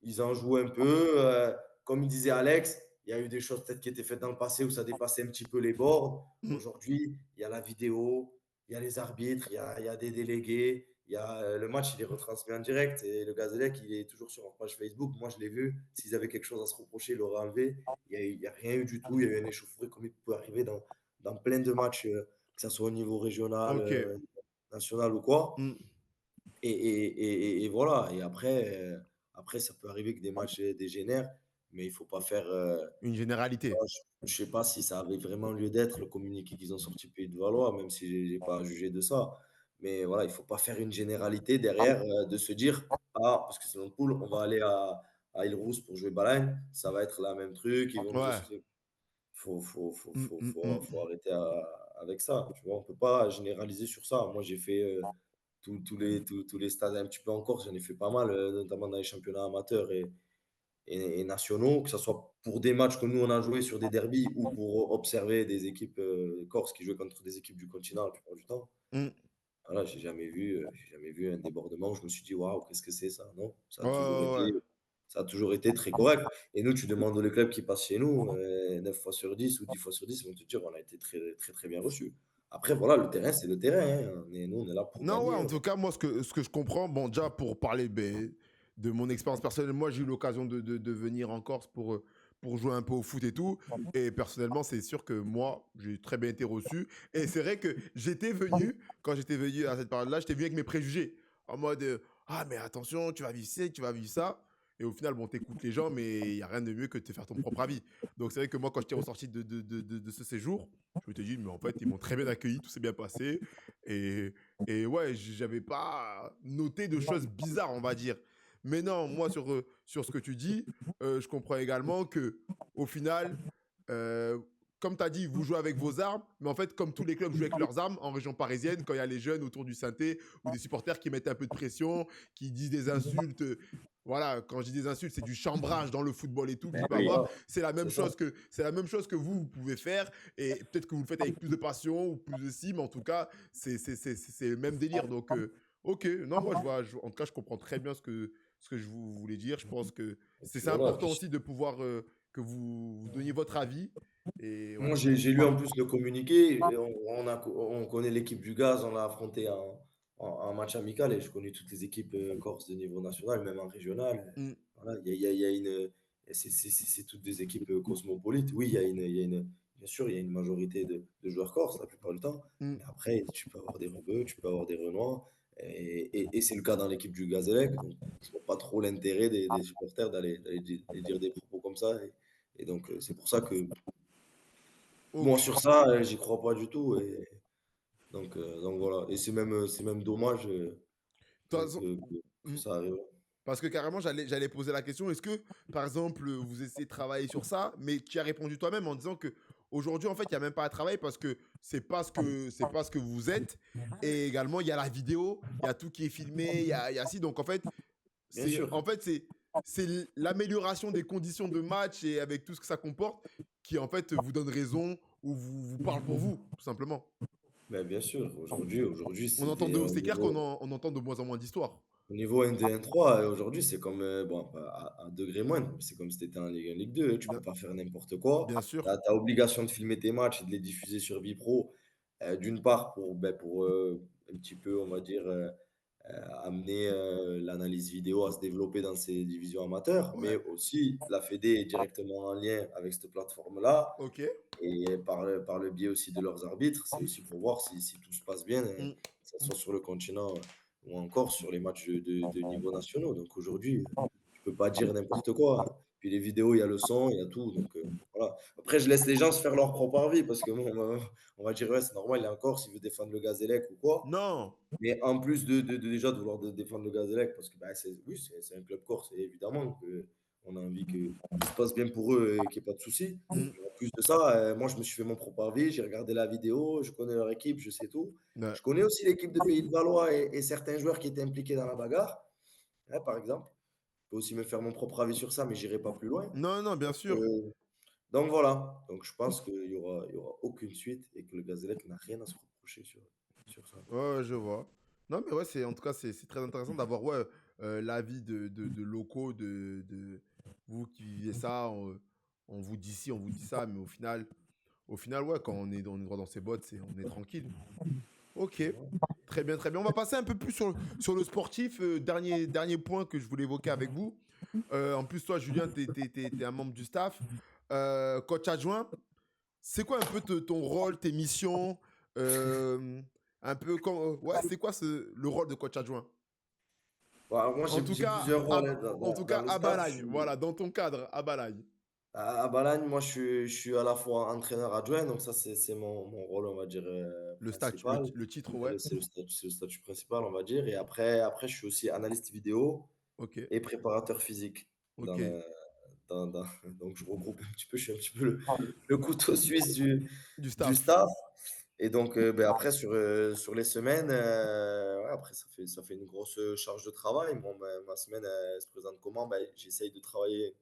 Speaker 3: ils en jouent un peu. Comme il disait Alex, il y a eu des choses peut-être qui étaient faites dans le passé où ça dépassait un petit peu les bords.
Speaker 1: Mm.
Speaker 3: Aujourd'hui, il y a la vidéo, il y a les arbitres, il y a des délégués, le match, il est retransmis en direct et le Gazélec, il est toujours sur leur page Facebook. Moi, je l'ai vu. S'ils avaient quelque chose à se reprocher, ils l'auraient enlevé. Il n'y a rien eu du tout. Il y a eu une échauffourée comme il peut arriver dans plein de matchs, que ce soit au niveau régional,
Speaker 1: Ok.
Speaker 3: national ou quoi.
Speaker 1: Mm.
Speaker 3: Et voilà. Et après, ça peut arriver que des matchs dégénèrent, mais il ne faut pas faire.
Speaker 1: Une généralité.
Speaker 3: Je ne sais pas si ça avait vraiment lieu d'être, le communiqué qu'ils ont sorti Pays de Valois, même si je n'ai pas à juger de ça. Mais voilà, il ne faut pas faire une généralité derrière, de se dire, ah, parce que c'est notre poule, on va aller à Île-Rousse pour jouer Balagne, ça va être la même truc, ils vont
Speaker 1: Ouais.
Speaker 3: tous.
Speaker 1: Mm, mm, mm.
Speaker 3: Faut arrêter avec ça. Tu vois, on ne peut pas généraliser sur ça. Moi, j'ai fait tous les stades un petit peu en Corse, j'en ai fait pas mal, notamment dans les championnats amateurs et nationaux, que ce soit pour des matchs que nous on a joué sur des derbies ou pour observer des équipes corses qui jouaient contre des équipes du continent la plupart du temps.
Speaker 1: Mm.
Speaker 3: Voilà, j'ai jamais vu un débordement où je me suis dit waouh, qu'est-ce que c'est ça? Non,
Speaker 1: Ouais, ouais, ouais.
Speaker 3: ça a toujours été très correct. Et nous, tu demandes aux clubs qui passent chez nous, 9 fois sur 10 ou 10 fois sur 10, ils vont te dire on a été très, très, très bien reçus. Après, voilà, le terrain, c'est le terrain, hein. Nous, on est là pour
Speaker 1: Non, ouais,
Speaker 3: gagner,
Speaker 1: en
Speaker 3: hein.
Speaker 1: tout cas, moi, ce que je comprends, bon, déjà, pour parler ben, de mon expérience personnelle, moi, j'ai eu l'occasion de venir en Corse pour jouer un peu au foot et tout. Et personnellement, c'est sûr que moi, j'ai très bien été reçu. Et c'est vrai que j'étais venu, quand j'étais venu à cette période-là, j'étais venu avec mes préjugés. En mode, ah, mais attention, tu vas vivre ci, tu vas vivre ça. Et au final, bon, t'écoutes les gens, mais il n'y a rien de mieux que de te faire ton propre avis. Donc, c'est vrai que moi, quand j'étais ressorti de ce séjour, je me suis dit, mais en fait, ils m'ont très bien accueilli, tout s'est bien passé. Et, et ouais, j'avais pas noté de choses bizarres, on va dire. Mais non, moi, sur ce que tu dis, je comprends également que au final, euh, comme tu as dit, vous jouez avec vos armes, mais en fait, comme tous les clubs jouent avec leurs armes en région parisienne, quand il y a les jeunes autour du synthé ou des supporters qui mettent un peu de pression, qui disent des insultes. Voilà, quand je dis des insultes, c'est du chambrage dans le football et tout qu'il
Speaker 2: Ben
Speaker 1: peut
Speaker 2: oui,
Speaker 1: avoir.
Speaker 3: C'est ça.
Speaker 1: C'est la même chose que vous pouvez faire et peut-être que vous le faites avec plus de passion ou plus de si, mais en tout cas, c'est le même délire. Donc, ok, non, moi, en tout cas, je comprends très bien ce que je voulais dire. Je pense que
Speaker 3: Et puis
Speaker 1: c'est
Speaker 3: voilà.
Speaker 1: important aussi de pouvoir que vous donniez votre avis. Et ouais.
Speaker 3: Moi, j'ai lu en plus le communiqué. Et on connaît l'équipe du Gaz, on l'a affronté en match amical et je connais toutes les équipes corse de niveau national, même en régional.
Speaker 1: Mm,
Speaker 3: Voilà, il y a une. C'est toutes des équipes cosmopolites. Oui, bien sûr, il y a une majorité de joueurs corses la plupart du temps.
Speaker 1: mm.
Speaker 3: Mais après, tu peux avoir des Rebeux, tu peux avoir des Renois. Et c'est le cas dans l'équipe du Gazélec. Donc, je vois pas trop l'intérêt des supporters d'aller dire des propos comme ça. Et donc, c'est pour ça que
Speaker 1: Ok.
Speaker 3: moi, sur ça, j'y crois pas du tout. Et donc voilà. Et c'est même dommage
Speaker 1: De toute façon,
Speaker 3: que
Speaker 1: mm.
Speaker 3: ça arrive.
Speaker 1: Parce que carrément, j'allais poser la question, est-ce que, par exemple, vous essayez de travailler sur ça, mais tu as répondu toi-même en disant que aujourd'hui, en fait, il n'y a même pas à travailler parce que c'est pas ce que vous êtes. Et également, il y a la vidéo, il y a tout qui est filmé, il y a si. Donc,
Speaker 3: Bien sûr.
Speaker 1: en fait, c'est l'amélioration des conditions de match et avec tout ce que ça comporte qui, en fait, vous donne raison ou vous parle pour vous, tout simplement.
Speaker 3: Mais bien sûr. Aujourd'hui,
Speaker 1: C'est clair on entend de moins en moins d'histoires.
Speaker 3: au niveau N2, N3, aujourd'hui, c'est comme, bon, à un degré moindre, mais c'est comme si tu étais en Ligue 1, Ligue 2. Tu peux
Speaker 1: Bien,
Speaker 3: pas faire n'importe quoi.
Speaker 1: bien
Speaker 3: Tu
Speaker 1: sûr.
Speaker 3: as obligation de filmer tes matchs et de les diffuser sur Vipro. D'une part, pour un petit peu, on va dire, amener l'analyse vidéo à se développer dans ces divisions amateurs, mais
Speaker 1: Ouais.
Speaker 3: aussi la Fédé est directement en lien avec cette plateforme-là
Speaker 1: Ok.
Speaker 3: et par le biais aussi de leurs arbitres, c'est aussi pour voir si tout se passe bien,
Speaker 1: Mm.
Speaker 3: que ce soit sur le continent ou encore sur les matchs de niveau nationaux. Donc aujourd'hui, tu peux pas dire n'importe quoi, hein. Puis les vidéos, il y a le son, il y a tout. Donc voilà. Après, je laisse les gens se faire leur propre avis parce que bon, on va dire, ouais, c'est normal, il est en Corse, il veut défendre le Gazélec ou quoi.
Speaker 1: Non.
Speaker 3: Mais en plus déjà de vouloir défendre le Gazélec, parce que bah, oui, c'est un club corse, et évidemment On a envie que tout se passe bien pour eux et qu'il n'y ait pas de soucis.
Speaker 1: Mm.
Speaker 3: En plus de ça, moi, je me suis fait mon propre avis, j'ai regardé la vidéo, je connais leur équipe, je sais tout.
Speaker 1: Ouais.
Speaker 3: Je connais aussi l'équipe de Pays de Valois et certains joueurs qui étaient impliqués dans la bagarre, hein, par exemple. Je peux aussi me faire mon propre avis sur ça, mais j'irai pas plus loin.
Speaker 1: Non, non, bien sûr.
Speaker 3: Donc voilà. Donc je pense qu'il y aura aucune suite et que le Gazellec n'a rien à se reprocher sur ça.
Speaker 1: Ouais, ouais, je vois. Non, mais ouais, en tout cas, c'est très intéressant d'avoir ouais, l'avis de locaux, de vous qui vivez ça. On vous dit ci, on vous dit ça, mais au final ouais, quand on est droit dans ses bottes, on est tranquille. Ok, très bien, très bien. On va passer un peu plus sur le sportif. Dernier point que je voulais évoquer avec vous. En plus, toi, Julien, t'es un membre du staff. Coach adjoint, c'est quoi un peu ton rôle, tes missions un peu comme, ouais, c'est quoi le rôle de coach adjoint?
Speaker 3: Bon, alors moi,
Speaker 1: En tout
Speaker 3: j'ai
Speaker 1: cas,
Speaker 3: plusieurs rôles, hein,
Speaker 1: en tout
Speaker 3: dans
Speaker 1: cas,
Speaker 3: le
Speaker 1: à
Speaker 3: staff.
Speaker 1: Balagne. Voilà, dans ton cadre, à Balagne.
Speaker 3: À Balagne, moi, je suis à la fois entraîneur adjoint, donc ça, c'est mon rôle, on va dire,
Speaker 1: Le statut, le,
Speaker 3: principal.
Speaker 1: le titre, ouais.
Speaker 3: C'est le statut principal, on va dire. Et après, je suis aussi analyste vidéo
Speaker 1: Ok,
Speaker 3: et préparateur physique.
Speaker 1: ok.
Speaker 3: Dans le- donc, je regroupe un petit peu, je suis un petit peu le couteau suisse
Speaker 1: Du
Speaker 3: du
Speaker 1: staff.
Speaker 3: staff. Et donc, après, sur les semaines, ouais, après, ça fait une grosse charge de travail. Bon, ma semaine, elle se présente comment? Ben, j'essaye de travailler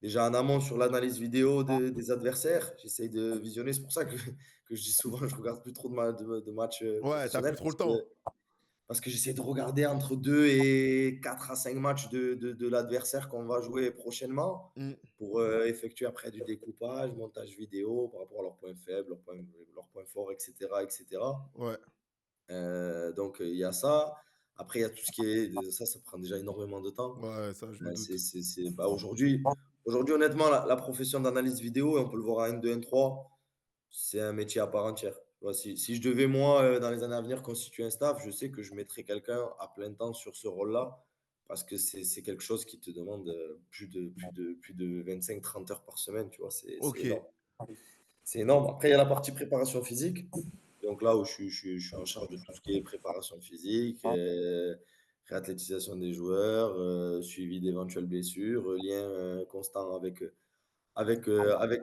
Speaker 3: déjà en amont sur l'analyse vidéo des adversaires. J'essaye de visionner. C'est pour ça que je dis souvent, je regarde plus trop de matchs
Speaker 1: Ouais, t'as plus
Speaker 3: professionnels
Speaker 1: trop le temps.
Speaker 3: parce que j'essaie de regarder entre 2 et 4 à 5 matchs de l'adversaire qu'on va jouer prochainement
Speaker 1: Mm,
Speaker 3: pour effectuer après du découpage, montage vidéo par rapport à leurs points faibles, leurs points forts, etc., etc.
Speaker 1: ouais,
Speaker 3: Donc, il y a ça. Après, il y a tout ce qui est. Ça prend déjà énormément de temps.
Speaker 1: ouais, ça, je me doute.
Speaker 3: Bah, aujourd'hui, honnêtement, la profession d'analyse vidéo, et on peut le voir à N2, N3, c'est un métier à part entière. Tu vois, si je devais, moi, dans les années à venir, constituer un staff, je sais que je mettrais quelqu'un à plein temps sur ce rôle-là parce que c'est quelque chose qui te demande plus de 25-30 heures par semaine. Tu vois, c'est
Speaker 1: Ok,
Speaker 3: énorme. C'est énorme. Après, il y a la partie préparation physique. Donc là où je suis en charge de tout ce qui est préparation physique, réathlétisation des joueurs, suivi d'éventuelles blessures, lien constant avec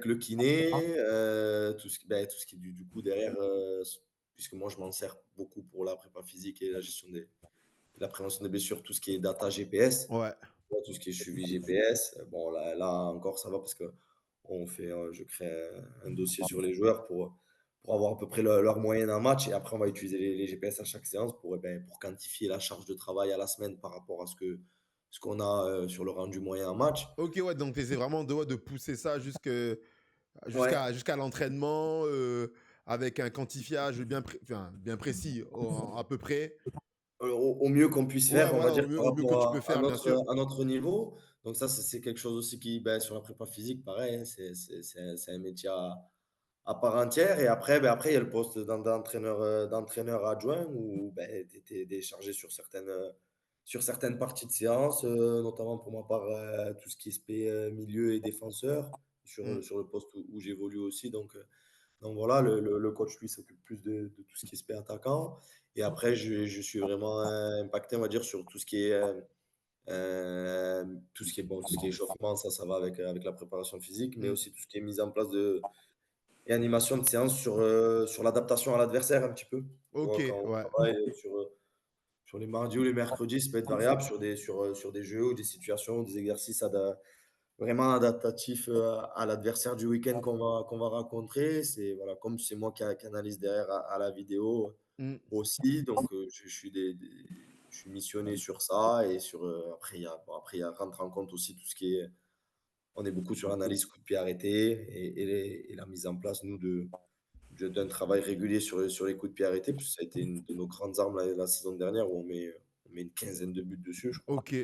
Speaker 3: le kiné, tout ce qui est du coup derrière, puisque moi je m'en sers beaucoup pour la prépa physique et la gestion la prévention des blessures, tout ce qui est data GPS,
Speaker 1: ouais.
Speaker 3: tout ce qui est suivi GPS. Bon, là encore, ça va parce que je crée un dossier sur les joueurs pour avoir à peu près leur moyenne en match. Et après, on va utiliser les GPS à chaque séance pour quantifier la charge de travail à la semaine par rapport à ce qu'on a sur le rendu moyen en match.
Speaker 1: Ok, ouais, donc t'essaies vraiment de pousser ça
Speaker 3: Ouais,
Speaker 1: jusqu'à l'entraînement avec un quantifiage bien précis, à peu près.
Speaker 3: au mieux qu'on puisse
Speaker 1: Ouais,
Speaker 3: faire, on va
Speaker 1: voilà,
Speaker 3: dire, par
Speaker 1: au mieux que tu
Speaker 3: rapport
Speaker 1: peux faire, bien sûr.
Speaker 3: à notre niveau. Donc ça, c'est quelque chose aussi qui, ben, sur la prépa physique, pareil, hein, c'est un métier à part entière. Et après, après il y a le poste d'entraîneur adjoint où ben, tu es déchargé sur certaines parties de séance, notamment pour ma part, tout ce qui est SP, milieu et défenseur,
Speaker 1: Mm.
Speaker 3: sur le poste où j'évolue aussi. Donc voilà, le coach, lui, s'occupe plus de tout ce qui est SP attaquant. Et après, je suis vraiment impacté, on va dire, sur tout ce qui est bon, tout ce qui est échauffement, ça va avec la préparation physique, mais
Speaker 1: Mm.
Speaker 3: aussi tout ce qui est mise en place et animation de séance sur l'adaptation à l'adversaire un petit peu. Tu
Speaker 1: Ok,
Speaker 3: vois, quand on
Speaker 1: ouais.
Speaker 3: travaille sur les mardis ou les mercredis, ça peut être variable sur des jeux ou des situations, des exercices vraiment adaptatifs à l'adversaire du week-end qu'on va rencontrer. C'est voilà, comme c'est moi qui analyse derrière à la vidéo
Speaker 1: Mm.
Speaker 3: aussi, donc je suis missionné sur ça et après il y a rentre en compte aussi tout ce qui est on est beaucoup sur l'analyse coup de pied arrêté et la mise en place, nous, d'un travail régulier sur les coups de pied arrêtés, parce que ça a été une de nos grandes armes la saison dernière, où on met une quinzaine de buts dessus, je crois.
Speaker 1: Ok.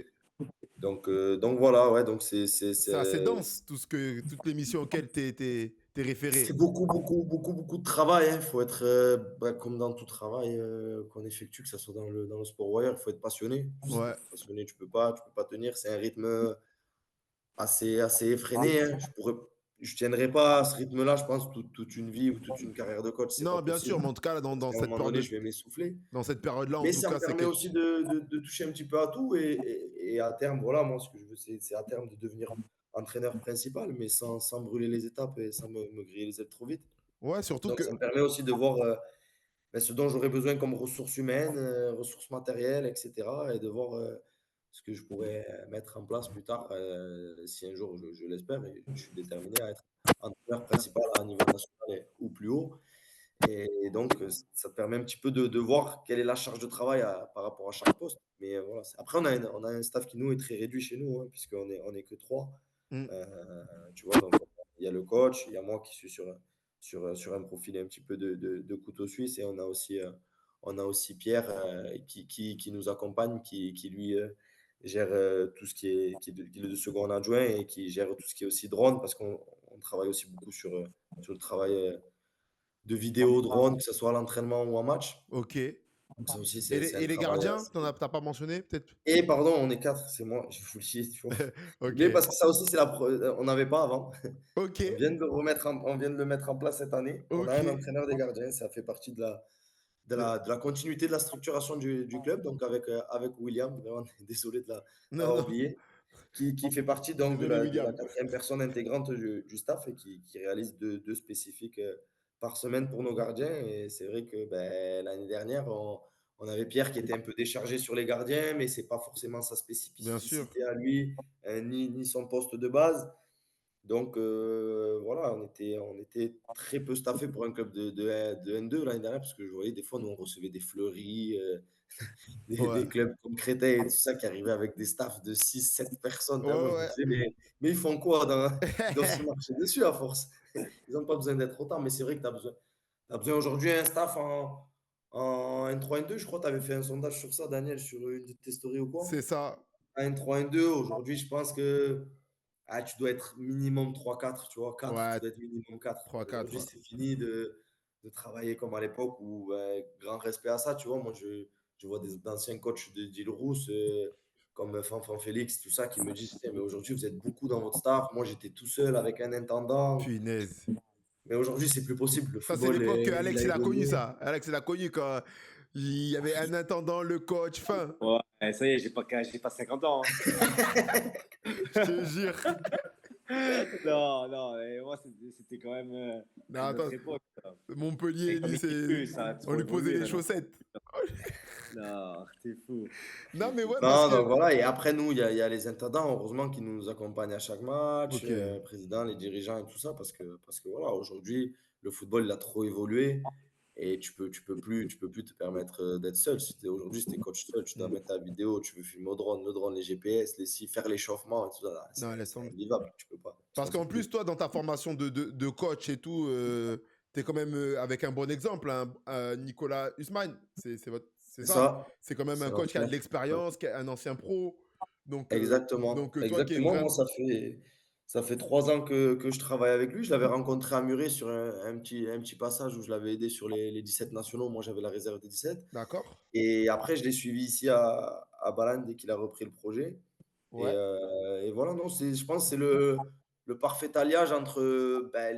Speaker 3: Donc voilà, ouais, donc
Speaker 1: C'est assez dense, toutes les missions auxquelles t'es
Speaker 3: c'est
Speaker 1: référé.
Speaker 3: beaucoup de travail. Il faut être, comme dans tout travail qu'on effectue, que ce soit dans le sport ou ailleurs, il faut être passionné. Si t'es
Speaker 1: Ouais.
Speaker 3: pas passionné, tu peux pas tenir. C'est un rythme assez effréné, hein. Je tiendrai pas à ce rythme-là, je pense, toute une vie ou toute une carrière de coach, c'est pas
Speaker 1: Non, bien sûr,
Speaker 3: possible.
Speaker 1: mais en tout cas, là,
Speaker 3: Parce qu'à un moment donné, je vais m'essouffler.
Speaker 1: dans cette période-là, en
Speaker 3: Mais
Speaker 1: tout
Speaker 3: ça
Speaker 1: cas,
Speaker 3: me
Speaker 1: c'est
Speaker 3: permet
Speaker 1: quelque...
Speaker 3: aussi de toucher un petit peu à tout et à terme, voilà, moi, ce que je veux, c'est à terme de devenir entraîneur principal, mais sans brûler les étapes et sans me griller les ailes trop vite.
Speaker 1: Ouais, surtout
Speaker 3: Donc,
Speaker 1: que.
Speaker 3: ça me permet aussi de voir ce dont j'aurais besoin comme ressources humaines, ressources matérielles, etc. Et de voir ce que je pourrais mettre en place plus tard, si un jour, je l'espère, et je suis déterminé à être entraîneur principal à un niveau national ou plus haut. Et donc, ça te permet un petit peu de voir quelle est la charge de travail par rapport à chaque poste. Mais voilà. Après, on a un staff qui, nous, est très réduit chez nous, hein, puisqu'on est que trois.
Speaker 1: Mm.
Speaker 3: Tu vois, donc il y a le coach, il y a moi qui suis sur un profil un petit peu de couteau suisse, et on a aussi Pierre qui nous accompagne, qui lui gère tout ce qui est le second adjoint, et qui gère tout ce qui est aussi drone, parce qu'on travaille aussi beaucoup sur le travail de vidéo drone, que ce soit à l'entraînement ou en match.
Speaker 1: Ok. Et
Speaker 3: Donc ça aussi, c'est un
Speaker 1: les
Speaker 3: travail.
Speaker 1: gardiens, t'as pas mentionné, peut-être?
Speaker 3: Et pardon, on est quatre, c'est moi, je vous le dis, tu vois.
Speaker 1: Ok.
Speaker 3: Mais parce que ça aussi, on n'avait pas avant.
Speaker 1: Ok.
Speaker 3: On vient de le mettre en place cette année. On a
Speaker 1: Ok.
Speaker 3: un entraîneur des gardiens, ça fait partie de la continuité de la structuration du club. Donc avec William, vraiment, désolé de
Speaker 1: Non,
Speaker 3: l'avoir
Speaker 1: non.
Speaker 3: oublié, qui fait partie donc
Speaker 1: Désolé,
Speaker 3: de la
Speaker 1: William.
Speaker 3: quatrième personne intégrante du staff, et qui réalise deux spécifiques par semaine pour nos gardiens. Et c'est vrai que l'année dernière, on avait Pierre qui était un peu déchargé sur les gardiens, mais c'est pas forcément sa
Speaker 1: Bien sûr.
Speaker 3: spécificité à lui, ni son poste de base. Donc voilà, on était très peu staffé pour un club de N2 l'année dernière, parce que je voyais des fois, nous, on recevait des Fleury,
Speaker 1: Ouais.
Speaker 3: des clubs comme Créteil et tout ça, qui arrivaient avec des staffs de 6 7 personnes.
Speaker 1: Ouais,
Speaker 3: Moi, je me
Speaker 1: ouais.
Speaker 3: disais, mais ils font quoi ils doivent se marcher dessus à force. Ils n'ont pas besoin d'être autant, mais c'est vrai que tu as besoin aujourd'hui d'un staff en N3, N2. Je crois que tu avais fait un sondage sur ça, Daniel, sur une de tes stories ou quoi.
Speaker 1: C'est ça.
Speaker 3: À N3, N2, aujourd'hui, je pense que tu dois être minimum 3 4, tu vois. 4, tu
Speaker 1: Ouais,
Speaker 3: dois être minimum 4.
Speaker 1: 3-4.
Speaker 3: Aujourd'hui,
Speaker 1: Ouais.
Speaker 3: c'est fini de travailler comme à l'époque, où grand respect à ça, tu vois. Moi, je vois d'anciens coachs d'Île Rousse, comme Fanfan Félix, tout ça, qui me disent, mais aujourd'hui, vous êtes beaucoup dans votre staff. Moi, j'étais tout seul avec un intendant.
Speaker 1: Punaise.
Speaker 3: Mais aujourd'hui, c'est plus possible. Le
Speaker 1: Ça, c'est
Speaker 3: football,
Speaker 1: l'époque que
Speaker 3: il
Speaker 1: Alex,
Speaker 3: a
Speaker 1: il a connu
Speaker 3: évolué.
Speaker 1: ça. Alex, il a connu quand il y avait un intendant, le coach, fin.
Speaker 2: Ouais, ça y est, j'ai pas 50 ans, hein.
Speaker 1: Je te jure.
Speaker 2: Non, non, mais moi, c'était quand même
Speaker 1: Non,
Speaker 2: une
Speaker 1: attends.
Speaker 2: autre époque, ça.
Speaker 1: Montpellier,
Speaker 2: Et comme
Speaker 1: lui,
Speaker 2: il dit
Speaker 1: c'est.
Speaker 2: plus, ça a
Speaker 1: On
Speaker 2: trop
Speaker 1: lui posait
Speaker 2: évolué
Speaker 1: les
Speaker 2: maintenant.
Speaker 1: chaussettes.
Speaker 2: Non, t'es fou.
Speaker 1: Non, mais ouais, parce
Speaker 3: Non,
Speaker 1: que.
Speaker 3: donc voilà. Et après, nous, il y a les intendants, heureusement, qui nous accompagnent à chaque match,
Speaker 1: Ok.
Speaker 3: le président, les dirigeants et tout ça, parce que voilà, aujourd'hui, le football, il a trop évolué, et tu peux plus te permettre d'être seul. Aujourd'hui, si t'es coach seul, tu dois
Speaker 1: Mm.
Speaker 3: mettre ta vidéo, tu veux filmer au drone, le drone, les GPS, faire l'échauffement et tout ça. Là,
Speaker 1: Non, laisse
Speaker 3: c'est
Speaker 1: tomber.
Speaker 3: invivable. Tu peux pas. Tu
Speaker 1: Parce
Speaker 3: t'en
Speaker 1: qu'en
Speaker 3: sors plus.
Speaker 1: plus, toi, dans ta formation de coach et tout, t'es quand même avec un bon exemple, hein, Nicolas Usman. C'est
Speaker 3: C'est
Speaker 1: ça.
Speaker 3: ça.
Speaker 1: C'est quand même
Speaker 3: C'est
Speaker 1: un coach qui a de
Speaker 3: l'entraîneur.
Speaker 1: l'expérience, qui est un ancien pro.
Speaker 3: Exactement,
Speaker 1: Donc toi qui es
Speaker 3: exactement. Moi,
Speaker 1: vraiment.
Speaker 3: ça fait 3 ans que je travaille avec lui. Je l'avais rencontré à Muret sur un petit passage où je l'avais aidé sur les 17 nationaux. Moi, j'avais la réserve des 17.
Speaker 1: D'accord.
Speaker 3: Et après, je l'ai suivi ici à Bâle dès qu'il a repris le projet. Et,
Speaker 1: Ouais.
Speaker 3: euh, et voilà, non, je pense que c'est le parfait alliage entre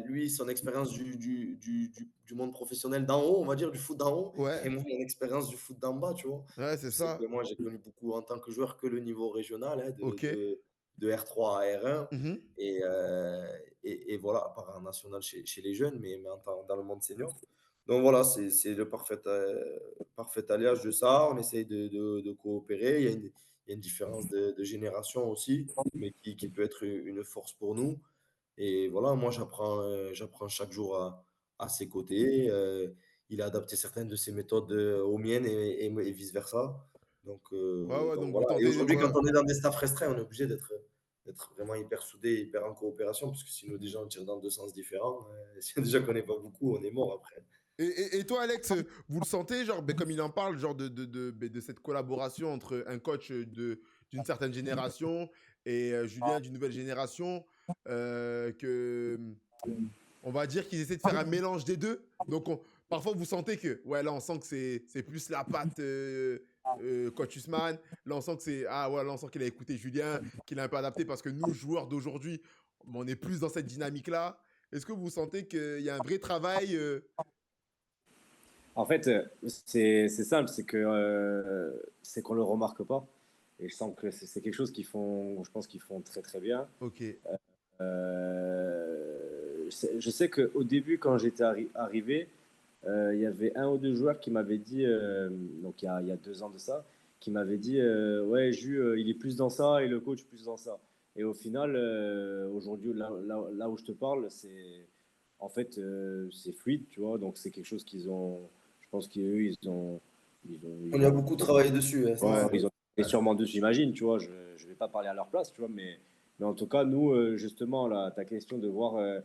Speaker 3: lui, son expérience du monde professionnel d'en haut, on va dire, du foot d'en haut, et
Speaker 1: Ouais.
Speaker 3: moi, mon expérience du foot d'en bas, tu vois.
Speaker 1: Ouais, c'est
Speaker 3: Tu sais que
Speaker 1: ça.
Speaker 3: moi, j'ai connu beaucoup en tant que joueur que le niveau régional, hein, de,
Speaker 1: Ok.
Speaker 3: de, de R3 à R1.
Speaker 1: Mhm.
Speaker 3: Et voilà, à part en national chez les jeunes, mais dans le monde senior. Donc voilà, c'est le parfait alliage de ça. On essaye de coopérer. Il y a une différence de génération aussi, mais qui peut être une force pour nous. Et voilà, moi, j'apprends chaque jour à ses côtés. Il a adapté certaines de ses méthodes aux miennes, et vice-versa. Donc,
Speaker 1: Ouais, ouais, donc vous
Speaker 3: voilà. Et
Speaker 1: tentez.
Speaker 3: aujourd'hui, quand
Speaker 1: Ouais.
Speaker 3: on est dans des staffs restreints, on est obligé d'être vraiment hyper soudés, hyper en coopération, parce que sinon, déjà, on tire dans deux sens différents. Si déjà qu'on n'est pas beaucoup, on est mort après.
Speaker 1: Et toi, Alex, vous le sentez, genre, ben, comme il en parle, genre de cette collaboration entre un coach d'une certaine génération et Julien d'une nouvelle génération, que on va dire qu'ils essaient de faire un mélange des deux. Donc, parfois, vous sentez que, ouais, là, on sent que c'est plus la patte coach Usman. Là, on sent que c'est, ah ouais, là, on sent qu'il a écouté Julien, qu'il a un peu adapté parce que nous, joueurs d'aujourd'hui, on est plus dans cette dynamique-là. Est-ce que vous sentez qu'il y a un vrai travail
Speaker 2: En fait, c'est simple, c'est qu'on le remarque pas. Et je sens que c'est quelque chose je pense qu'ils font très très bien.
Speaker 1: Ok.
Speaker 2: Je sais qu'au début, quand j'étais arrivé, il y avait un ou deux joueurs qui m'avaient dit, donc il y a 2 ans de ça, qui m'avaient dit ouais, il est plus dans ça et le coach plus dans ça. Et au final, aujourd'hui, là où je te parle, en fait, c'est fluide, tu vois. Donc c'est quelque chose qu'ils ont. Je pense qu'eux,
Speaker 3: On a beaucoup travaillé dessus, hein,
Speaker 2: ouais,
Speaker 3: c'est-
Speaker 2: ils ont et sûrement deux, j'imagine, tu vois. Je ne vais pas parler à leur place, tu vois, mais en tout cas, nous, justement, là, ta question de voir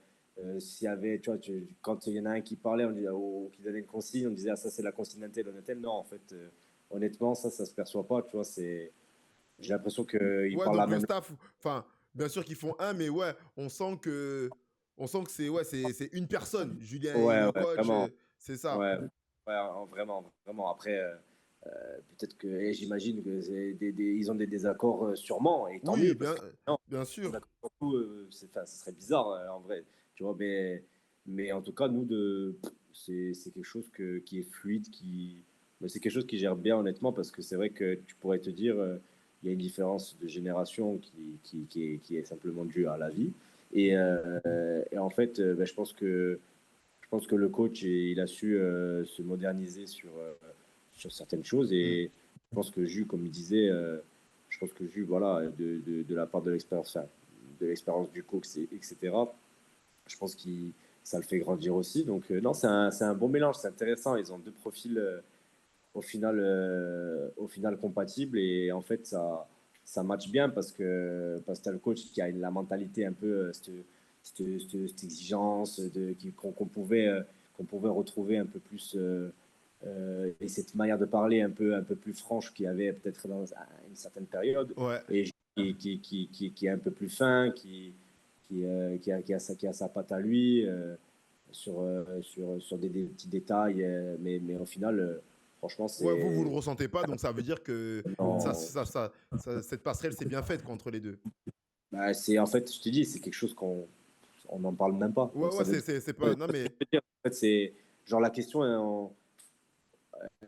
Speaker 2: s'il y avait, tu vois, quand il y en a un qui parlait, ou qui donnait une consigne, on disait, ah, ça, c'est la consigne d'un tel, d'un tel. Non, en fait, honnêtement, ça se perçoit pas, tu vois. J'ai l'impression qu'ils
Speaker 1: Ouais,
Speaker 2: parlent la
Speaker 1: donc le
Speaker 2: même.
Speaker 1: staff, enfin, bien sûr qu'ils font un, mais ouais, on sent que c'est une personne, Julien et
Speaker 2: Ouais,
Speaker 1: le
Speaker 2: ouais,
Speaker 1: coach,
Speaker 2: vraiment.
Speaker 1: c'est ça.
Speaker 2: Ouais, ouais, vraiment, vraiment. Après, peut-être que, et j'imagine que ils ont des désaccords sûrement, et tant
Speaker 1: Oui,
Speaker 2: mieux, parce
Speaker 1: bien,
Speaker 2: que non,
Speaker 1: bien
Speaker 2: des
Speaker 1: sûr.
Speaker 2: accords sur tout, enfin, ce serait bizarre en vrai, tu vois. Mais en tout cas, nous, c'est quelque chose qui est fluide, mais c'est quelque chose qui gère bien, honnêtement, parce que c'est vrai que tu pourrais te dire, il y a une différence de génération qui est simplement due à la vie. Et en fait, ben, je pense que le coach, il a su se moderniser sur certaines choses.
Speaker 1: Mm.
Speaker 2: Et je pense que Jus, comme il disait, je pense que Jus, voilà, de la part de l'expérience, enfin, de l'expérience du coach, etc., je pense que ça le fait grandir aussi. Donc, non, c'est un bon mélange, c'est intéressant. Ils ont deux profils au final compatibles. Et en fait, ça match bien parce que tu as le coach qui a la mentalité un peu, cette exigence qu'on pouvait retrouver un peu plus. Et cette manière de parler un peu plus franche qu'il y avait peut-être dans une certaine période.
Speaker 1: Ouais.
Speaker 2: Et qui est un peu plus fin, qui a sa patte à lui. Sur des petits détails, mais au final, franchement,
Speaker 1: Ouais, vous le ressentez pas, donc ça veut dire que
Speaker 2: non,
Speaker 1: cette passerelle s'est bien faite contre les deux.
Speaker 2: bah, en fait, je te dis, c'est quelque chose qu'on n'en parle même pas.
Speaker 1: Ouais,
Speaker 2: Donc
Speaker 1: ouais,
Speaker 2: ça veut
Speaker 1: c'est
Speaker 2: dire,
Speaker 1: pas. Non, mais.
Speaker 2: en fait, c'est genre la question, hein,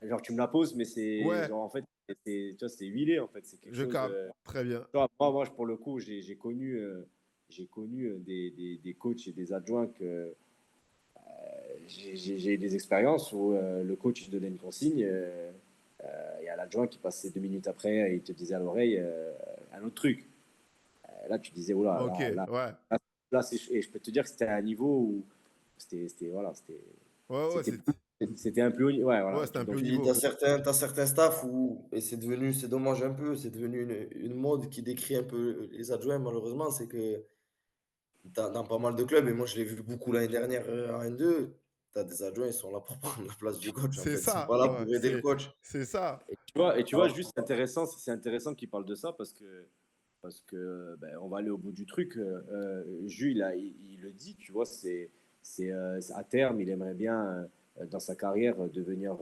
Speaker 2: genre tu me la poses, mais c'est
Speaker 1: Ouais,
Speaker 2: genre en fait, tu vois, c'est huilé en fait, c'est quelque
Speaker 1: je
Speaker 2: chose.
Speaker 1: capte. Très bien.
Speaker 2: Tu vois, moi, pour le coup, j'ai connu des coachs et des adjoints que j'ai eu des expériences où le coach il donnait une consigne. Il y a l'adjoint qui passait 2 minutes après et il te disait à l'oreille un autre truc. Là, tu disais, oh là,
Speaker 1: Ok,
Speaker 2: là, là,
Speaker 1: ouais.
Speaker 2: là, et je peux te dire que c'était à un niveau où voilà,
Speaker 1: Ouais, ouais,
Speaker 2: c'était, c'était un plus haut niveau. Ouais,
Speaker 1: ouais,
Speaker 2: voilà.
Speaker 1: c'était un peu
Speaker 2: Donc,
Speaker 1: au
Speaker 3: Puis
Speaker 1: niveau.
Speaker 3: t'as certains staffs où, et c'est dommage un peu, c'est devenu une mode qui décrit un peu les adjoints, malheureusement, c'est que dans pas mal de clubs, et moi je l'ai vu beaucoup l'année dernière en N2, t'as des adjoints, ils sont là pour prendre la place du coach, en
Speaker 1: C'est
Speaker 3: fait. Ils sont
Speaker 1: ça,
Speaker 3: pas là
Speaker 1: ouais,
Speaker 3: pour aider le coach.
Speaker 1: c'est ça.
Speaker 2: et tu vois, juste c'est intéressant qu'il parle de ça parce que ben, on va aller au bout du truc. Jules, il le dit, tu vois, à terme, il aimerait bien, dans sa carrière, devenir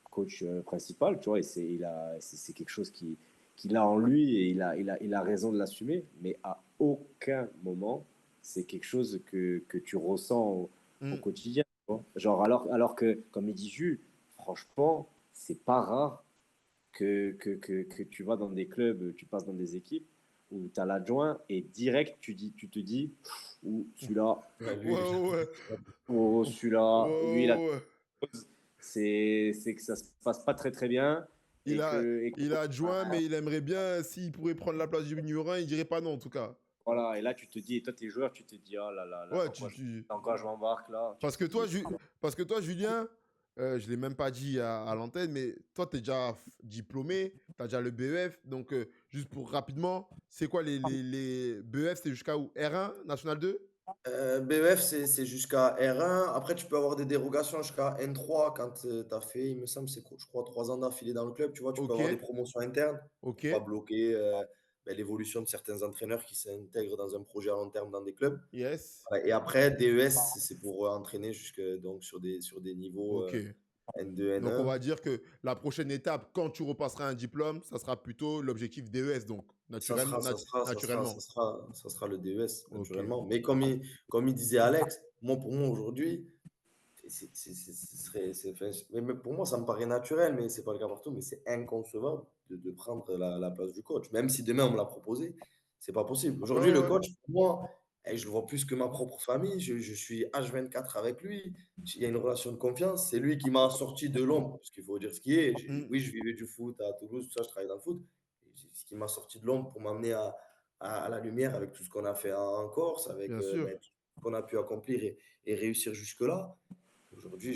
Speaker 2: coach principal, tu vois, et c'est quelque chose qu'il a en lui et il a raison de l'assumer, mais à aucun moment, c'est quelque chose que tu ressens au
Speaker 1: Mm.
Speaker 2: quotidien, tu vois. Genre, alors que, comme il dit Jules, franchement, c'est pas rare que tu vas dans des clubs, tu passes dans des équipes où tu as l'adjoint et direct tu te dis, ou celui-là,
Speaker 3: Ouais,
Speaker 1: Ouais,
Speaker 3: lui,
Speaker 1: ouais,
Speaker 2: oh,
Speaker 1: ouais.
Speaker 2: celui-là, lui,
Speaker 1: Ouais, ouais.
Speaker 2: c'est que ça se passe pas très très bien
Speaker 1: Il
Speaker 2: et
Speaker 1: a,
Speaker 2: que, et que-
Speaker 1: il a adjoint, mais il aimerait bien, s'il pourrait prendre la place du numéro 1, il dirait pas non, en tout cas.
Speaker 2: voilà, et là tu te dis, et toi t'es joueur, tu te dis, oh là là là,
Speaker 1: Ouais,
Speaker 2: dans quoi je m'embarque là, tu
Speaker 1: Parce que
Speaker 2: te
Speaker 1: toi,
Speaker 2: dis,
Speaker 1: Parce que toi, Julien, je ne l'ai même pas dit à l'antenne, mais toi, tu es déjà diplômé, tu as déjà le BEF. Donc, juste pour rapidement, c'est quoi les BEF, c'est jusqu'à où? R1, National 2?
Speaker 3: BEF, c'est jusqu'à R1. Après, tu peux avoir des dérogations jusqu'à N3 quand tu as fait, il me semble, je crois, 3 ans d'affilée dans le club. Tu vois, tu peux
Speaker 1: Ok,
Speaker 3: avoir des promotions internes
Speaker 1: ok,
Speaker 3: pour pas bloquer l'évolution de certains entraîneurs qui s'intègrent dans un projet à long terme dans des clubs.
Speaker 1: yes,
Speaker 3: Voilà. Et après, DES, c'est pour entraîner donc, sur des niveaux
Speaker 1: ok.
Speaker 3: N2,
Speaker 1: Donc, on
Speaker 3: N1.
Speaker 1: va dire que la prochaine étape, quand tu repasseras un diplôme, ça sera plutôt l'objectif DES, donc,
Speaker 3: Ça sera, ça sera, ça sera, ça
Speaker 1: naturellement.
Speaker 3: sera, ça sera le DES,
Speaker 1: Ok.
Speaker 3: naturellement. Mais comme il disait Alex, pour moi aujourd'hui, ce serait, enfin, mais pour moi, ça me paraît naturel, mais c'est pas le cas partout, mais c'est inconcevable de prendre la place du coach. Même si demain on me l'a proposé, c'est pas possible.
Speaker 1: Ouais,
Speaker 3: Aujourd'hui,
Speaker 1: ouais,
Speaker 3: le
Speaker 1: ouais.
Speaker 3: coach, pour moi, je le vois plus que ma propre famille. Je suis H24 avec lui. Il y a une relation de confiance. C'est lui qui m'a sorti de l'ombre, parce qu'il faut dire ce qui est.
Speaker 1: Mm,
Speaker 3: Oui, je vivais du foot à Toulouse, tout ça, je travaillais dans le foot. Et c'est ce qui m'a sorti de l'ombre pour m'amener à la lumière avec tout ce qu'on a fait en Corse, avec
Speaker 1: bien sûr.
Speaker 3: ben, tout ce qu'on a pu accomplir et réussir jusque-là. Aujourd'hui,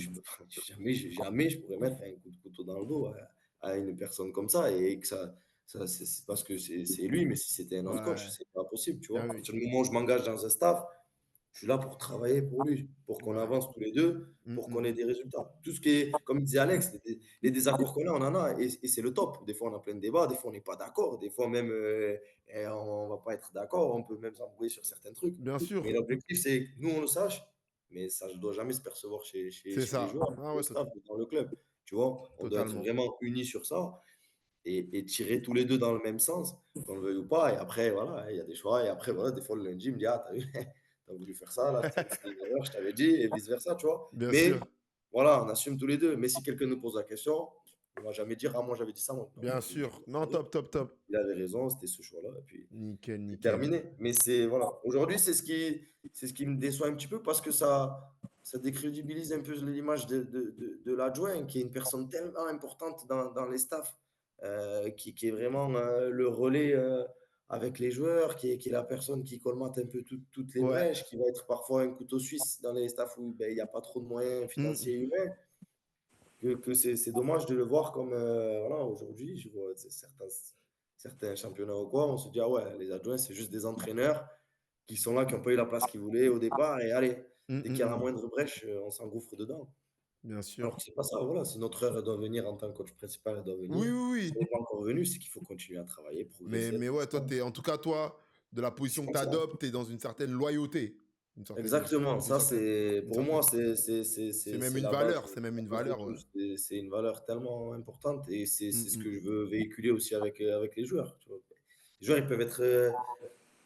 Speaker 3: jamais je pourrais mettre un coup de couteau dans le dos à une personne comme ça et que c'est parce que c'est lui, mais si c'était un autre coach,
Speaker 1: Ouais.
Speaker 3: c'est pas possible, tu vois.
Speaker 1: Ah
Speaker 3: À
Speaker 1: oui.
Speaker 3: partir du moment où je m'engage dans un staff, je suis là pour travailler pour lui, pour qu'on
Speaker 1: Ouais.
Speaker 3: avance tous les deux,
Speaker 1: Mm,
Speaker 3: pour
Speaker 1: mm,
Speaker 3: qu'on ait
Speaker 1: mm.
Speaker 3: des résultats. Tout ce qui est, comme disait Alex, les désaccords qu'on a, on en a, et c'est le top. Des fois, on a plein de débats, des fois, on n'est pas d'accord, des fois même, on va pas être d'accord, on peut même s'embrouiller sur certains trucs.
Speaker 1: Bien
Speaker 3: Mais
Speaker 1: sûr.
Speaker 3: l'objectif, c'est que nous, on le sache, mais ça ne doit jamais se percevoir
Speaker 1: C'est
Speaker 3: chez les
Speaker 1: ça.
Speaker 3: joueurs,
Speaker 1: Ah
Speaker 3: le
Speaker 1: ouais,
Speaker 3: staff, dans le club. Tu vois, on doit être
Speaker 1: totalement.
Speaker 3: vraiment unis sur ça et tirer tous les deux dans le même sens, qu'on le veuille ou pas. Et après, voilà, il y a des choix. Et après, voilà, des fois, le lundi, il me dit, ah, t'as vu, t'as voulu faire ça, là, c'était une erreur, je t'avais dit, et vice-versa, tu vois.
Speaker 1: Bien
Speaker 3: Mais
Speaker 1: sûr.
Speaker 3: voilà, on assume tous les deux. Mais si quelqu'un nous pose la question, on ne va jamais dire, ah, moi, j'avais dit ça. Non,
Speaker 1: Bien
Speaker 3: moi, j'ai dit
Speaker 1: sûr.
Speaker 3: ça.
Speaker 1: Non, top, top, top.
Speaker 3: Il avait raison, c'était ce choix-là. Et puis,
Speaker 1: Nickel,
Speaker 3: c'est
Speaker 1: nickel.
Speaker 3: terminé. Mais c'est, voilà. Aujourd'hui, c'est ce qui me déçoit un petit peu parce que ça décrédibilise un peu l'image de l'adjoint, qui est une personne tellement importante dans les staffs, qui est vraiment le relais avec les joueurs, qui est la personne qui colmate un peu toutes les
Speaker 1: Ouais.
Speaker 3: brèches, qui va être parfois un couteau suisse dans les staffs où ben, il n'y a pas trop de moyens
Speaker 1: Mm.
Speaker 3: financiers et humains. Que c'est dommage de le voir comme voilà, aujourd'hui, je vois certains championnats ou quoi, on se dit, ah ouais, les adjoints, c'est juste des entraîneurs qui sont là, qui n'ont pas eu la place qu'ils voulaient au départ, et allez,
Speaker 1: Mm,
Speaker 3: dès qu'il y a
Speaker 1: mm,
Speaker 3: la
Speaker 1: mm.
Speaker 3: moindre brèche, on s'engouffre dedans.
Speaker 1: Bien
Speaker 3: Alors
Speaker 1: sûr.
Speaker 3: que c'est pas ça, voilà, si notre heure elle doit venir en tant que coach principal, elle doit
Speaker 1: Oui,
Speaker 3: venir.
Speaker 1: oui,
Speaker 3: Si
Speaker 1: oui.
Speaker 3: elle n'est pas encore venue, c'est qu'il faut continuer à travailler, progresser,
Speaker 1: Mais
Speaker 3: être
Speaker 1: ouais, toi,
Speaker 3: constant.
Speaker 1: t'es, en tout cas, toi, de la
Speaker 3: C'est
Speaker 1: position que
Speaker 3: comme
Speaker 1: tu
Speaker 3: ça.
Speaker 1: adoptes, tu es dans une certaine loyauté. Une certaine,
Speaker 3: Exactement,
Speaker 1: une
Speaker 3: ça
Speaker 1: certaine,
Speaker 3: c'est
Speaker 1: une
Speaker 3: pour moi
Speaker 1: certaine. C'est même
Speaker 3: c'est
Speaker 1: une
Speaker 3: la
Speaker 1: valeur. C'est même une
Speaker 3: base de
Speaker 1: valeur.
Speaker 3: tout. C'est une valeur tellement importante et
Speaker 1: Mm,
Speaker 3: c'est ce
Speaker 1: mm.
Speaker 3: que je veux véhiculer aussi avec les joueurs. Tu vois. Les joueurs ils peuvent être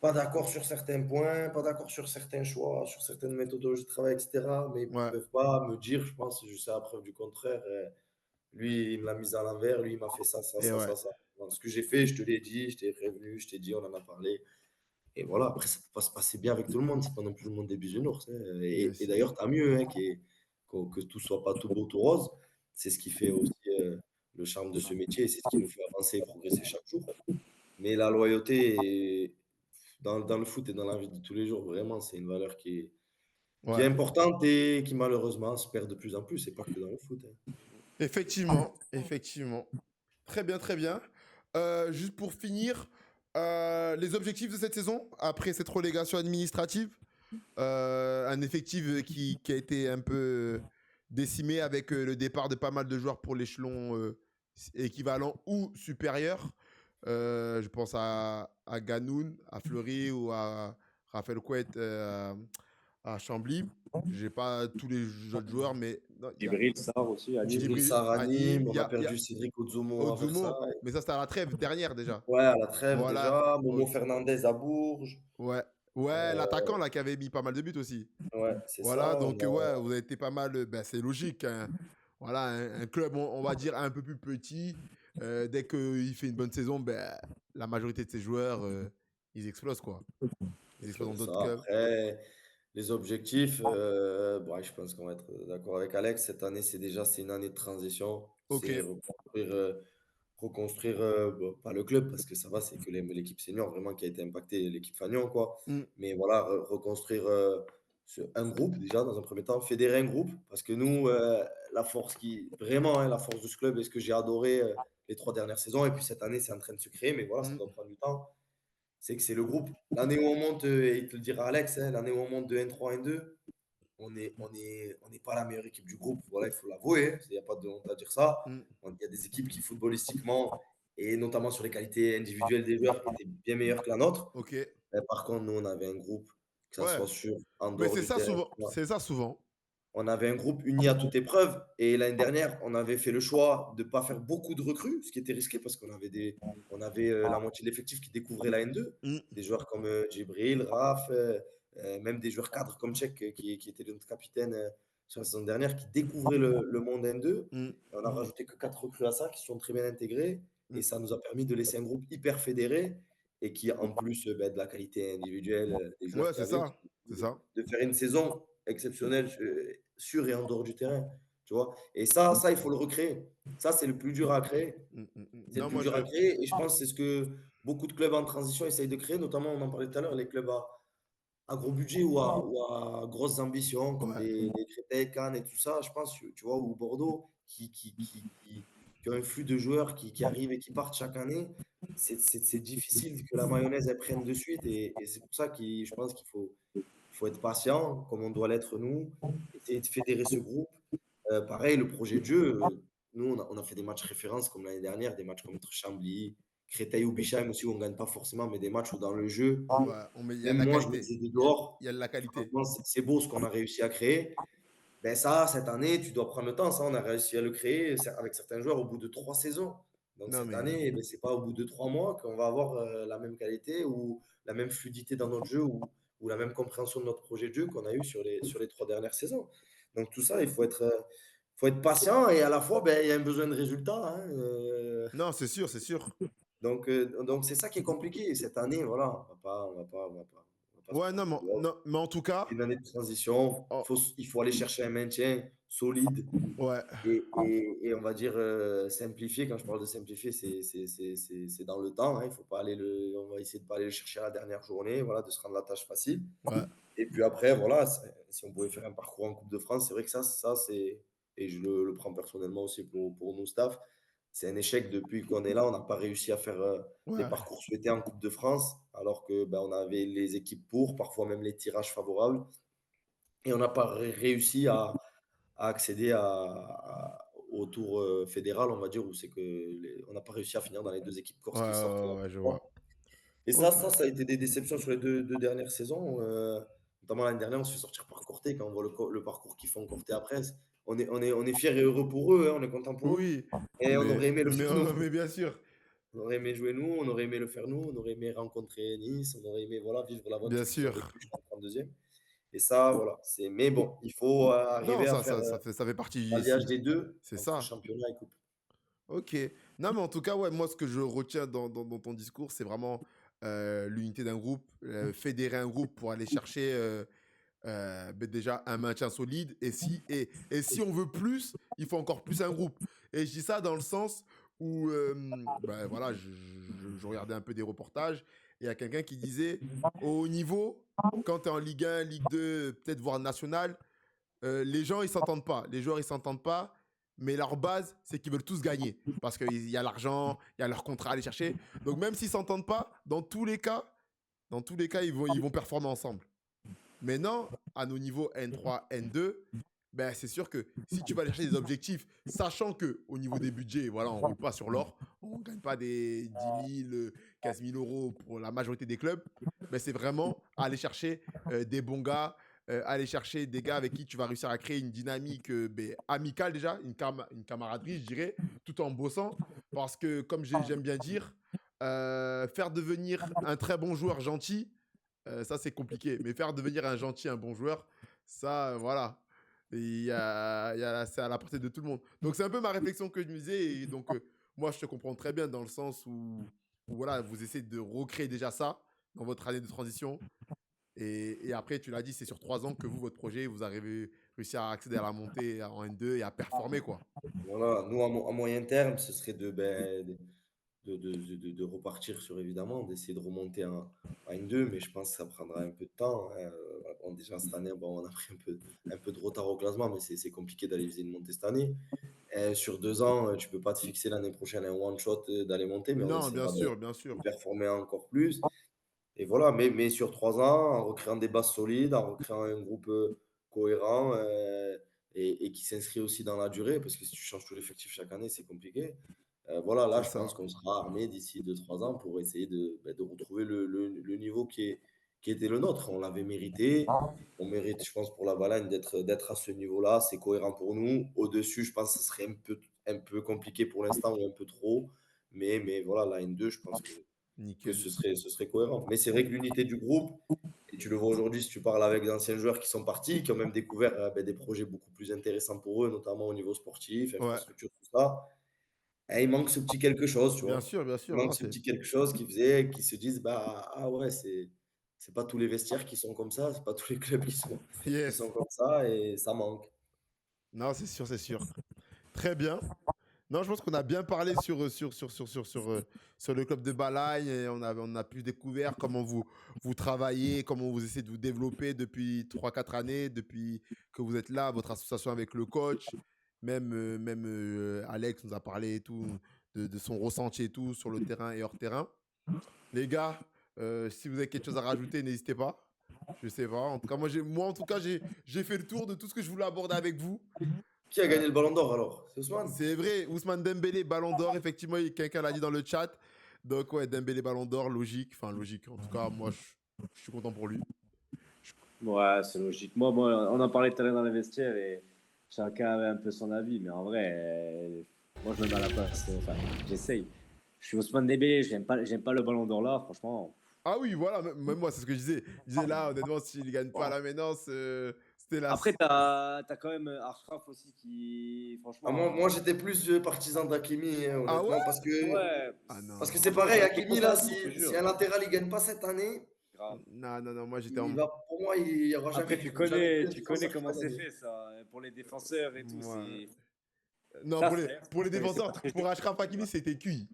Speaker 3: pas d'accord sur certains points, pas d'accord sur certains choix, sur certaines méthodologies de travail, etc. Mais ils
Speaker 1: Ouais.
Speaker 3: peuvent pas me dire, je pense, je sais à preuve du contraire, lui il me l'a mise à l'envers, lui il m'a fait ça, ça,
Speaker 1: Et
Speaker 3: ça,
Speaker 1: ouais.
Speaker 3: ça, ça. Bon, ce que j'ai fait, je te l'ai dit, je t'ai prévenu, je t'ai dit, on en a parlé. Et voilà, après, ça peut pas se passer bien avec tout le monde. C'est pas non plus le monde des bisounours, hein. Et
Speaker 1: Yes, yes.
Speaker 3: d'ailleurs, tant mieux hein, que tout soit pas tout beau, tout rose. C'est ce qui fait aussi le charme de ce métier. C'est ce qui nous fait avancer et progresser chaque jour. Mais la loyauté, dans le foot et dans la vie de tous les jours, vraiment, c'est une valeur qui est
Speaker 1: Ouais.
Speaker 3: importante et qui malheureusement se perd de plus en plus. Et pas que dans le foot, hein.
Speaker 1: Effectivement, effectivement. Très bien, très bien. Juste pour finir, les objectifs de cette saison, après cette relégation administrative, un effectif qui a été un peu décimé avec le départ de pas mal de joueurs pour l'échelon équivalent ou supérieur. Je pense à Ganoun, à Fleury ou à Raphaël Couette à Chambly. J'ai pas tous les autres joueurs, mais non, il y a
Speaker 2: Djibril Sarr aussi à Nîmes.
Speaker 3: Djibril
Speaker 1: Djibril
Speaker 3: Sarr à
Speaker 1: à Nîmes,
Speaker 3: Nîmes, on a perdu Cédric Ozomo à
Speaker 1: Ozumo,
Speaker 3: Versailles.
Speaker 1: mais ça c'était à la trêve dernière déjà.
Speaker 3: Ouais, à la trêve
Speaker 1: Voilà,
Speaker 3: déjà. Momo
Speaker 1: ok.
Speaker 3: Fernandez à Bourges.
Speaker 1: Ouais, ouais,
Speaker 3: Euh,
Speaker 1: l'attaquant là qui avait mis pas mal de buts aussi.
Speaker 3: Ouais, c'est
Speaker 1: Voilà,
Speaker 3: ça.
Speaker 1: donc ouais, vous avez été pas mal. Ben, c'est logique, hein. Voilà, un club, on va dire un peu plus petit. Dès qu'il fait une bonne saison, ben, la majorité de ses joueurs, ils explosent quoi. Ils
Speaker 3: C'est
Speaker 1: explosent dans
Speaker 3: ça.
Speaker 1: d'autres clubs.
Speaker 3: Après, les objectifs, bon, je pense qu'on va être d'accord avec Alex. Cette année, c'est une année de transition.
Speaker 1: Ok.
Speaker 3: C'est reconstruire bon, pas le club parce que ça va, c'est que l'équipe senior vraiment qui a été impactée, l'équipe Fagnon, quoi.
Speaker 1: Mm,
Speaker 3: Mais voilà, reconstruire un groupe déjà dans un premier temps, fédérer un groupe parce que nous, la force vraiment, hein, la force de ce club et ce que j'ai adoré les 3 dernières saisons, et puis cette année, c'est en train de se créer, mais voilà, ça
Speaker 1: mm,
Speaker 3: doit prendre du temps. C'est que c'est le groupe. L'année où on monte, et il te le dira Alex, hein, l'année où on monte de N3 à N2, on n'est pas la meilleure équipe du groupe. Voilà, il faut l'avouer. Il n'y a pas de honte à dire ça.
Speaker 1: mm.
Speaker 3: Il y a des équipes qui, footballistiquement, et notamment sur les qualités individuelles des joueurs, étaient bien meilleures que la nôtre.
Speaker 1: Ok.
Speaker 3: Par contre, nous, on avait un groupe, que ça
Speaker 1: Ouais.
Speaker 3: soit sur, en
Speaker 1: Mais
Speaker 3: dehors
Speaker 1: c'est
Speaker 3: du
Speaker 1: ça
Speaker 3: terrain.
Speaker 1: souvent. C'est ça souvent.
Speaker 3: On avait un groupe uni à toute épreuve. Et l'année dernière, on avait fait le choix de ne pas faire beaucoup de recrues, ce qui était risqué parce on avait la moitié de l'effectif qui découvrait la N2.
Speaker 1: Mm,
Speaker 3: Des joueurs comme Djibril, Raph, même des joueurs cadres comme Tchèque qui était notre capitaine sur la saison dernière, qui découvraient le monde N2.
Speaker 1: mm.
Speaker 3: Et on a rajouté que 4 recrues à ça qui sont très bien intégrés. et ça nous a permis de laisser un groupe hyper fédéré et qui, en plus, de la qualité individuelle, des joueurs
Speaker 1: Ouais,
Speaker 3: qu'il y
Speaker 1: c'est
Speaker 3: avait,
Speaker 1: ça. C'est ça.
Speaker 3: de faire une saison exceptionnelle, sur et en dehors du terrain, tu vois? Et ça, il faut le recréer. Ça, c'est le plus dur à créer. C'est le
Speaker 1: Non,
Speaker 3: plus
Speaker 1: moi,
Speaker 3: dur à créer et je pense que c'est ce que beaucoup de clubs en transition essayent de créer, notamment, on en parlait tout à l'heure, les clubs à gros budget ou à grosses ambitions comme
Speaker 1: ouais.
Speaker 3: les Créteil, Cannes et tout ça, je pense, tu vois, ou Bordeaux, qui ont un flux de joueurs qui arrivent et qui partent chaque année. C'est difficile que la mayonnaise elle prenne de suite et c'est pour ça que je pense qu'il faut être patient, comme on doit l'être nous, essayer de fédérer ce groupe. Pareil, le projet de jeu, nous, on a fait des matchs références comme l'année dernière, des matchs contre Chambly, Créteil ou Bischheim aussi, où on ne gagne pas forcément, mais des matchs où dans le jeu,
Speaker 1: Ouais, il y a de
Speaker 3: même
Speaker 1: la
Speaker 3: moi, je me
Speaker 1: qualité.
Speaker 3: disais de dehors,
Speaker 1: Il y a de la qualité.
Speaker 3: franchement, c'est beau ce qu'on a réussi à créer. Ben ça, cette année, tu dois prendre le temps. Ça, on a réussi à le créer avec certains joueurs au bout de 3 saisons. Donc
Speaker 1: Non,
Speaker 3: cette
Speaker 1: mais
Speaker 3: année, ben, c'est pas au bout de 3 mois qu'on va avoir la même qualité ou la même fluidité dans notre jeu ou la même compréhension de notre projet de jeu qu'on a eu sur les 3 dernières saisons. Donc tout ça, il faut être patient et à la fois, ben, il y a un besoin de résultat, hein,
Speaker 1: non, c'est sûr, c'est sûr.
Speaker 3: donc c'est ça qui est compliqué. Cette année, voilà, on va pas se
Speaker 1: Ouais, non,
Speaker 3: prendre pour des
Speaker 1: non, mais en tout cas,
Speaker 3: une année de transition.
Speaker 1: oh,
Speaker 3: Il faut aller chercher un maintien solide
Speaker 1: ouais,
Speaker 3: et on va dire simplifié. Quand je parle de simplifier, c'est dans le temps, hein. Il faut pas on va essayer de pas aller le chercher à la dernière journée, voilà, de se rendre la tâche facile.
Speaker 1: ouais,
Speaker 3: Et puis après, voilà, si on pouvait faire un parcours en Coupe de France, c'est vrai que ça c'est, et je le prends personnellement aussi pour nos staff, c'est un échec depuis qu'on est là. On n'a pas réussi à faire les
Speaker 1: ouais,
Speaker 3: parcours souhaités en Coupe de France, alors que ben, on avait les équipes parfois même les tirages favorables. Et on n'a pas réussi à accéder au tour fédéral, on va dire, où c'est que on n'a pas réussi à finir dans les deux équipes
Speaker 1: ouais,
Speaker 3: corses qui sortent.
Speaker 1: ouais, ouais, je vois.
Speaker 3: Et ça,
Speaker 1: Ok.
Speaker 3: ça a été des déceptions sur les deux dernières saisons. Notamment l'année dernière, on se fait sortir par Corté quand on voit le parcours qu'ils font Corté après. On est fiers et heureux pour eux, hein, on est content pour eux.
Speaker 1: Oui,
Speaker 3: Et on aurait aimé le faire nous.
Speaker 1: mais bien sûr,
Speaker 3: On aurait aimé jouer nous, on aurait aimé le faire nous, on aurait aimé rencontrer Nice, on aurait aimé voilà, vivre
Speaker 1: bien
Speaker 3: l'aventure qu'ils ont
Speaker 1: sûr.
Speaker 3: vécue en 32e. Et ça, voilà. Mais bon, il faut
Speaker 1: Non,
Speaker 3: arriver à faire
Speaker 1: ça fait partie du
Speaker 3: l'alliage
Speaker 1: défi.
Speaker 3: des deux
Speaker 1: C'est
Speaker 3: entre
Speaker 1: ça.
Speaker 3: championnat et coupe.
Speaker 1: Ok. Non, mais en tout cas, ouais, moi, ce que je retiens dans ton discours, c'est vraiment l'unité d'un groupe, fédérer un groupe pour aller chercher ben déjà un maintien solide. Et si on veut plus, il faut encore plus un groupe. Et je dis ça dans le sens où, ben voilà, je regardais un peu des reportages et il y a quelqu'un qui disait au haut niveau, quand tu es en Ligue 1, Ligue 2, peut-être voire national, les gens, ils s'entendent pas. Les joueurs, ils s'entendent pas. Mais leur base, c'est qu'ils veulent tous gagner. Parce qu'il y a l'argent, il y a leur contrat à aller chercher. Donc même s'ils s'entendent pas, dans tous les cas, ils vont performer ensemble. Maintenant, à nos niveaux N3, N2, ben, c'est sûr que si tu vas aller chercher des objectifs, sachant que au niveau des budgets, voilà, on roule pas sur l'or, on ne gagne pas des 10 000, 15 000 euros pour la majorité des clubs, ben, c'est vraiment aller chercher des bons gars, aller chercher des gars avec qui tu vas réussir à créer une dynamique ben, amicale déjà, une camaraderie, je dirais, tout en bossant. Parce que, comme j'aime bien dire, faire devenir un très bon joueur gentil, ça, c'est compliqué. Mais faire devenir un gentil, un bon joueur, ça, voilà. C'est à la portée de tout le monde. Donc, c'est un peu ma réflexion que je me disais. Et donc, moi, je te comprends très bien dans le sens où voilà, vous essayez de recréer déjà ça dans votre année de transition. Et après, tu l'as dit, c'est sur 3 ans que vous, votre projet, vous avez réussi à accéder à la montée en N2 et à performer, quoi.
Speaker 3: Voilà, nous, à moyen terme, ce serait de repartir sur, évidemment, d'essayer de remonter à N2, mais je pense que ça prendra un peu de temps, hein. Bon, déjà, cette année, bon, on a pris un peu de retard au classement, mais c'est compliqué d'aller viser une montée cette année. Sur 2 ans, tu peux pas te fixer l'année prochaine un one-shot d'aller monter, mais on
Speaker 1: Non, bien
Speaker 3: essaiera
Speaker 1: sûr, bien
Speaker 3: de
Speaker 1: sûr.
Speaker 3: performer encore plus. Et voilà, mais sur 3 ans, en recréant des bases solides, en recréant un groupe cohérent et qui s'inscrit aussi dans la durée, parce que si tu changes tout l'effectif chaque année, c'est compliqué. Voilà, là,
Speaker 1: C'est
Speaker 3: je pense
Speaker 1: ça.
Speaker 3: qu'on sera armé d'ici 2 3 ans pour essayer de retrouver le niveau qui était le nôtre. On l'avait mérité. On mérite, je pense, pour la Baleine d'être à ce niveau-là. C'est cohérent pour nous. Au-dessus, je pense que ce serait un peu compliqué pour l'instant ou un peu trop. Mais voilà, la N2, je pense que
Speaker 1: Nickel.
Speaker 3: ce serait cohérent. Mais c'est vrai que l'unité du groupe, et tu le vois aujourd'hui si tu parles avec d'anciens joueurs qui sont partis, qui ont même découvert des projets beaucoup plus intéressants pour eux, notamment au niveau sportif,
Speaker 1: Ouais.
Speaker 3: infrastructure, tout ça. il manque ce petit quelque chose, tu vois.
Speaker 1: Bien
Speaker 3: Il
Speaker 1: sûr,
Speaker 3: manque
Speaker 1: non,
Speaker 3: ce
Speaker 1: c'est
Speaker 3: petit quelque chose qui faisait qu'ils se disent: «Bah, ah ouais, c'est pas tous les vestiaires qui sont comme ça, c'est pas tous les clubs qui sont
Speaker 1: yes.
Speaker 3: comme ça et ça manque».
Speaker 1: Non, c'est sûr. Très bien. Non, je pense qu'on a bien parlé sur le club de Balagne et on a pu découvrir comment vous travaillez, comment vous essayez de vous développer depuis 3 4 années, depuis que vous êtes là, votre association avec le coach. Même Alex nous a parlé et tout, de son ressenti et tout sur le terrain et hors terrain. Les gars, si vous avez quelque chose à rajouter, n'hésitez pas. Je sais pas. En tout cas, en tout cas, j'ai fait le tour de tout ce que je voulais aborder avec vous.
Speaker 3: Qui a
Speaker 1: Euh,
Speaker 3: gagné le Ballon d'Or alors? C'est Ousmane?
Speaker 1: c'est vrai, Ousmane Dembélé, Ballon d'Or, effectivement, quelqu'un l'a dit dans le chat. Donc ouais, Dembélé, Ballon d'Or, logique. Enfin, logique. En tout cas, moi, je suis content pour lui.
Speaker 2: Ouais, c'est logique. Moi, on en parlait tout à l'heure dans les vestiaires et chacun avait un peu son avis, mais en vrai, moi, je me mets à la place. Enfin, j'essaye. Je suis Ousmane Dembélé, j'aime pas le ballon d'or là, franchement.
Speaker 1: Ah oui, voilà, même moi, c'est ce que je disais. Je disais là, honnêtement, s'il ne gagne pas la maintenance, c'était là.
Speaker 2: Après, t'as quand même Ashraf aussi qui,
Speaker 3: Ah,
Speaker 2: franchement,
Speaker 3: moi j'étais plus partisan d'Hakimi, hein,
Speaker 1: Ah ouais?
Speaker 3: honnêtement,
Speaker 2: ouais,
Speaker 1: Ah
Speaker 3: parce que
Speaker 1: non.
Speaker 3: c'est
Speaker 2: franchement,
Speaker 3: pareil,
Speaker 2: ça a été
Speaker 3: Hakimi,
Speaker 2: contre
Speaker 3: là,
Speaker 2: la vie, je te
Speaker 3: si
Speaker 2: jure.
Speaker 3: un latéral il gagne pas cette année,
Speaker 2: Grave.
Speaker 1: Non, moi, j'étais
Speaker 3: il
Speaker 1: en.
Speaker 3: va, pour moi, il n'y aura
Speaker 2: Après,
Speaker 3: jamais plus de
Speaker 2: tu connais
Speaker 3: défenseur qui
Speaker 2: comment
Speaker 3: va
Speaker 2: c'est
Speaker 3: gagner.
Speaker 2: fait ça. Pour les défenseurs et tout,
Speaker 1: Ouais.
Speaker 2: c'est.
Speaker 1: Non,
Speaker 2: Ça sert,
Speaker 1: pour les
Speaker 2: c'est pas
Speaker 1: défenseurs,
Speaker 2: très
Speaker 1: pour
Speaker 2: juste.
Speaker 1: Achraf Hakimi, c'était cuit.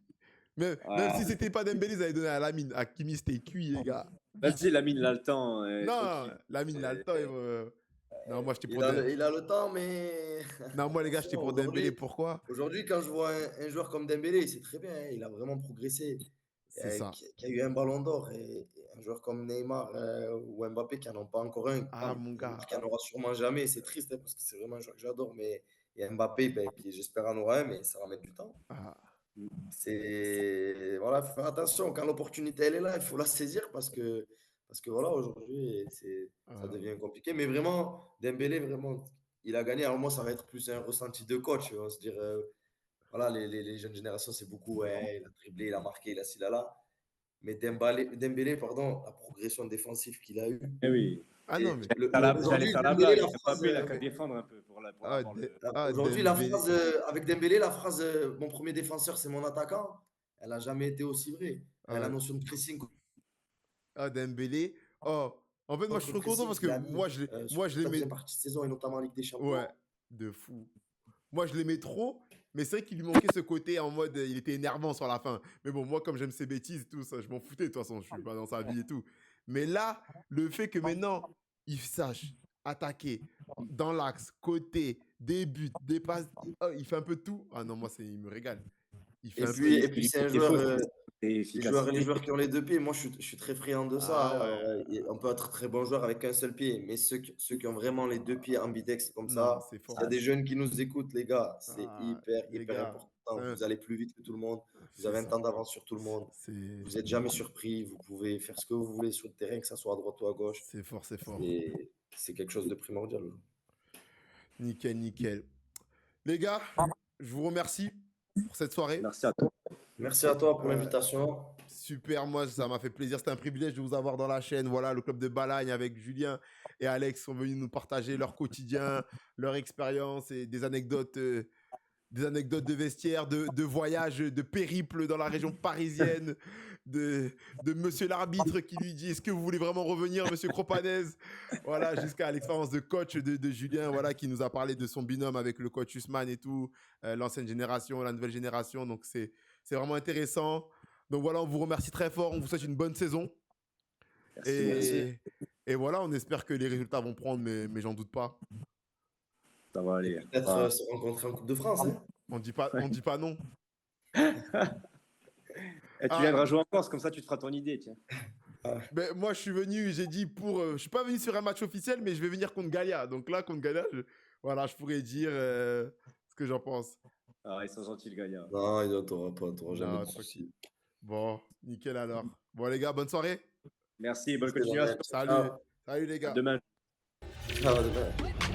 Speaker 1: Même si
Speaker 2: Ouais.
Speaker 1: c'était pas Dembélé, ils avaient donné à Lamine. Hakimi, c'était cuit, les gars.
Speaker 2: Vas-y, Lamine, il a le temps,
Speaker 1: Non,
Speaker 2: tranquille.
Speaker 1: Lamine, il a le temps. Non, moi, j'étais pour
Speaker 3: Il a le temps, mais
Speaker 1: Non, moi, les gars,
Speaker 3: attention,
Speaker 1: j'étais pour Dembélé. Pourquoi?
Speaker 3: aujourd'hui, quand je vois un joueur comme Dembélé, c'est très bien, hein, il a vraiment progressé,
Speaker 1: C'est ça.
Speaker 3: qui a eu un ballon d'or, et un joueur comme Neymar ou Mbappé qui n'en ont pas encore un.
Speaker 1: Ah,
Speaker 3: Bon,
Speaker 1: mon
Speaker 3: Neymar
Speaker 1: gars.
Speaker 3: qui n'en aura sûrement jamais, c'est triste hein, parce que c'est vraiment un joueur que j'adore, mais et Mbappé ben, qui j'espère en aura un, mais ça va mettre du temps.
Speaker 1: Ah,
Speaker 3: C'est voilà, faut faire attention quand l'opportunité elle est là, il faut la saisir parce que voilà, aujourd'hui ça
Speaker 1: ah.
Speaker 3: devient compliqué. Mais vraiment, Dembélé, vraiment, il a gagné. Alors moi, ça va être plus un ressenti de coach. On va se dire, voilà, les jeunes générations, c'est beaucoup, ouais, il a dribblé, il a marqué, il a ci, là. Mais Dembélé, pardon, la progression défensive qu'il a eue.
Speaker 2: Eh oui.
Speaker 1: Ah non, mais.
Speaker 2: J'allais
Speaker 3: Aujourd'hui,
Speaker 2: faire la
Speaker 3: Dembélé,
Speaker 2: blague.
Speaker 3: la phrase,
Speaker 2: Mbappé, il a qu'à défendre un peu pour
Speaker 1: Ah,
Speaker 2: avoir le.
Speaker 3: aujourd'hui, la
Speaker 1: Dembélé.
Speaker 3: phrase, avec Dembélé, la phrase mon premier défenseur, c'est mon attaquant, elle n'a jamais été aussi vraie. La
Speaker 1: Ah,
Speaker 3: notion de pressing
Speaker 1: Dembélé. Oh, en fait, moi, je suis trop content
Speaker 3: contre-pressing
Speaker 1: parce que
Speaker 3: qu'il a mis
Speaker 1: moi,
Speaker 3: sur
Speaker 1: je
Speaker 3: toute la
Speaker 1: l'aimais.
Speaker 3: deuxième partie de saison et notamment en Ligue des
Speaker 1: Ouais,
Speaker 3: Champions.
Speaker 1: de fou. Moi, je l'aimais trop, mais c'est vrai qu'il lui manquait ce côté en mode, il était énervant sur la fin. Mais bon, moi, comme j'aime ses bêtises et tout ça, je m'en foutais de toute façon, je suis pas dans sa vie et tout. Mais là, le fait que maintenant, il sache attaquer dans l'axe, côté, des buts, des passes, oh, il fait un peu de tout. Ah non, moi, il me régale. Il fait un peu.
Speaker 3: Et puis c'est un joueur,
Speaker 2: Défaut, c'est
Speaker 3: les
Speaker 2: efficacité.
Speaker 3: joueurs qui ont les deux pieds, moi je suis très friand de
Speaker 1: Ah
Speaker 3: ça.
Speaker 1: ouais.
Speaker 3: On peut être très bon joueur avec un seul pied, mais ceux qui ont vraiment les deux pieds ambidex comme
Speaker 1: Non,
Speaker 3: ça,
Speaker 1: c'est
Speaker 3: s'il y a
Speaker 1: fort.
Speaker 3: des jeunes qui nous écoutent, les gars, c'est
Speaker 1: Ah, les
Speaker 3: hyper
Speaker 1: gars,
Speaker 3: important. Vous allez plus vite que tout le monde, vous
Speaker 1: c'est
Speaker 3: avez un
Speaker 1: ça.
Speaker 3: temps d'avance sur tout le monde,
Speaker 1: C'est
Speaker 3: vous n'êtes jamais surpris, vous pouvez faire ce que vous voulez sur le terrain, que ça soit à droite ou à gauche.
Speaker 1: c'est fort, c'est fort.
Speaker 3: C'est quelque chose de primordial.
Speaker 1: Nickel, nickel. Les gars, je vous remercie pour cette soirée.
Speaker 2: Merci à toi.
Speaker 3: Merci à toi pour
Speaker 1: Ouais,
Speaker 3: l'invitation.
Speaker 1: super, moi ça m'a fait plaisir. C'était un privilège de vous avoir dans la chaîne. Voilà, le club de Balagne avec Julien et Alex sont venus nous partager leur quotidien, leur expérience et des anecdotes de vestiaire, de voyages, de périples dans la région parisienne, de monsieur l'arbitre qui lui dit est-ce que vous voulez vraiment revenir, monsieur Cropanez? Voilà, jusqu'à l'expérience de coach de Julien, voilà, qui nous a parlé de son binôme avec le coach Usman et tout, l'ancienne génération, la nouvelle génération. Donc c'est vraiment intéressant. Donc voilà, on vous remercie très fort, on vous souhaite une bonne saison.
Speaker 2: Merci.
Speaker 1: Et voilà, on espère que les résultats vont prendre, mais j'en doute pas.
Speaker 2: Ça va aller.
Speaker 3: Peut-être se rencontrer en Coupe de France. Hein.
Speaker 1: On dit pas non.
Speaker 2: Et tu
Speaker 1: Ah,
Speaker 2: viendras jouer en Corse, comme ça tu te feras ton idée, tiens.
Speaker 1: ben, moi, je suis venu, j'ai dit je suis pas venu sur un match officiel, mais je vais venir contre Galia. Donc là, contre Galia, voilà, je pourrais dire ce que j'en pense.
Speaker 2: Ah, ils sont gentils, le gagnant.
Speaker 3: Non, t'auras jamais
Speaker 1: Non,
Speaker 3: de
Speaker 1: tranquille.
Speaker 3: soucis.
Speaker 1: Bon, nickel alors. Bon, les gars, bonne soirée.
Speaker 2: Merci, bonne
Speaker 3: C'est
Speaker 2: continuation.
Speaker 3: vrai.
Speaker 1: Salut.
Speaker 3: Ciao.
Speaker 1: Salut, les
Speaker 2: À
Speaker 1: gars.
Speaker 2: demain.
Speaker 3: Ciao, à demain.